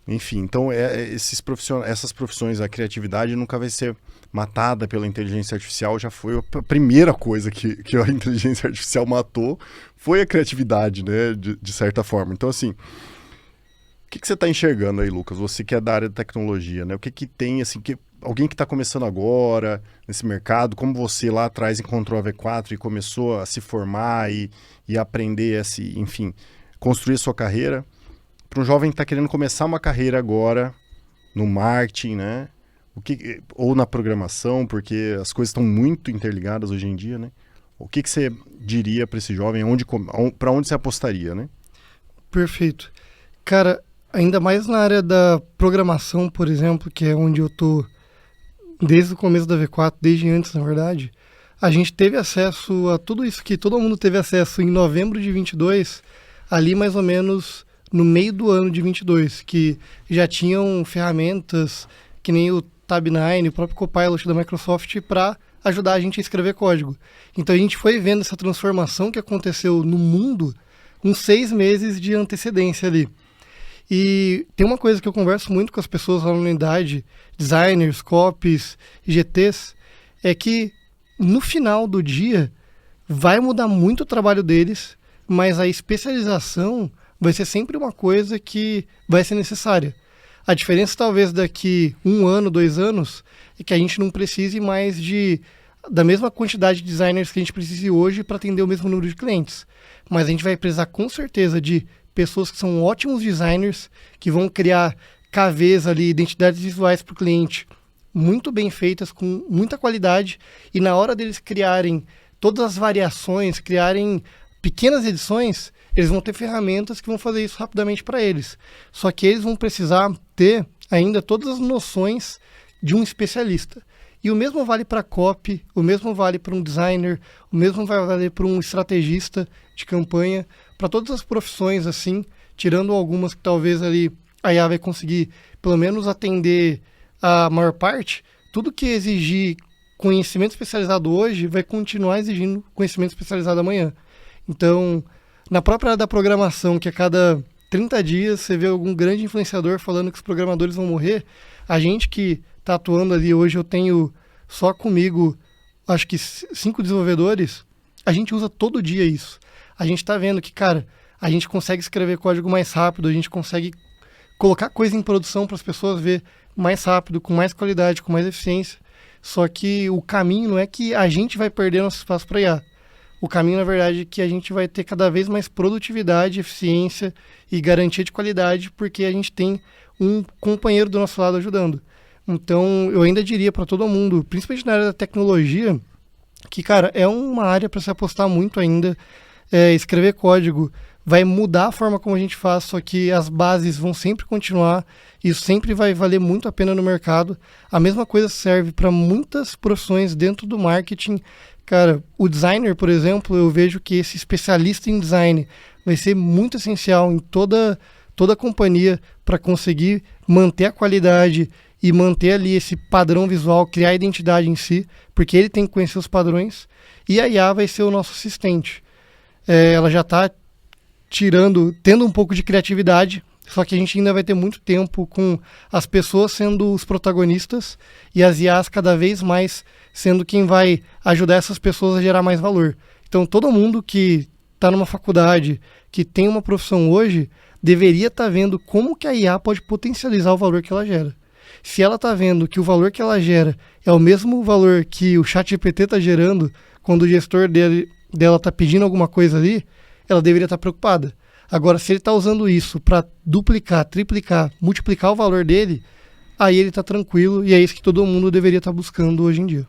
Enfim, então essas profissões, a criatividade nunca vai ser matada pela inteligência artificial. Já foi a primeira coisa que a inteligência artificial matou, foi a criatividade, né, de certa forma. Então, assim, o que você está enxergando aí, Lucas? Você que é da área de tecnologia, né? O que tem, assim, alguém que está começando agora nesse mercado, como você lá atrás encontrou a V4 e começou a se formar e aprender, enfim, construir a sua carreira, para um jovem que está querendo começar uma carreira agora no marketing, né? Ou na programação, porque as coisas estão muito interligadas hoje em dia, né? O que você diria para esse jovem? Para onde você apostaria, né? Perfeito. Cara, ainda mais na área da programação, por exemplo, que é onde eu tô desde o começo da V4, desde antes, na verdade, a gente teve acesso a tudo isso que todo mundo teve acesso em novembro de 22, ali mais ou menos no meio do ano de 22, que já tinham ferramentas que nem o Tab9, o próprio Copilot da Microsoft, para ajudar a gente a escrever código. Então a gente foi vendo essa transformação que aconteceu no mundo uns 6 meses de antecedência ali. E tem uma coisa que eu converso muito com as pessoas lá na unidade, designers, copies, GTs, é que no final do dia vai mudar muito o trabalho deles, mas a especialização vai ser sempre uma coisa que vai ser necessária. A diferença talvez daqui 1 ano, 2 anos, é que a gente não precise mais da mesma quantidade de designers que a gente precisa hoje para atender o mesmo número de clientes. Mas a gente vai precisar com certeza de pessoas que são ótimos designers, que vão criar KVs ali, identidades visuais para o cliente, muito bem feitas, com muita qualidade, e na hora deles criarem todas as variações, criarem pequenas edições, eles vão ter ferramentas que vão fazer isso rapidamente para eles. Só que eles vão precisar ter ainda todas as noções de um especialista. E o mesmo vale para copy, o mesmo vale para um designer, o mesmo vai valer para um estrategista de campanha, para todas as profissões, assim, tirando algumas que talvez ali a IA vai conseguir pelo menos atender a maior parte. Tudo que exigir conhecimento especializado hoje vai continuar exigindo conhecimento especializado amanhã. Então, na própria área da programação, que a cada 30 dias você vê algum grande influenciador falando que os programadores vão morrer, a gente que está atuando ali hoje, eu tenho só comigo, acho que 5 desenvolvedores, a gente usa todo dia isso. A gente está vendo que, cara, a gente consegue escrever código mais rápido, a gente consegue colocar coisa em produção para as pessoas ver mais rápido, com mais qualidade, com mais eficiência. Só que o caminho não é que a gente vai perder nosso espaço para IA. O caminho, na verdade, é que a gente vai ter cada vez mais produtividade, eficiência e garantia de qualidade, porque a gente tem um companheiro do nosso lado ajudando. Então, eu ainda diria para todo mundo, principalmente na área da tecnologia, que, cara, é uma área para se apostar muito ainda. Escrever código vai mudar a forma como a gente faz, só que as bases vão sempre continuar, isso sempre vai valer muito a pena no mercado. A mesma coisa serve para muitas profissões dentro do marketing. Cara, o designer, por exemplo, eu vejo que esse especialista em design vai ser muito essencial em toda a companhia para conseguir manter a qualidade e manter ali esse padrão visual, criar a identidade em si, porque ele tem que conhecer os padrões, e a IA vai ser o nosso assistente. Ela já está tendo um pouco de criatividade, só que a gente ainda vai ter muito tempo com as pessoas sendo os protagonistas e as IAs cada vez mais sendo quem vai ajudar essas pessoas a gerar mais valor. Então, todo mundo que está numa faculdade, que tem uma profissão hoje, deveria estar vendo como que a IA pode potencializar o valor que ela gera. Se ela está vendo que o valor que ela gera é o mesmo valor que o ChatGPT está gerando quando o gestor dela está pedindo alguma coisa ali, ela deveria estar preocupada. Agora, se ele está usando isso para duplicar, triplicar, multiplicar o valor dele, aí ele está tranquilo e é isso que todo mundo deveria estar buscando hoje em dia.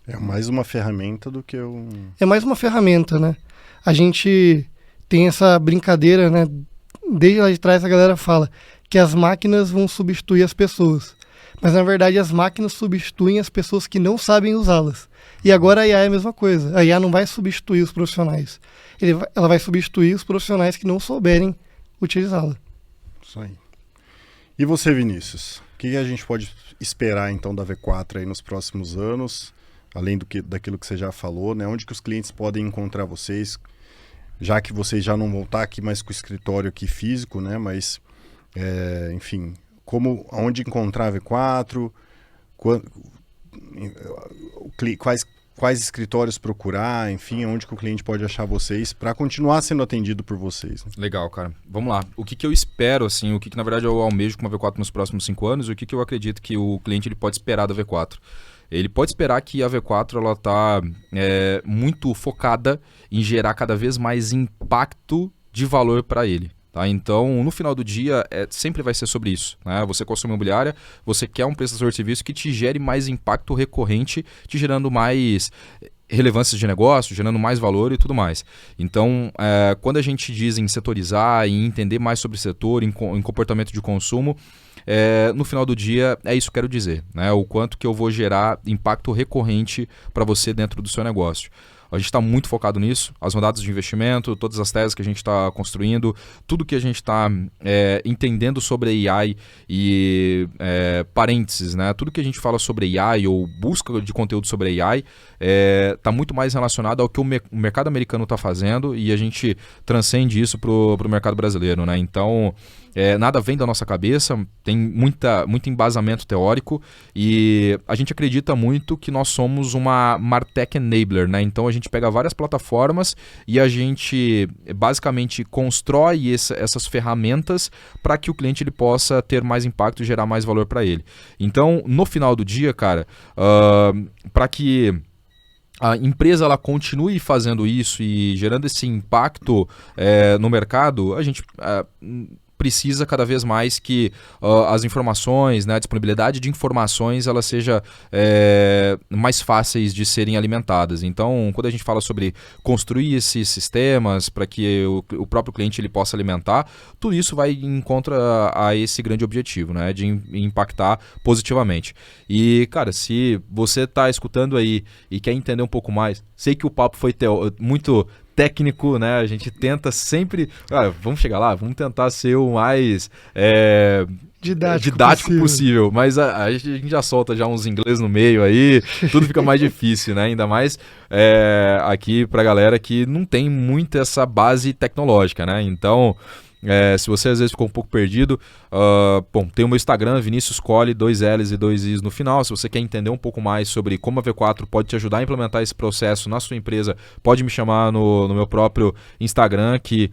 É mais uma ferramenta do que um... É mais uma ferramenta, né? A gente tem essa brincadeira, né? Desde lá de trás a galera fala que as máquinas vão substituir as pessoas. Mas na verdade as máquinas substituem as pessoas que não sabem usá-las. E agora a IA é a mesma coisa. A IA não vai substituir os profissionais. Ela vai substituir os profissionais que não souberem utilizá-la. Isso aí. E você, Vinícius? O que a gente pode esperar então da V4 aí nos próximos anos? Além daquilo que você já falou, né? Onde que os clientes podem encontrar vocês? Já que vocês já não vão estar aqui mais com o escritório aqui físico, né? Mas, enfim, aonde encontrar a V4? Quais escritórios procurar, enfim, onde que o cliente pode achar vocês para continuar sendo atendido por vocês. Né? Legal, cara. Vamos lá. O que eu espero, assim, o que na verdade eu almejo com a V4 nos próximos 5 anos, e o que eu acredito que o cliente ele pode esperar da V4. Ele pode esperar que a V4 ela está muito focada em gerar cada vez mais impacto de valor para ele. Tá? Então, no final do dia, sempre vai ser sobre isso. Né? Você consome imobiliária, você quer um prestador de serviço que te gere mais impacto recorrente, te gerando mais relevância de negócio, gerando mais valor e tudo mais. Então, quando a gente diz em setorizar, em entender mais sobre o setor, em comportamento de consumo, no final do dia, é isso que eu quero dizer. Né? O quanto que eu vou gerar impacto recorrente para você dentro do seu negócio. A gente está muito focado nisso, as rodadas de investimento, todas as teses que a gente está construindo, tudo que a gente está entendendo sobre AI e parênteses, né? Tudo que a gente fala sobre AI ou busca de conteúdo sobre AI está muito mais relacionado ao que o mercado americano está fazendo e a gente transcende isso para o mercado brasileiro, né? Então, nada vem da nossa cabeça, tem muito embasamento teórico e a gente acredita muito que nós somos uma Martech Enabler, né? Então a gente pega várias plataformas e a gente basicamente constrói essas ferramentas para que o cliente ele possa ter mais impacto e gerar mais valor para ele. Então, no final do dia, cara, para que a empresa ela continue fazendo isso e gerando esse impacto no mercado, a gente precisa cada vez mais que as informações, né, a disponibilidade de informações, ela seja mais fáceis de serem alimentadas. Então, quando a gente fala sobre construir esses sistemas para que o próprio cliente ele possa alimentar, tudo isso vai em contra a esse grande objetivo, né, de impactar positivamente. E, cara, se você está escutando aí e quer entender um pouco mais, sei que o papo foi muito técnico, né? A gente tenta sempre... vamos chegar lá, vamos tentar ser o mais didático possível. Mas a gente já solta já uns inglês no meio aí, tudo fica mais difícil, né? Ainda mais aqui pra galera que não tem muito essa base tecnológica, né? Então... se você às vezes ficou um pouco perdido, tem o meu Instagram, Vinícius Colli, 2 L's e 2 I's no final. Se você quer entender um pouco mais sobre como a V4 pode te ajudar a implementar esse processo na sua empresa, pode me chamar no meu próprio Instagram que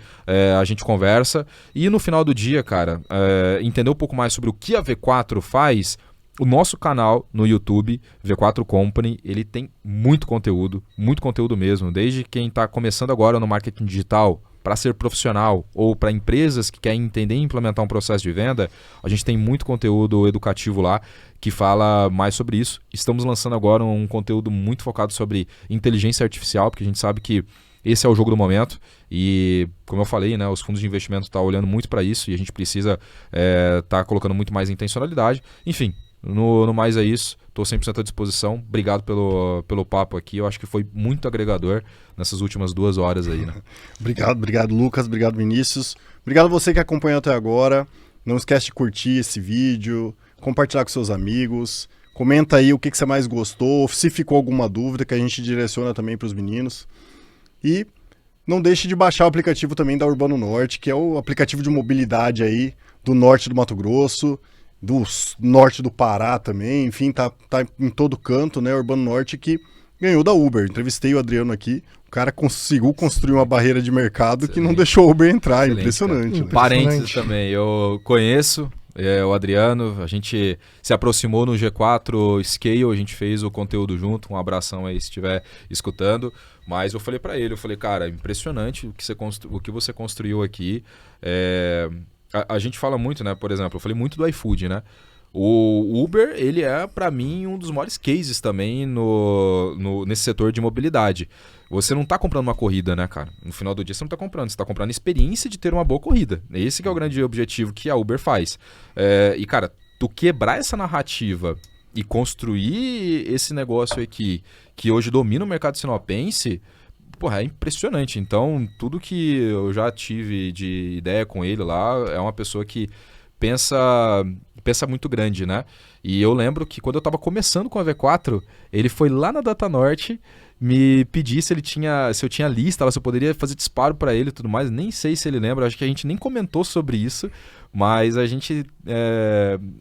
a gente conversa. E no final do dia, cara, entender um pouco mais sobre o que a V4 faz. O nosso canal no YouTube, V4 Company, ele tem muito conteúdo mesmo. Desde quem está começando agora no marketing digital, para ser profissional ou para empresas que querem entender e implementar um processo de venda, a gente tem muito conteúdo educativo lá que fala mais sobre isso. Estamos lançando agora um conteúdo muito focado sobre inteligência artificial, porque a gente sabe que esse é o jogo do momento e, como eu falei, né, os fundos de investimento estão olhando muito para isso e a gente precisa estar colocando muito mais intencionalidade. Enfim, no mais é isso. Estou 100% à disposição. Obrigado pelo papo aqui. Eu acho que foi muito agregador nessas últimas 2 horas aí, né? Obrigado, Lucas. Obrigado, Vinícius. Obrigado a você que acompanhou até agora. Não esquece de curtir esse vídeo, compartilhar com seus amigos. Comenta aí o que você mais gostou, se ficou alguma dúvida que a gente direciona também para os meninos. E não deixe de baixar o aplicativo também da Urbano Norte, que é o aplicativo de mobilidade aí do norte do Mato Grosso, do norte do Pará também, enfim, tá em todo canto, né, Urbano Norte, que ganhou da Uber. Entrevistei o Adriano aqui, o cara conseguiu construir uma barreira de mercado que não deixou o Uber entrar. Impressionante. Parênteses também, eu conheço, o Adriano, a gente se aproximou no G4 Scale, a gente fez o conteúdo junto, um abração aí se estiver escutando, mas eu falei para ele, cara, impressionante o que você construiu aqui. A gente fala muito, né, por exemplo, eu falei muito do iFood, né? O Uber, ele é, para mim, um dos maiores cases também nesse setor de mobilidade. Você não está comprando uma corrida, né, cara? No final do dia você não está comprando, você está comprando a experiência de ter uma boa corrida. Esse que é o grande objetivo que a Uber faz. E, cara, tu quebrar essa narrativa e construir esse negócio aqui, que hoje domina o mercado sinopense, porra, é impressionante. Então, tudo que eu já tive de ideia com ele lá, é uma pessoa que pensa muito grande, né? E eu lembro que quando eu estava começando com a V4, ele foi lá na DataNorte me pedir se eu tinha lista, se eu poderia fazer disparo para ele e tudo mais. Nem sei se ele lembra, acho que a gente nem comentou sobre isso, mas a gente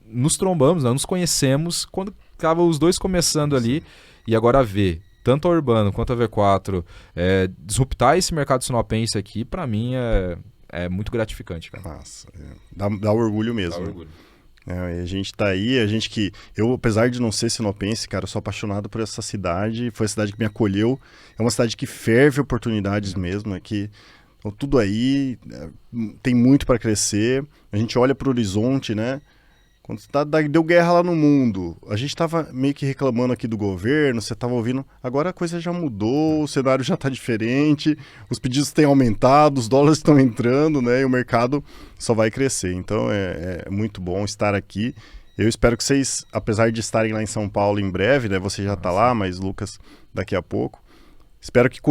nos trombamos, né? Nos conhecemos quando estavam os dois começando ali, e agora ver tanto a Urbano quanto a V4 disruptar esse mercado sinopense aqui, para mim é muito gratificante, cara. Nossa, dá orgulho mesmo. Dá orgulho. A gente tá aí, eu, apesar de não ser sinopense, cara, eu sou apaixonado por essa cidade, foi a cidade que me acolheu, é uma cidade que ferve oportunidades mesmo, então, tudo aí, tem muito para crescer, a gente olha para o horizonte, né? Quando deu guerra lá no mundo, a gente tava meio que reclamando aqui do governo, você tava ouvindo, agora a coisa já mudou, o cenário já tá diferente, os pedidos têm aumentado, os dólares estão entrando, né? E o mercado só vai crescer. Então é muito bom estar aqui. Eu espero que vocês, apesar de estarem lá em São Paulo em breve, né? Você já tá lá, mas Lucas daqui a pouco. Espero que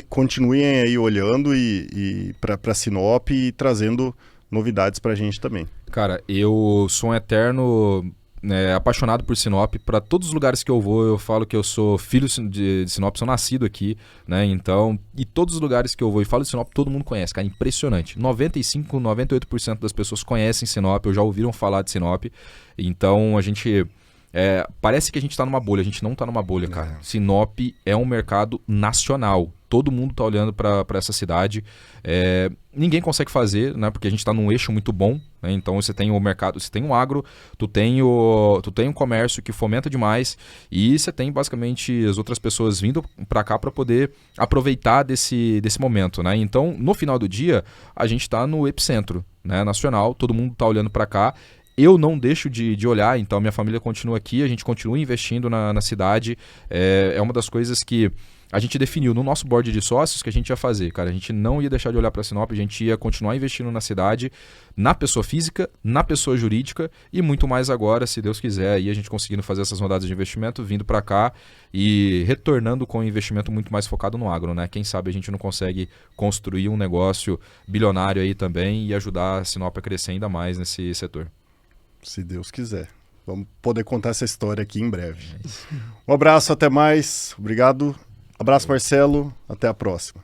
continuem aí olhando e para Sinop e trazendo novidades pra gente também. Cara, eu sou um eterno apaixonado por Sinop. Para todos os lugares que eu vou, eu falo que eu sou filho de Sinop, sou nascido aqui, né? Então, e todos os lugares que eu vou e falo de Sinop, todo mundo conhece, cara, impressionante. 95, 98% das pessoas conhecem Sinop, ou já ouviram falar de Sinop. Então, a gente... parece que a gente tá numa bolha, a gente não tá numa bolha, cara. Sinop é um mercado nacional. Todo mundo tá olhando para essa cidade. Ninguém consegue fazer, né? Porque a gente tá num eixo muito bom, né? Então você tem o mercado, você tem o agro, tu tem o comércio que fomenta demais, e você tem basicamente as outras pessoas vindo para cá para poder aproveitar desse momento, né? Então, no final do dia, a gente tá no epicentro, né, nacional, todo mundo tá olhando para cá. Eu não deixo de olhar, então minha família continua aqui, a gente continua investindo na cidade. É uma das coisas que a gente definiu no nosso board de sócios que a gente ia fazer, cara. A gente não ia deixar de olhar para Sinop, a gente ia continuar investindo na cidade, na pessoa física, na pessoa jurídica e muito mais agora, se Deus quiser, aí a gente conseguindo fazer essas rodadas de investimento, vindo para cá e retornando com um investimento muito mais focado no agro, né? Quem sabe a gente não consegue construir um negócio bilionário aí também e ajudar a Sinop a crescer ainda mais nesse setor. Se Deus quiser. Vamos poder contar essa história aqui em breve. Um abraço, até mais. Obrigado. Abraço, Marcelo. Até a próxima.